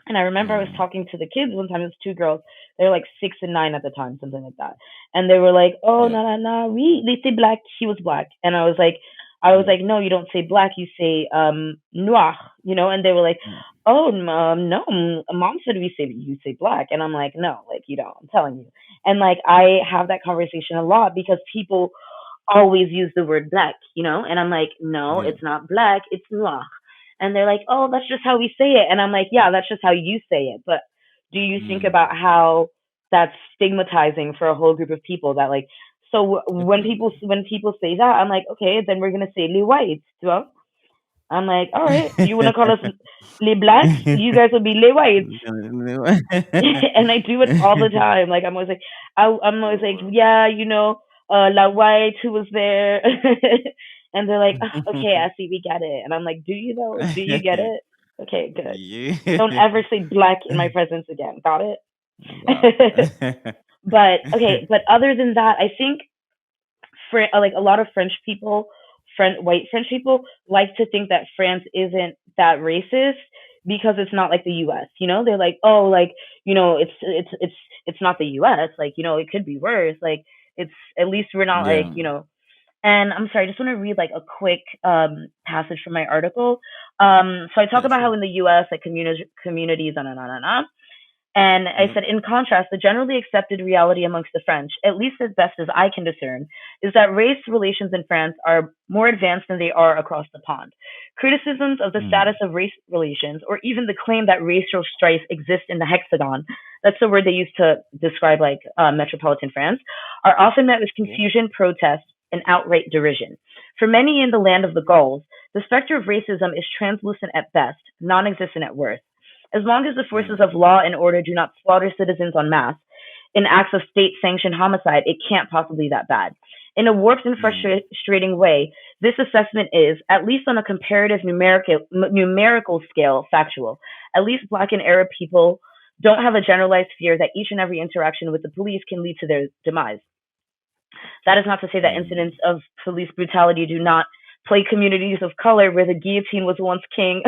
And I remember I was Mm. talking to the kids one time. It was two girls. They were like 6 and 9 at the time, something like that. And they were like, "Oh, Yeah. no, no, no, we they say black." He was black, and I was Yeah. like, "No, you don't say black. You say noir." You know. And they were like, Mm. "Oh, no, mom said we say you say black." And I'm like, "No, like you don't. I'm telling you." And like I have that conversation a lot because people always use the word black, you know? And I'm like, no, Yeah. it's not black, it's noir. And they're like, oh, that's just how we say it. And I'm like, yeah, that's just how you say it. But do you think Mm. about how that's stigmatizing for a whole group of people that like, so Definitely. when people say that, I'm like, okay, then we're gonna say les whites, tu vois? I'm like, all right, you wanna call us les blacks? You guys will be les whites. And I do it all the time. Like I'm always like, yeah, La White who was there, and they're like, oh, okay, Essie, we get it. And I'm like, do you though? Do you get it? Okay, good. Don't Yeah. ever say black in my presence again. Got Wow. it? But okay, but other than that, I think like a lot of French people, white French people, like to think that France isn't that racist because it's not like the U.S. You know, they're like, oh, like it's not the U.S. Like it could be worse. Like it's at least we're not like Yeah. And I'm sorry, I just want to read like a quick passage from my article. So I talk Yeah, about how sure. in the U.S. like communities, and I Yep. said, in contrast, the generally accepted reality amongst the French, at least as best as I can discern, is that race relations in France are more advanced than they are across the pond. Criticisms of the Mm. status of race relations, or even the claim that racial strife exists in the hexagon, that's the word they use to describe like metropolitan France, are often met with Yeah. confusion, protest, and outright derision. For many in the land of the Gauls, the specter of racism is translucent at best, non existent at worst. As long as the forces Mm. of law and order do not slaughter citizens en masse in acts of state sanctioned homicide, it can't possibly be that bad. In a warped and Mm. frustrating way, this assessment is, at least on a comparative numerical scale, factual. At least black and Arab people don't have a generalized fear that each and every interaction with the police can lead to their demise. That is not to say that Mm. incidents of police brutality do not plague communities of color where the guillotine was once king.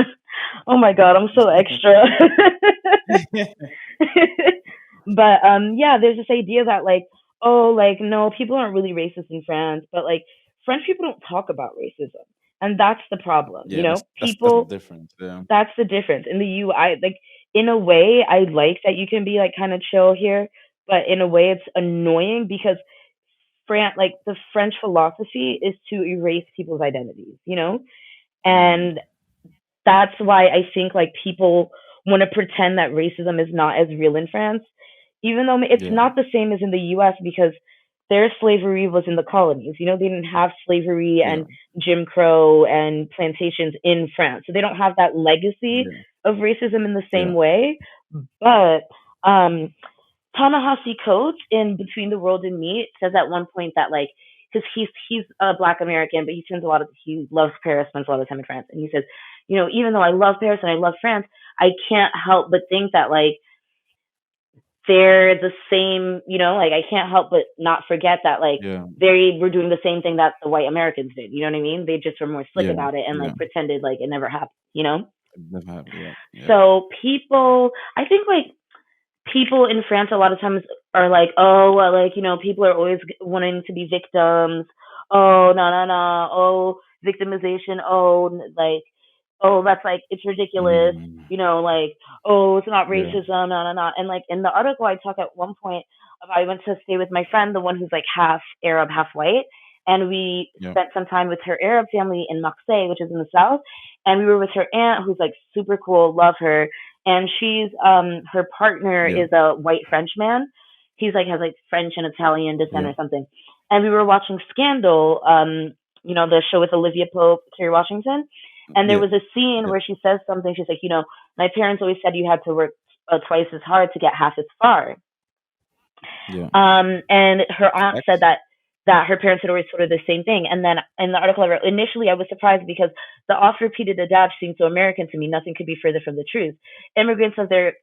Oh my god, I'm so extra. But yeah, there's this idea that like, oh, like no, people aren't really racist in France, but like French people don't talk about racism. And that's the problem, Yeah, that's the People difference. Yeah. that's the difference. In the I like in a way I like that you can be like kind of chill here, but in a way it's annoying because like the French philosophy is to erase people's identities, Mm. And that's why I think like people want to pretend that racism is not as real in France, even though it's Yeah. not the same as in the U.S. because their slavery was in the colonies. They didn't have slavery Yeah. and Jim Crow and plantations in France, so they don't have that legacy Yeah. of racism in the Yeah. same way. But um, Ta-Nehisi Coates in Between the World and Me says at one point that like because he's a Black American, but he loves Paris, spends a lot of time in France, and he says, even though I love Paris and I love France, I can't help but think that like they're the same, like I can't help but not forget that like Yeah. they were doing the same thing that the white Americans did. You know what I mean? They just were more slick Yeah. about it and Yeah. like pretended like it never happened. Never have. Yeah. Yeah. So I think like people in France a lot of times are like, oh, well, like people are always wanting to be victims. Oh, no, no, no. Oh, victimization. Oh, like, oh, that's like it's ridiculous. Mm. Like, oh, it's not Yeah. racism. No, no, no. And like in the article, I talk at one point about I went to stay with my friend, the one who's like half Arab, half white, and we Yeah. spent some time with her Arab family in Marseille, which is in the south, and we were with her aunt, who's like super cool, love her, and she's her partner Yeah. is a white French man. He's like has like French and Italian descent Yeah. or something. And we were watching Scandal, the show with Olivia Pope, Kerry Washington, and there Yeah. was a scene Yeah. where she says something. She's like, my parents always said you had to work twice as hard to get half as far. Yeah. And her aunt said Facts. that her parents had always told her the same thing. And then in the article I wrote, initially I was surprised because the oft repeated adage seemed so American to me. Nothing could be further from the truth. Immigrants of their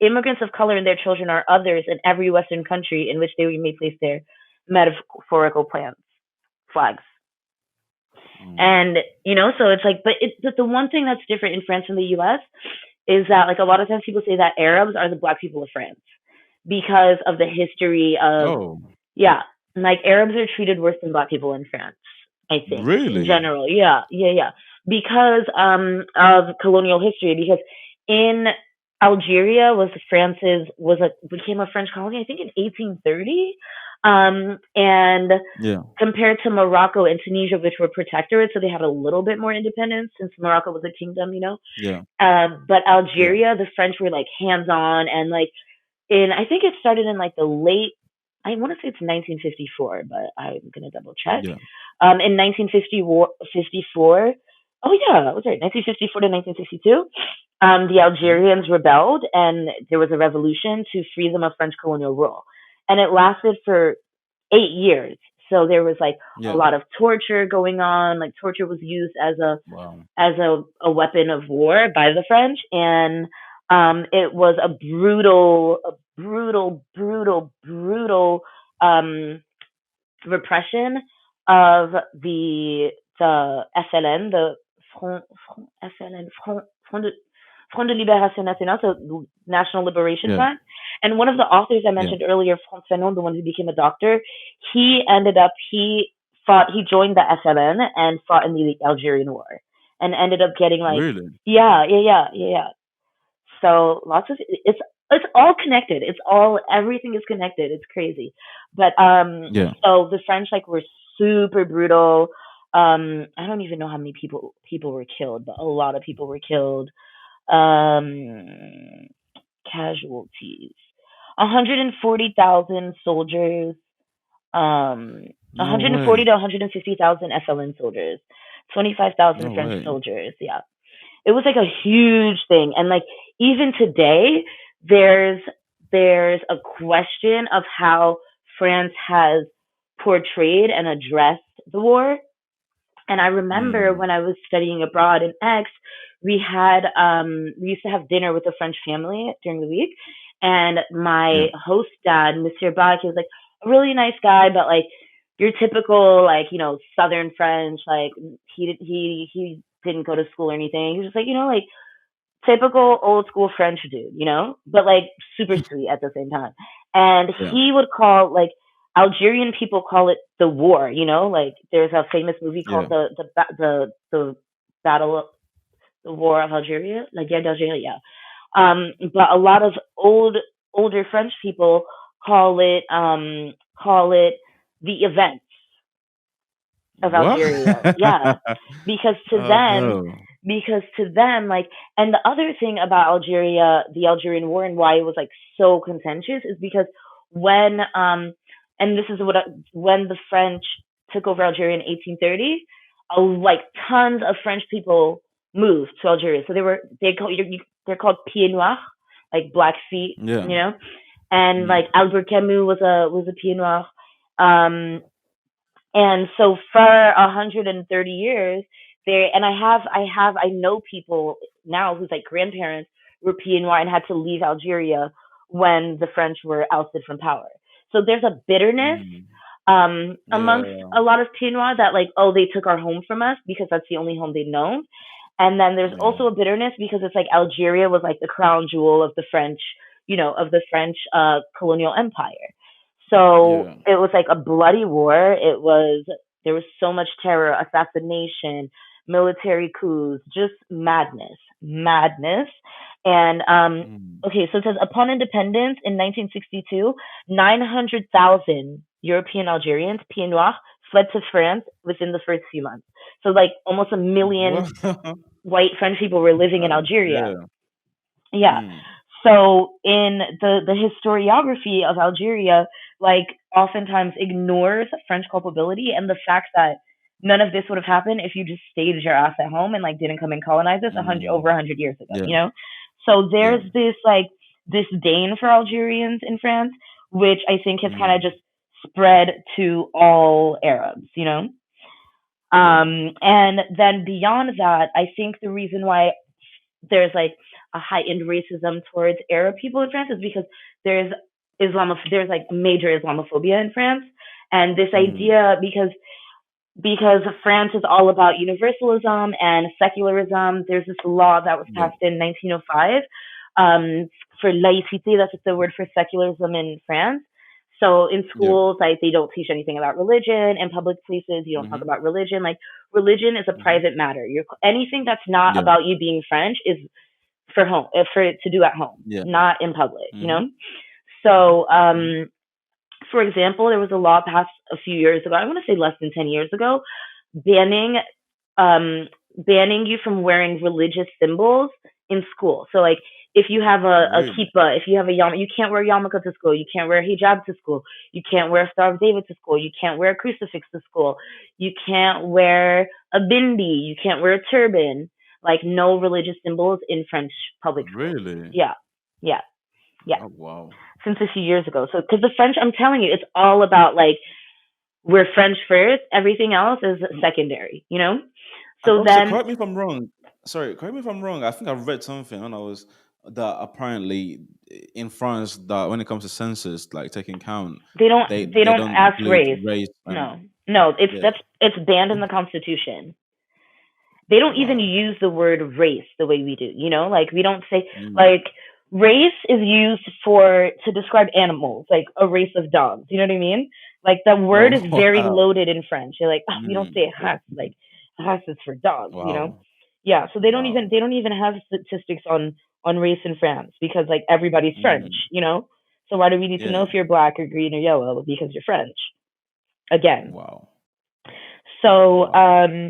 Immigrants of color and their children are others in every Western country in which they may place their metaphorical plans flags. Mm. And so it's like, but the one thing that's different in France and the US is that, like, a lot of times people say that Arabs are the black people of France because of the history of, Oh, yeah, like Arabs are treated worse than black people in France, I think, in really? general. Yeah, yeah, yeah. Because of colonial history, because in Algeria was France's was a became a French colony, I think, in 1830. And Yeah, compared to Morocco and Tunisia, which were protectorates, so they had a little bit more independence since Morocco was a kingdom. yeah, But yeah, Algeria, the French were like hands on, and like I think it started in like the late, I want to say it's 1954, but I'm gonna double check. yeah, In 1954, oh yeah, that was right, 1954 to 1962. The mhm, Algerians rebelled, and there was a revolution to free them of French colonial rule, and it lasted for 8 years. So there was like a yeah. lot of torture going on. Like torture was used as Wow. a weapon of war by the French, and it was a brutal um, repression of the FLN, the FLN, Front de Libération Nationale, so National Liberation Yeah, Front. And one of the authors I yeah. mentioned earlier, Frantz Fanon, the one who became a doctor, he joined the FLN and fought in the Algerian War, and ended up getting like, Really? yeah, yeah, yeah, yeah, yeah. So lots of it's all connected. It's all everything is connected. It's crazy. But Yeah. so the French like were super brutal. I don't even know how many people were killed, but a lot of people were killed. Um Casualties. 140,000 soldiers, um No 140 way. to 150,000 FLN soldiers, 25,000 No French way. soldiers. Yeah, it was like a huge thing, and like even today there's a question of how France has portrayed and addressed the war. And I remember Mm. when I was studying abroad in X, we used to have dinner with a French family during the week, and my Yeah. host dad, Monsieur Bach, he was like a really nice guy, but like your typical, like, Southern French, like he didn't go to school or anything. He was just like, like typical old school French dude, but like super sweet at the same time. And Yeah. he would call, like, Algerian people call it the war, like there's a famous movie called Yeah. the battle the war of Algeria, like Guerre d'Algérie, yeah. But a lot of older French people call it the event of What? Algeria. Yeah. Because to Oh them, no. like, and the other thing about Algeria, the Algerian War, and why it was like so contentious is because when and this is when the French took over Algeria in 1830, like tons of French people moved to Algeria. So they're called pieds noirs, like black feet, Yeah. and like Mm. Albert Camus was a pied noir. Um, and so for 130 years, I know people now whose like grandparents were Pied Noir and had to leave Algeria when the French were ousted from power. So there's a bitterness Mm. amongst Yeah. a lot of Pied Noir that, like, oh, they took our home from us because that's the only home they'd known. And then there's Yeah. also a bitterness because it's like Algeria was like the crown jewel of the French, colonial empire. So Yeah. it was like a bloody war. There was so much terror, assassination, military coups, just madness, madness. And Mm. okay, so it says upon independence in 1962, 900,000 European Algerians, Pieds Noirs, fled to France within the first few months. So like almost a million What? white French people were living in God Algeria. damn. Yeah. Mm. So in the historiography of Algeria, like, oftentimes ignores French culpability and the fact that none of this would have happened if you just stayed your ass at home and like didn't come and colonize us Mm. over 100 years ago. Yeah. So Yeah. there's this like disdain for Algerians in France, which I think has kind of Mm. just spread to all Arabs. Yeah. And then beyond that, I think the reason why there's like a heightened racism towards Arab people in France is because there's there's like major Islamophobia in France, and this Mm. idea because because France is all about universalism and secularism. There's this law that was Yeah. passed in 1905 for laïcité. That's just the word for secularism in France. So in Yeah. schools, like they don't teach anything about religion. In public places, you don't talk Mm-hmm. about religion. Like religion is a Mm-hmm. private matter. You're, anything that's not Yeah. about you being French is for home, for to do at home, Yeah. not in public. You Mm-hmm. know. Mm-hmm. So Mm-hmm. for example, there was a law passed a few years ago. I want to say less than 10 years ago, banning um, banning you from wearing religious symbols in school. So like if you have a Really? kippah, if you have a yarmulke, you can't wear yarmulke to school. You can't wear a hijab to school. You can't wear a Star of David to school. You can't wear a crucifix to school. You can't wear a bindi. You can't wear a turban. Like no religious symbols in French public schools. Really? Yeah, yeah, yeah. Oh wow. Since a few years ago. So because the French, I'm telling you, it's all about like we're French first. Everything else is secondary. You know. And So also, then correct me if I'm wrong. Sorry, correct me if I'm wrong. I think I read something when I was that apparently in France that when it comes to census, like taking count, they don't they they don't don't ask include race. race and No, no, yeah. it's banned in the Constitution. They don't even Wow. use the word race the way we do. You know, like we don't say Mm. like race is used for to describe animals, like a race of dogs. You know what I mean? Like the word Oh is very wow. loaded in French. You're like, oh, we don't Mm. say race, like race is for dogs. You know? Wow. Yeah. So Wow. they don't even have statistics on race in France because like everybody's French. Mm. You know? So why do we need to know Yeah. if you're black or green or yellow? Because you're French. Again. Wow. So Wow.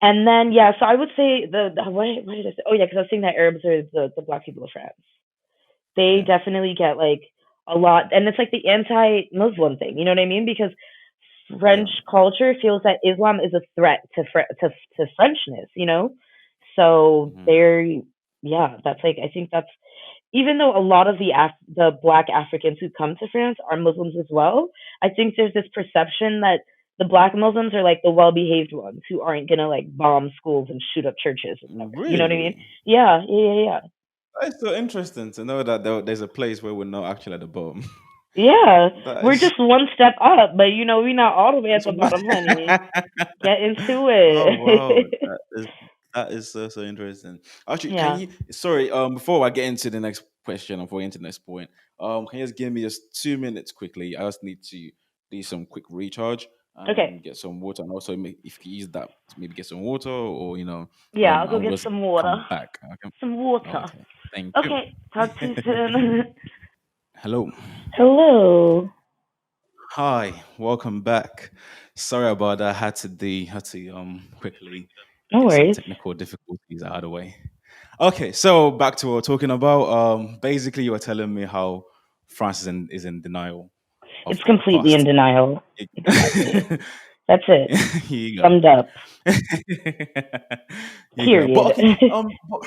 and then yeah, so I would say what did I say? Oh yeah, because I was saying that Arabs are the black people of France. They Yeah. definitely get like a lot, and it's like the anti-Muslim thing. You know what I mean? Because French Yeah. culture feels that Islam is a threat to Frenchness. You know, so Mm. they're yeah, that's like I think that's even though a lot of the black Africans who come to France are Muslims as well, I think there's this perception that the black Muslims are like the well behaved ones who aren't gonna like bomb schools and shoot up churches or whatever. You know what I mean? Really? Yeah, yeah, yeah, It's so interesting to know that there's a place where we're not actually at the bottom. yeah. Yeah, That we're is. just one step up, but you know we're not all the way at the bottom, honey. Get into Oh wow, it. that is so so interesting. Actually, can Yeah. you? Sorry, before I get into the next question or before we get into the next point, can you just give me just 2 minutes quickly? I just need to do some quick recharge Okay. and get some water, and also if you can use that to maybe get some water or Yeah, I'll go I'll get just some water. come back. Okay. Some water. Okay. Thank you. Okay. Talk to you soon. Hello. Hello. Hi, welcome back. Sorry about that. Had to quickly No get some worries. technical difficulties out of the way. Okay, so back to what we're talking about. Basically, you were telling me how France is in denial of It's their completely in past. denial. Exactly. That's it. Here you Summed up. go. Here you go. But Period. okay, but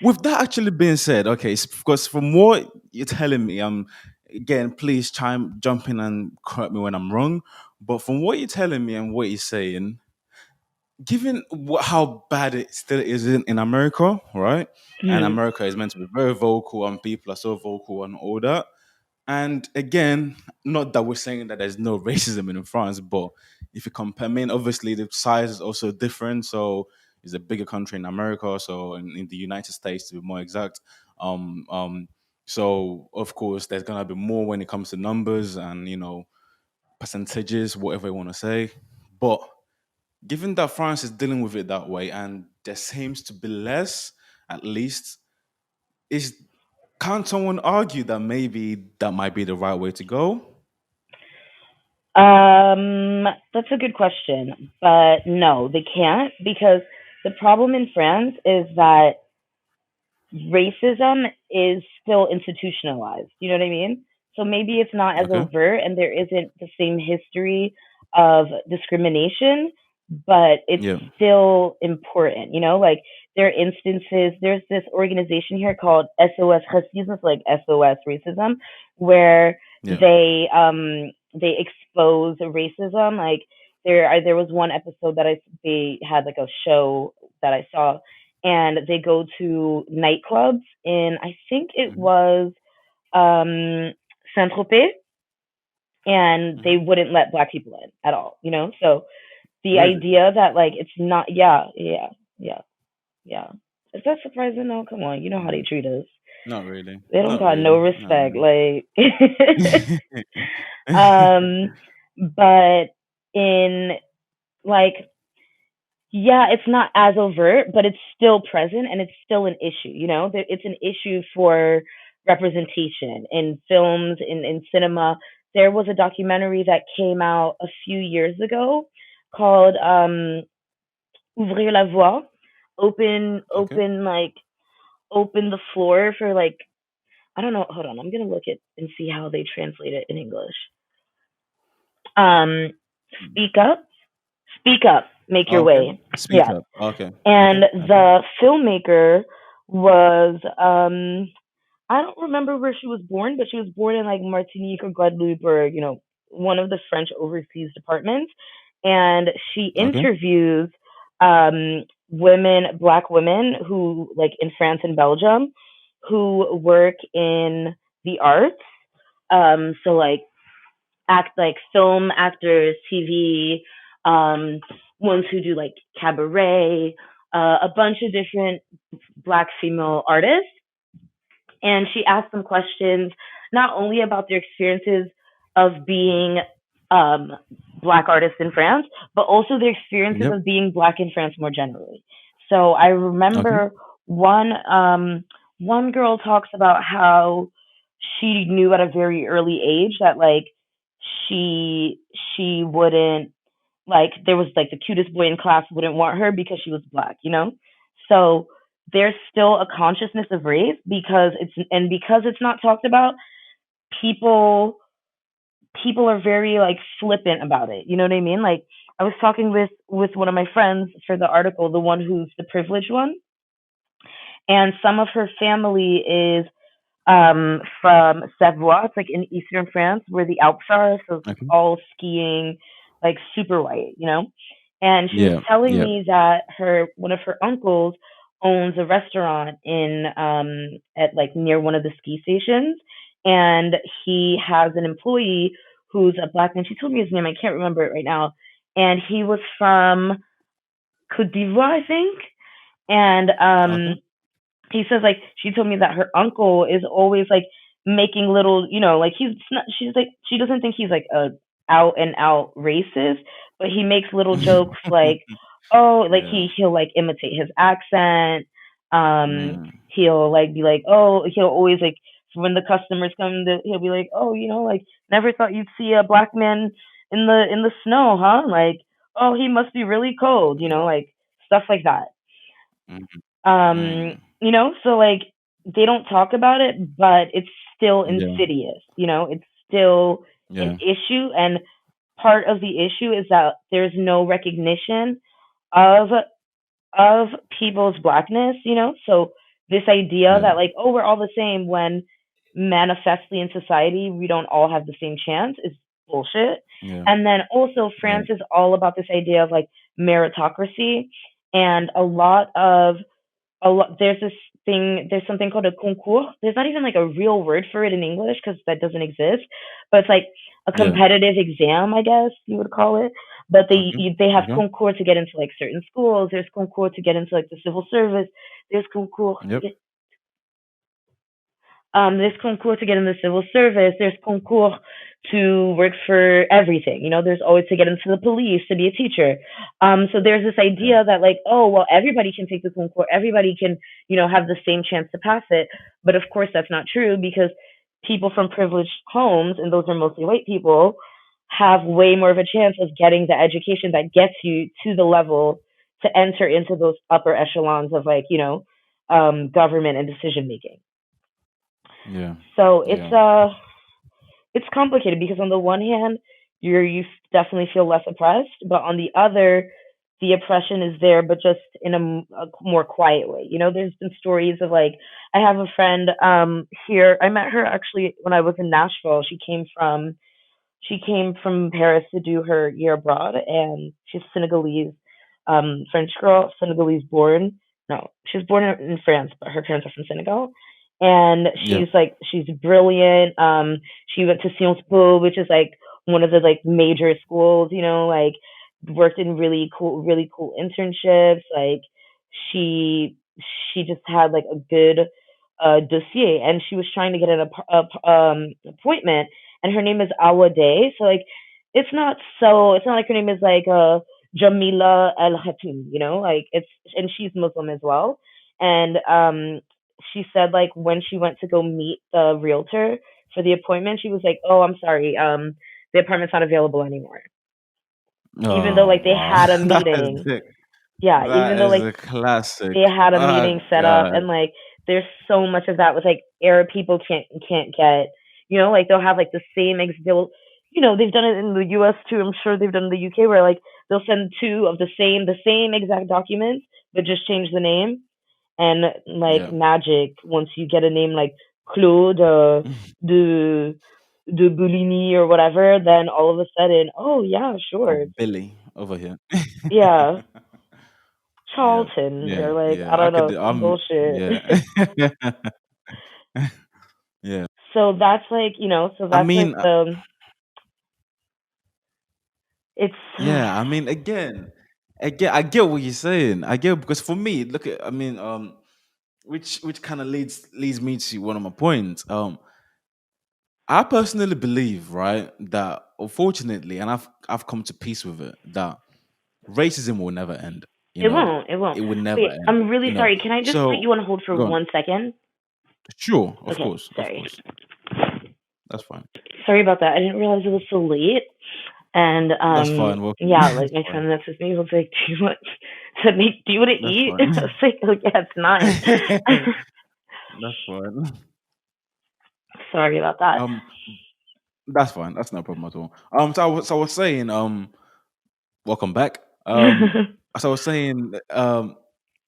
with that actually being said, okay, because from what you're telling me, again, please jump in and correct me when I'm wrong. But from what you're telling me and what you're saying, given how bad it still is in America, right? And Hmm. America is meant to be very vocal, and people are so vocal and all that. And again, not that we're saying that there's no racism in France, but if you compare, I mean, obviously the size is also different. So it's a bigger country in America, so in the United States to be more exact. Um, um, so of course there's gonna be more when it comes to numbers and percentages, whatever you want to say. But given that France is dealing with it that way, and there seems to be less, at least, is can't someone argue that maybe that might be the right way to go? That's a good question, but no, they can't because the problem in France is that racism is still institutionalized. You know what I mean? So maybe it's not as Okay. overt and there isn't the same history of discrimination, but it's Yeah. still important. You know, like there are instances, there's this organization here called SOS Racism, like SOS Racism, where Yeah. they expose racism. Like there was one episode that they had like a show that I saw and they go to nightclubs in I think it Hmm. was Saint Tropez, and they Hmm. wouldn't let black people in at all. You know, so The Really? idea that like it's not, yeah, yeah, yeah, yeah. Is that surprising? No, come on, you know how they Mm. treat us. Not really. They don't Not got no really. Not respect. really. Like, um, but in like, yeah, it's not as overt, but it's still present and it's still an issue. It's an issue for representation in films, in cinema. There was a documentary that came out a few years ago called "Ouvrir la voie," Okay. like open the floor for like, I don't know. Hold on, I'm gonna look it and see how they translate it in English. Um, Mm. speak up, make your Okay. way. Speak Yeah, up. Okay. and Okay. Okay. the filmmaker was I don't remember where she was born, but she was born in like Martinique or Guadeloupe or one of the French overseas departments, and she Okay. interviews black women who like in France and Belgium who work in the arts. So like act like film actors, TV, um, ones who do like cabaret, a bunch of different black female artists, and she asked them questions not only about their experiences of being um, black artists in France, but also their experiences Yep. of being black in France more generally. So I Okay. remember one girl talks about how she knew at a very early age that like she she wouldn't like there was like the cutest boy in class wouldn't want her because she was black. So there's still a consciousness of race because it's not talked about, people people are very like flippant about it. You know what I mean? Like I was talking with one of my friends for the article, the one who's the privileged one, and some of her family is from Savoie. It's like in eastern France where the Alps are, so it's Okay. all skiing, like super white. And she was Yeah. telling Yeah. me that her one of her uncles owns a restaurant in at like near one of the ski stations, and he has an employee who's a black man. She told me his name. I can't remember it right now, and he was from Cote d'Ivoire, I think. And Okay. he says like she told me that her uncle is always like making little, like he's not, she's like she doesn't think he's like a out and out racist, but he makes little jokes like, oh, like Yeah. he'll like imitate his accent. Mm. He'll like be like, oh, he'll always like when the customers come he'll be like, oh, like never thought you'd see a black man in the snow, huh? Like, oh, he must be really cold, Wow. like stuff like that. Mm. Mm. So like they don't talk about it, but it's still Yeah. insidious. It's still an Yeah. issue, and part of the issue is that there's no recognition of of people's blackness. So this idea Yeah. that like, oh, we're all the same when manifestly in society we don't all have the same chance is bullshit. Yeah. And then also Yeah. France is all about this idea of like meritocracy, and there's something called a concours. There's not even like a real word for it in English because that doesn't exist, but it's like a Yeah. competitive exam, I guess you would call it. But Okay. they have Okay. concours to get into like certain schools. There's concours to get into like the civil service. There's concours to Yep. there's concours to get in the civil service. There's concours to work for everything. There's always to get into the police, to be a teacher. So there's this Yeah. idea that like, oh, well, everybody can take the concours. Everybody can, have the same chance to pass it. But of course, that's not true because people from privileged homes, and those are mostly white people, have way more of a chance of getting the education that gets you to the level to enter into those upper echelons of like, government and decision making. Yeah. So Yeah. it's complicated because on the one hand, you definitely feel less oppressed, but on the other, the oppression is there, but just in a more quiet way. There's been stories of like I have a friend here. I met her actually when I was in Nashville. She came from Paris to do her year abroad, and she's Senegalese, French girl, Senegalese born. No, she was born in France, but her parents are from Senegal. And Yeah. she's brilliant. She went to Sciences Po, which is like one of the like major schools, like, worked in really cool internships. Like she she just had like a good dossier, and she was trying to get an appointment. And her name is Awa Day, so like it's not like her name is like Jamila Al Hatim, you know, like it's and she's Muslim as well. And she said like when she went to go meet the realtor for the appointment, she was like, "Oh, I'm sorry, the apartment's not available anymore." Even though Oh like they wow, had a that meeting. is Yeah, even that though is like a classic. they had a Oh meeting set up, god, and like there's so much of that with like Arab people can't get, you know, like they'll have like the same they'll, you know, they've done it in the US too. I'm sure they've done it in the UK where like they'll send two of the same exact documents but just change the name. And like yeah. magic, once you get a name like Claude de Bouligny or whatever, then all of a sudden, oh yeah, Or sure. Billy over here. Yeah, Yeah, Charlton yeah, or like yeah. I I don't could know, do. some bullshit. Yeah, yeah. So that's like, you know, so I that's like mean, it's yeah. I mean, again, I get what you're saying. I get because for me, look at. I mean, which kind of leads me to one of my points. I personally believe, right, that unfortunately, and I've come to peace with it, that racism will never end. You it know, won't, it won't. it will never Wait, end. I'm really You know, sorry. Can I just put so you on hold for go on. 1 second? Sure, Okay, of sorry. course, that's fine. Sorry about that. I didn't realize it was so late. And That's fine. Welcome. yeah, like That's my fine. friend next to me was like, "Do you want do you want to That's eat?" I was fine. like, "Oh yeah, it's 9." That's fine. Sorry about that. Um, that's fine. That's no problem at all. So I was saying, welcome back. So I was saying,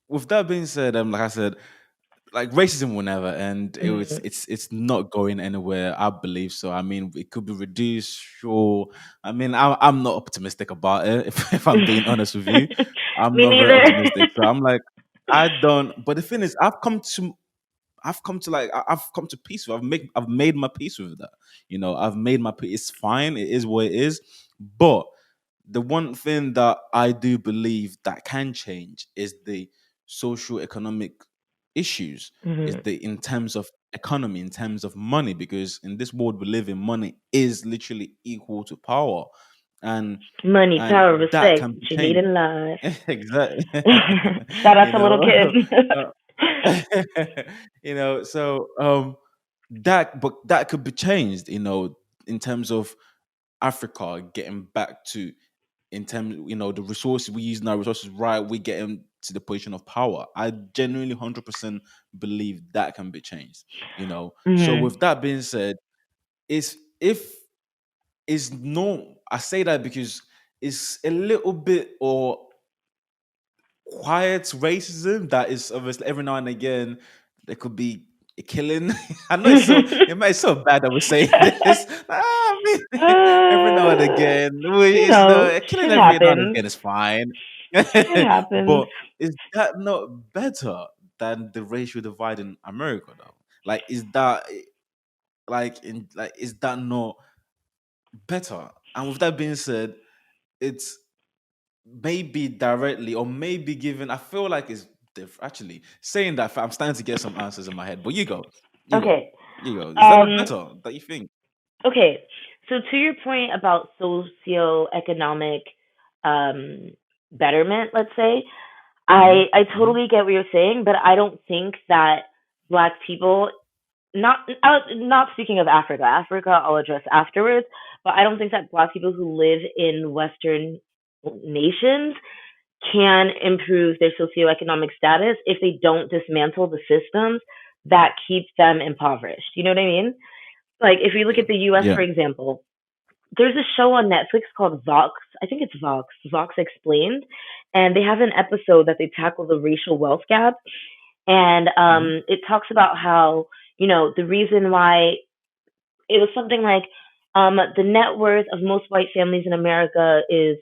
with that being said, like I said, like racism will never end. Mhm. It's not going anywhere. I believe so. I mean, it could be reduced. Sure. I mean, I'm not optimistic about it. If I'm being honest with you, I'm Me not very neither. optimistic. So I'm like, I don't. But the thing is, I've come to peace with. I've made my peace with that. You know, I've made my peace. It's fine. It is what it is. But the one thing that I do believe that can change is the social economic issues. Is Mhm. the in terms of economy, in terms of money, because in this world we live in, money is literally equal to power, and Money, power, that respect can be that you need changed. in life. Exactly. Shout out you to little know. kid. So that could be changed, in terms of Africa getting back to, in terms, the resources we use, now resources, right, we get to the position of power. I genuinely 100% believe that can be changed. So Mhm. with that being said, is if is no I say that because it's a little bit, or quiet racism that is obviously every now and again there could be a killing. I know it might so bad that we're saying this. I mean, every now and uh, again, you it's know, a killing shit every now and happens. again is fine. Shit happens. But is that not better than the racial divide in America though? Like, is that is that not better? And with that being said, it's maybe directly, or maybe given, I feel like it's actually saying that, I'm starting to get some answers in my head. But you go, Okay. you go. Is that not Um. better that you think? Okay. So to your point about socioeconomic um betterment, let's say, Hmm. I Hmm. totally get what you're saying, but I don't think that Black people, not speaking of Africa. Africa I'll address afterwards, but I don't think that Black people who live in Western nations can improve their socioeconomic status if they don't dismantle the systems that keep them impoverished. You know what I mean? Like if you look Yeah, at the US yeah. for example, there's a show on Netflix called Vox. I think it's Vox Explained, and they have an episode that they tackle the racial wealth gap, and Hmm. it talks about how, the reason why it was something like the net worth of most white families in America is,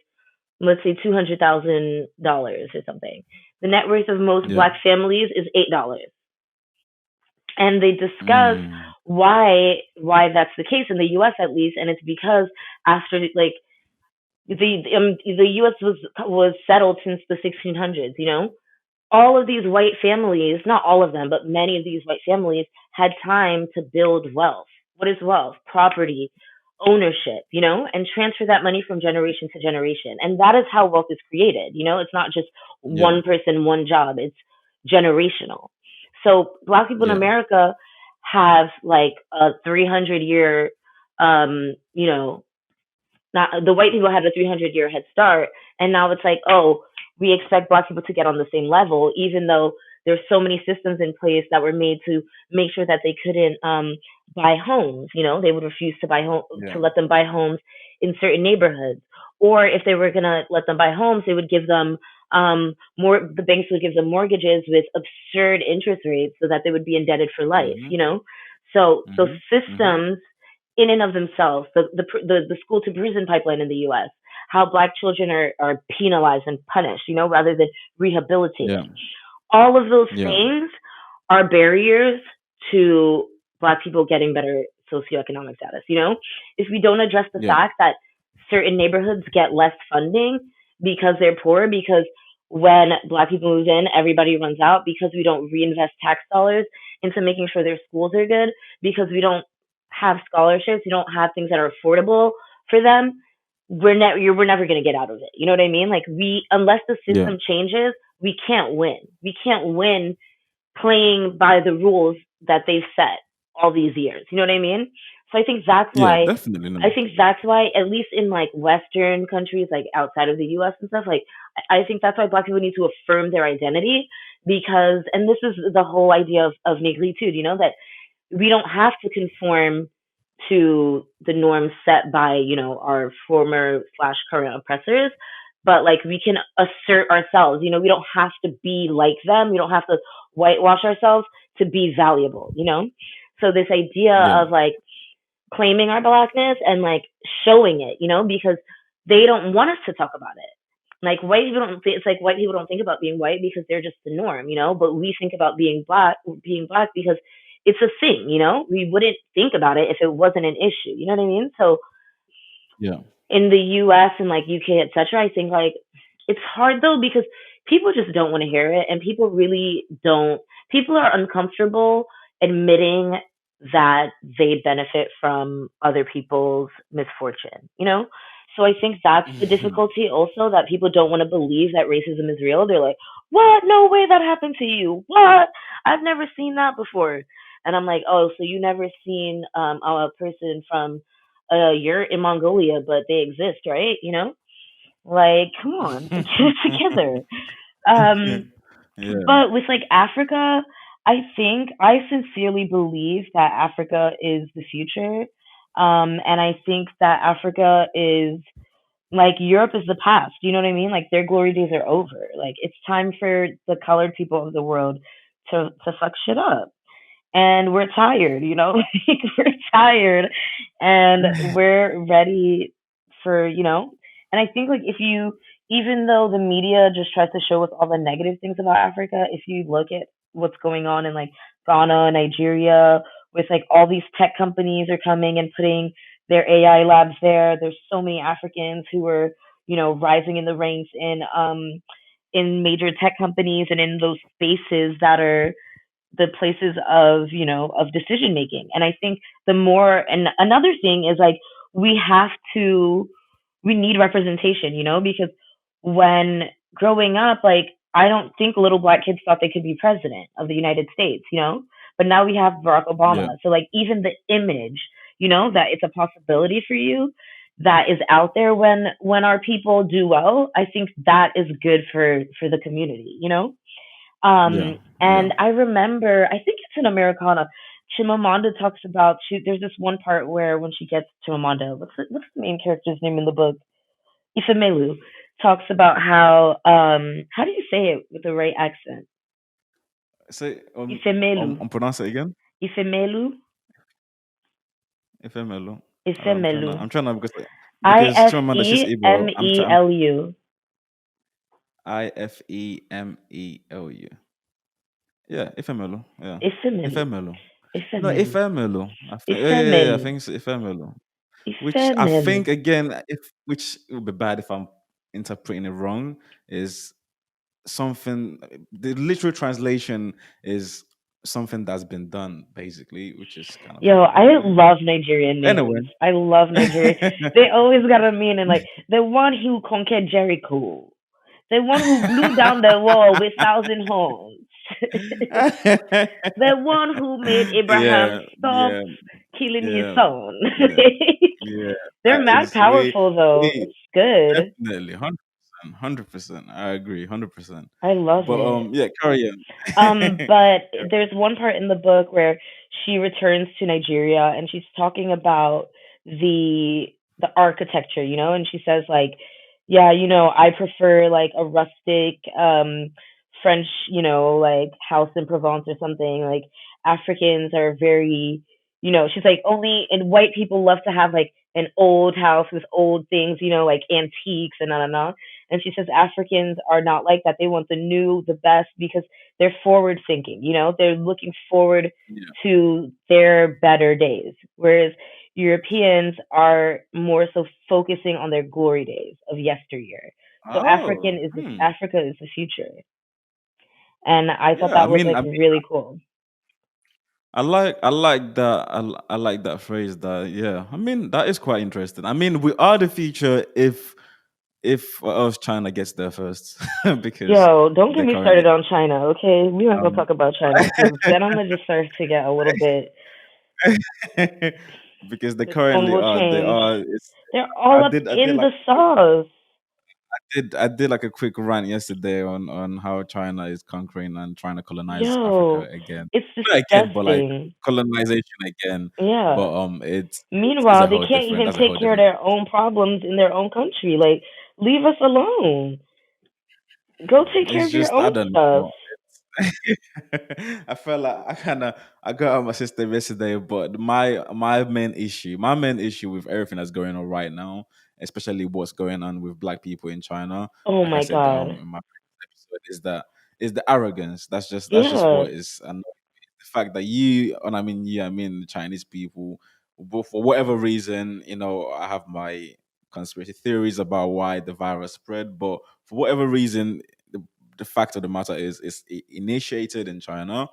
let's say, $200,000 or something. The net worth of most Yeah. Black families is $8, and they discuss Mm. why that's the case in the U.S. at least, and it's because after like the U.S. was settled since the 1600s. All of these white families, not all of them, but many of these white families had time to build wealth. What is wealth? Property, ownership, and transfer that money from generation to generation. And that is how wealth is created. It's not just Yeah. one person, one job, it's generational. So, Black people in Yeah. America have like a 300-year, you know, not the white people had a 300-year head start, and now it's like, oh, we expect Black people to get on the same level, even though there's so many systems in place that were made to make sure that they couldn't buy homes. They would refuse to Yeah. let them buy homes in certain neighborhoods, or if they were gonna let them buy homes, they would give them more. The banks would give them mortgages with absurd interest rates so that they would be indebted for life. Mm-hmm. So those Mm-hmm. Mm-hmm. systems in and of themselves, the school to prison pipeline in the U.S., how Black children are penalized and punished, rather than Yeah. rehabilitated. All of those Yeah. things are barriers to Black people getting better socioeconomic status. If we don't address the Yeah. fact that certain neighborhoods get less funding because they're poor, because when Black people move in, everybody runs out, because we don't reinvest tax dollars into making sure their schools are good, because we don't have scholarships, we don't have things that are affordable for them, we're never going to get out of it. You know what I mean? Like, unless the Yeah. system changes, we can't win. We can't win playing by the rules that they've set all these years. You know what I mean? So Yeah. Definitely. No. I think that's why, at least in like Western countries, like outside of the U.S. and stuff, like I think that's why Black people need to affirm their identity, because, and this is the whole idea of negritude, that we don't have to conform to the norms set by our former slash current oppressors, but like we can assert ourselves. We don't have to be like them, we don't have to whitewash ourselves to be valuable. So this idea Yeah. of like claiming our blackness and like showing it, because they don't want us to talk about it. Like, white people don't think, it's like white people don't think about being white because they're just the norm, but we think about being black because it's a thing. We wouldn't think about it if it wasn't an issue. You know what I mean? So Yeah. in the US and like UK, etc., I think like it's hard though, because people just don't want to hear it, and people really don't. People are uncomfortable admitting that they benefit from other people's misfortune. So I think that's the difficulty also, that people don't want to believe that racism is real. They're like, "What? No way that happened to you. What? I've never seen that before." And I'm like, "Oh, so you never seen a person from you're in Mongolia, but they exist, right? Like, come on, get it together." Um, Yeah. but with like Africa, I sincerely believe that Africa is the future. And I think that Africa is like Europe is the past. You know what I mean? Like, their glory days are over. Like, it's time for the colored people of the world to fuck shit up, and we're tired, like, we're tired, and we're ready for, and I think like if you, even though the media just tries to show us all the negative things about Africa, if you look at what's going on in like Ghana, Nigeria, with like all these tech companies are coming and putting their AI labs there. There's so many Africans who are, rising in the ranks in major tech companies and in those spaces that are the places of of decision making. And I think the more, and another thing is like, we have to we need representation, because when growing up, like, I don't think little Black kids thought they could be president of the United States, but now we have Barack Yeah. Obama. So like, even the image, that it's a possibility for you, that is out there when our people do well, I think that is good for the community. Yeah. Yeah. And I remember, I think it's in Americana. Chimamanda talks about, there's this one part where when she gets Chimamanda, what's the main character's name in the book? Ifemelu talks about how do you say it with the right accent? Say Ifemelu, pronounce it again. Ifemelu, FMLO. Ifemelu. I Because F Chimamanda's just E Igbo. M E L U. IFEMELU. Yeah, Ifemelo. Yeah. Ifemelu. Ifemelo. No, Ifemelu. Ifemelo. I think. Yeah, yeah, yeah. I Ifemelu. think it's Ifemelo. which I Feminine. think again, if which it would be bad if I'm interpreting it wrong, is something. The literal translation is something that's been done, basically, which is kind of Yo, I annoying. love Nigerian Anyway, names. I love Nigeria. They always got a meaning, like the one who conquered Jericho, the one who blew down the wall with thousand horns, the one who made Abraham yeah, stop yeah, killing his yeah, son. yeah, yeah. They're That mad is powerful though. we It's good. definitely 100%, 100%. I agree, 100%. I love But it. yeah, carry on. But there's one part in the book where she returns to Nigeria and she's talking about the the architecture, and she says like, yeah, I prefer like a rustic French, like house in Provence or something. Like Africans are very, she's like only and white people love to have like an old house with old things, like antiques and na. And she says Africans are not like that. They want the new, the best because they're forward thinking, they're looking forward Yeah. to their better days. Whereas Europeans are more so focusing on their glory days of yesteryear. So Oh, Africa is the future. And I thought yeah. that was like really cool. I like that. I like that phrase. That yeah. I mean, that is quite interesting. I mean, we are the future if else China gets there first, because Yo, don't get they me currently started on China, okay? We're not gonna um talk about China because then I'm gonna just start to get a little bit. because they The tone currently will are. They change. are. It's. They're all up I did in like the sauce. I did like a quick rant yesterday on how China is conquering and trying to colonize Africa Yo, again. it's Not again, but like disgusting. colonization again. Yeah. But it's Meanwhile, a they whole can't different. even That's a take whole care of different. their own problems in their own country. Like, leave us alone. Go take care It's of your just I own don't stuff. know. I felt like I got on my system yesterday, but my main issue with everything that's going on right now, especially what's going on with black people in China, Oh like I my said god. in my previous episode, is the arrogance. That's just Yeah. what is, and the fact that and I mean the Chinese people, but for whatever reason, I have my conspiracy theories about why the virus spread, but for whatever reason, the fact of the matter is, it's initiated in China.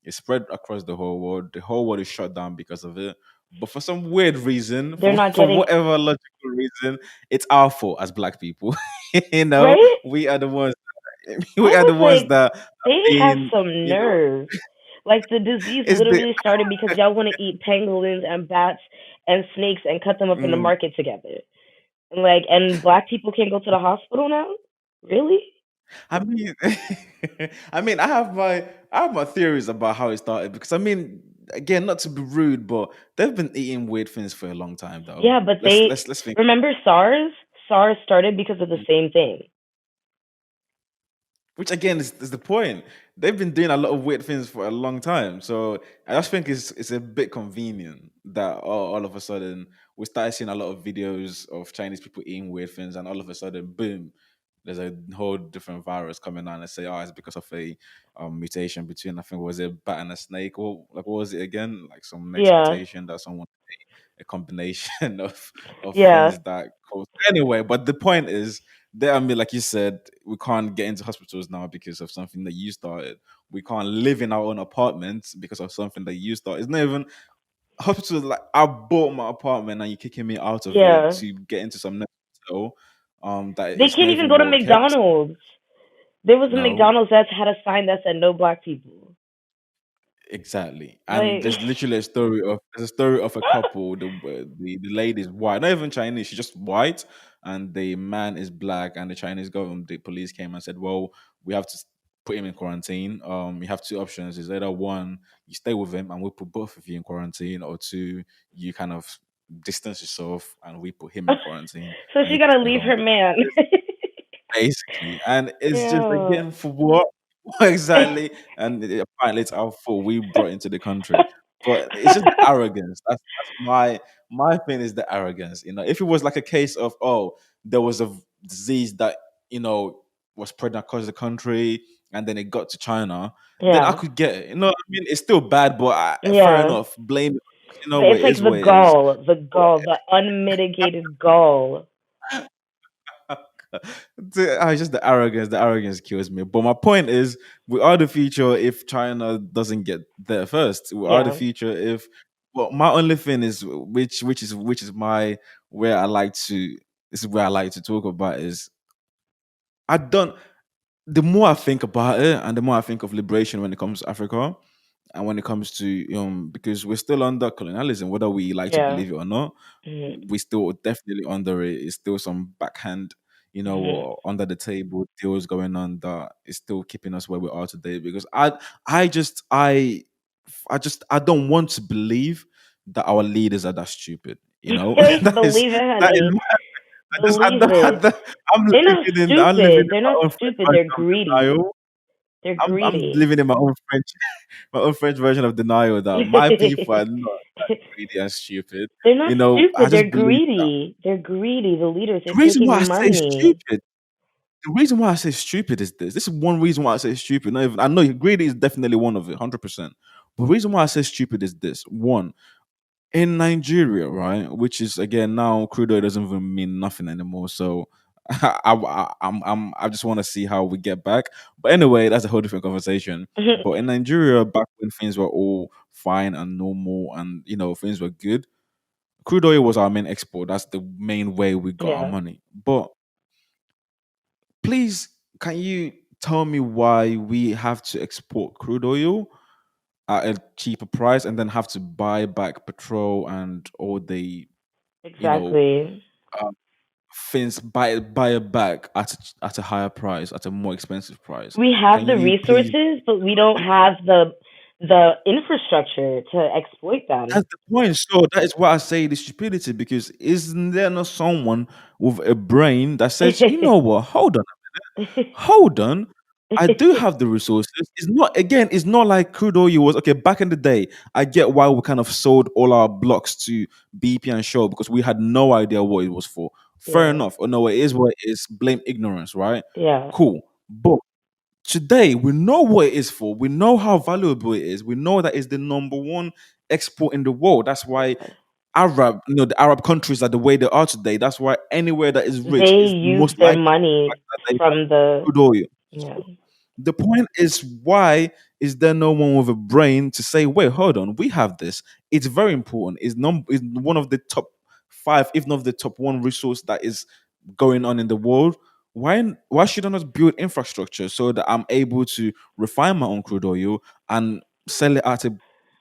It spread across the whole world. The whole world is shut down because of it. But for some weird reason, They're not for getting whatever logical reason, it's our fault as black people. right? We are the ones. I We are the was ones like, that are they have being. some You know, nerve. Like the disease it's the. literally started because y'all want to eat pangolins and bats and snakes and cut them up in the Mm. market together. And black people can't go to the hospital now? Really? I mean, I have my theories about how it started, because I mean, again, not to be rude, but they've been eating weird things for a long time, though. Yeah, but Let's let's think. remember SARS? SARS started because of the same thing. Which again is the point. They've been doing a lot of weird things for a long time. So I just think it's a bit convenient that all of a sudden we started seeing a lot of videos of Chinese people eating weird things, and all of a sudden, boom, there's a whole different virus coming on and say, oh, it's because of a mutation between, I think, was it a bat and a snake, or like what was it again? Like some next Yeah. mutation that someone, a combination of Yeah. things that cause. Anyway, but the point is, there, I mean, like you said, we can't get into hospitals now because of something that you started. We can't live in our own apartments because of something that you started. It's not even hospitals. Like, I bought my apartment and you're kicking me out of it Yeah. to get into some next hotel. That They it's not can't even even go to well kept. McDonald's. There was a No. McDonald's that had a sign that said no black people. Exactly, and Like, there's literally a story of a couple. The lady is white, not even Chinese. She's just white, and the man is black. And the Chinese government, the police came and said, "Well, we have to put him in quarantine. You have two options: is either one, you stay with him, and we put both of you in quarantine, or two, you kind of distance yourself, and we put him in quarantine, so and she you gotta stay leave home." her man. Basically, and it's just Yeah. again for what exactly, and apparently it's our fault we brought into the country. But it's just the arrogance. That's my thing, is the arrogance. If it was like a case of, oh, there was a disease that you know was spread across the country, and then it got to China, then I Yeah. could get it. I mean, it's still bad, but fair Yeah. enough. Blame it. You know But what it's it like is, what it is. the gall, the unmitigated gall. It's just the arrogance. The arrogance kills me. But my point is, we are the future if China doesn't get there first. We are the Yeah, future if. Well, my only thing is, which is my where I like to. This is where I like to talk about is I don't. The more I think about it, and the more I think of liberation when it comes to Africa, and when it comes to because we're still under colonialism, whether we like to yeah, believe it or not, hmm we still definitely under it. It's still some backhand, hmm or under the table deals going on that is still keeping us where we are today. Because I don't want to believe that our leaders are that stupid. that is Believe it, that is honey. I Believe don't, it. They're not I'm living stupid. in They're my not own French stupid. They're version of greedy. denial. They're I'm greedy. living in my own French version of denial that my people are not that greedy and stupid. They're not I stupid. They're just believe that greedy. They're greedy. The leaders are the reason why I taking say money. stupid, the reason why I say stupid is this. This is one reason why I say stupid. Not even, I know greedy is definitely one of it, 100%. But the reason why I say stupid is this. One, in Nigeria, right, which is again now crude oil doesn't even mean nothing anymore. So I just want to see how we get back. But anyway, that's a whole different conversation. But in Nigeria, back when things were all fine and normal, and things were good, crude oil was our main export. That's the main way we got our Yeah, money. But please, can you tell me why we have to export crude oil at a cheaper price and then have to buy back petrol and all the you know exactly. uh, things, buy it back at a higher price, at a more expensive price? We Can have the you please? resources, but we don't have the infrastructure to exploit them. That's the point. So that is why I say the stupidity, because isn't there not someone with a brain that says, you know what, hold on, I do have the resources. It's not like crude oil was okay back in the day. I get why we kind of sold all our blocks to BP and Shell because we had no idea what it was for. Fair Yeah, enough. Oh no, it is what it is. Blame ignorance, right? yeah, Cool. But today we know what it is for. We know how valuable it is. We know that it's the number one export in the world. That's why the Arab countries are the way they are today. That's why anywhere that is rich they is use most their likely the money fact that they have from the crude oil. yeah The point is, why is there no one with a brain to say, wait, hold on, we have this. It's very important. It's one of the top five, if not the top one resource that is going on in the world. Why should I not build infrastructure so that I'm able to refine my own crude oil and sell it at a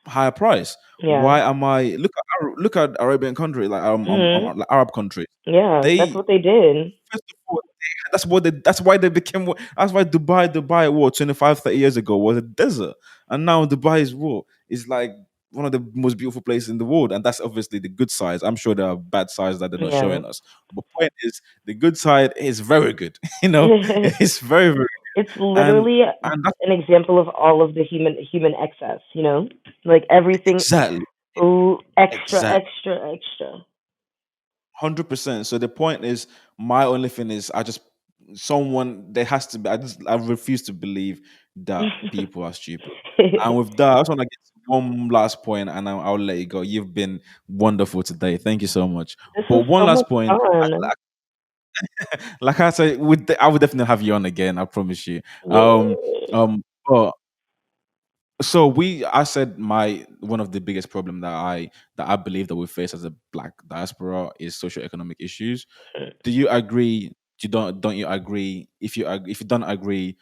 higher price? yeah. Why am I look at Arabian countries, hmm like Arab countries? Yeah, that's They what they did. First of all, that's why they became that's why Dubai what 25, 30 years ago was a desert. And now Dubai is like one of the most beautiful places in the world. And that's obviously the good sides. I'm sure there are bad sides that they're not Yeah. showing us. But point is the good side is very good. It's very, very It's and literally that's an example of all of the human excess, like everything. exactly Oh, extra, exactly extra, extra. 100%. So the point is, my only thing is, someone there has to be. I refuse to believe that people are stupid. And with that, I just want to get to one last point, and I'll let you go. You've been wonderful today. Thank you so much. This But was one so last much point, fun. like I said, I would definitely have you on again. I promise you. Yay. But so I said my one of the biggest problem that I believe that we face as a black diaspora is socioeconomic issues. Do you agree? Don't you agree? If you don't agree,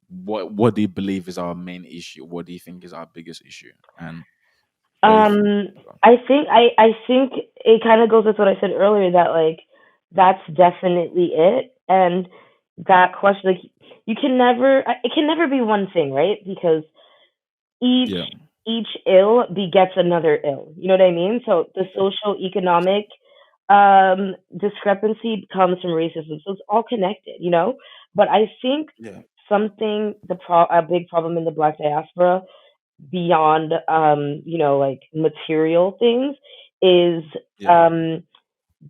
what do you believe is our main issue? What do you think is our biggest issue? And what do you think? Um, I think it kind of goes with what I said earlier that like that's definitely it, and that question like you can never it can never be one thing, right? Because each Yeah, each ill begets another ill. You know what I mean? So the social economic discrepancy comes from racism. So it's all connected. But I think yeah, a big problem in the black diaspora beyond like material things is yeah, um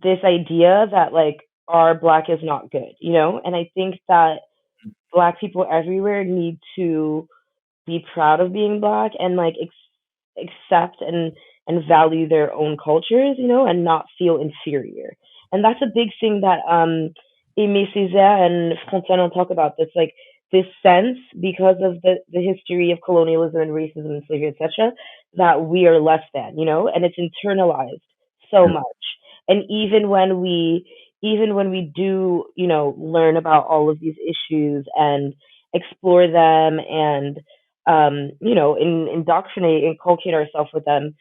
this idea that like our black is not good. And I think that black people everywhere need to be proud of being black and like accept and value their own cultures, and not feel inferior. And that's a big thing that Aimé Césaire and Fontaine talk about. That's like this sense, because of the history of colonialism and racism and slavery, etc., that we are less than, and it's internalized so Yeah. much. And even when we do, learn about all of these issues and explore them and indoctrinate, inculcate ourselves with them,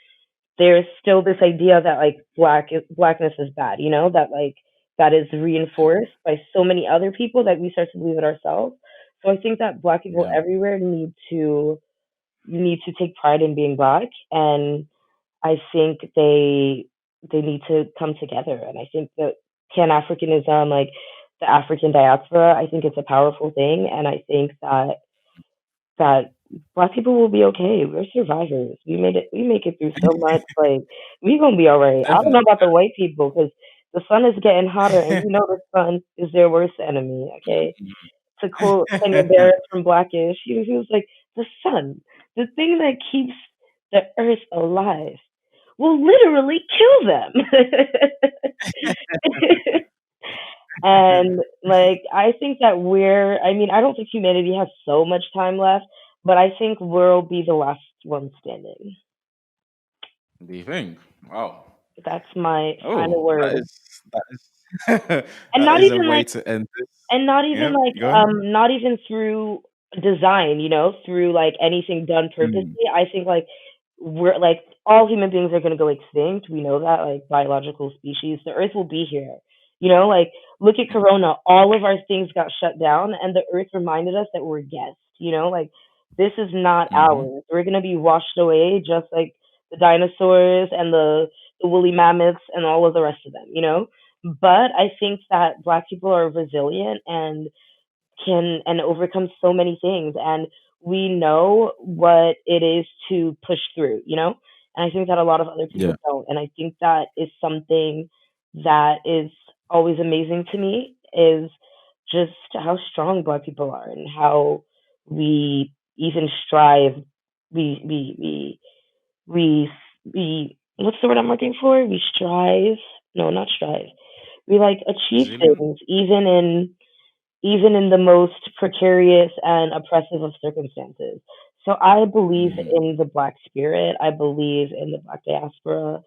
there's still this idea that like blackness is bad, that like that is reinforced by so many other people that we start to believe it ourselves. So I think that black people Yeah. everywhere need to take pride in being black, and I think they need to come together. And I think that Pan Africanism, like the African diaspora, I think it's a powerful thing, and I think that black people will be okay. We're survivors. We made it. We make it through so much. Like we gonna be all right. I don't know Definitely. about the white people because the sun is getting hotter, and the sun is their worst enemy. Okay, to quote Kenya Barrett from Blackish, he was like, the sun, the thing that keeps the earth alive, will literally kill them. And like I think that I mean, I don't think humanity has so much time left, but I think we'll be the last one standing. Do you think? Wow. That's my final Oh, word. that is And that not is a even way like to end this. and not even Yeah, like go on. not even through design, through like anything done Mm, purposely. I think like we're like all human beings are going to go extinct. We know that, like biological species, the earth will be here. Like look at corona, all of our things got shut down and the earth reminded us that we're guests. Like this is not mm-hmm. ours. We're going to be washed away just like the dinosaurs and the woolly mammoths and all of the rest of them. But I think that black people are resilient and can and overcome so many things, and we know what it is to push through. And I think that a lot of other Yeah. people don't, and I think that is something that is always amazing to me, is just how strong black people are and how we even strive. We we we we we what's the word I'm looking for? We strive. No, not strive. We like achieve Resilient. things even in the most precarious and oppressive of circumstances. So I believe Mm, in the black spirit. I believe in the black diaspora.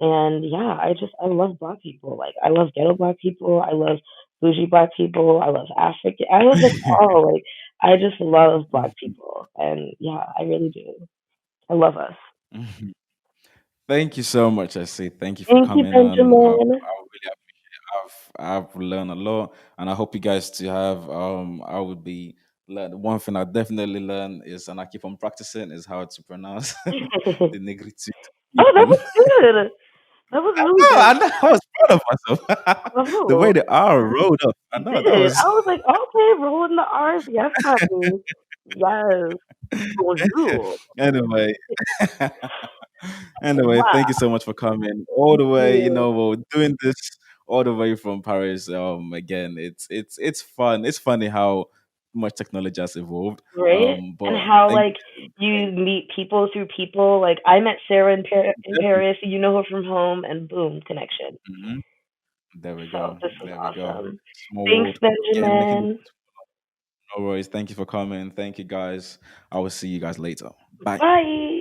And yeah, I love black people. Like I love ghetto black people. I love bougie black people. I love African. I love them all. Like I just love black mhm, people. And yeah, I really do. I love us. mhm. Thank you so much, I say. Thank you for Thank you, coming on. Benjamin. I really I've learned a lot, and I hope you guys to have. I would be learn one thing I definitely learn is, and I keep on practicing, is how to pronounce Oh, the negritude that people. was good. That was really No, good. I know. I was proud of myself. The way Oh, the R rolled up, I you know that did. was. I was like, okay, rolling the R's. Yes, honey. Yes. Bonjour. Anyway, anyway, Wow. thank you so much for coming all Thank the way. you. We're doing this all the way from Paris. Again, it's fun. It's funny how much technology has evolved. Right? And But how, thank like, you meet people through people. Like, I met Sarah in definitely. Paris. You know her from home, and boom, connection. Mhm. There we So go. this was There we go. awesome. Small Thanks, world. Again, making the Benjamin. world. No worries. Thank you for coming. Thank you guys. I will see you guys later. Bye. Bye.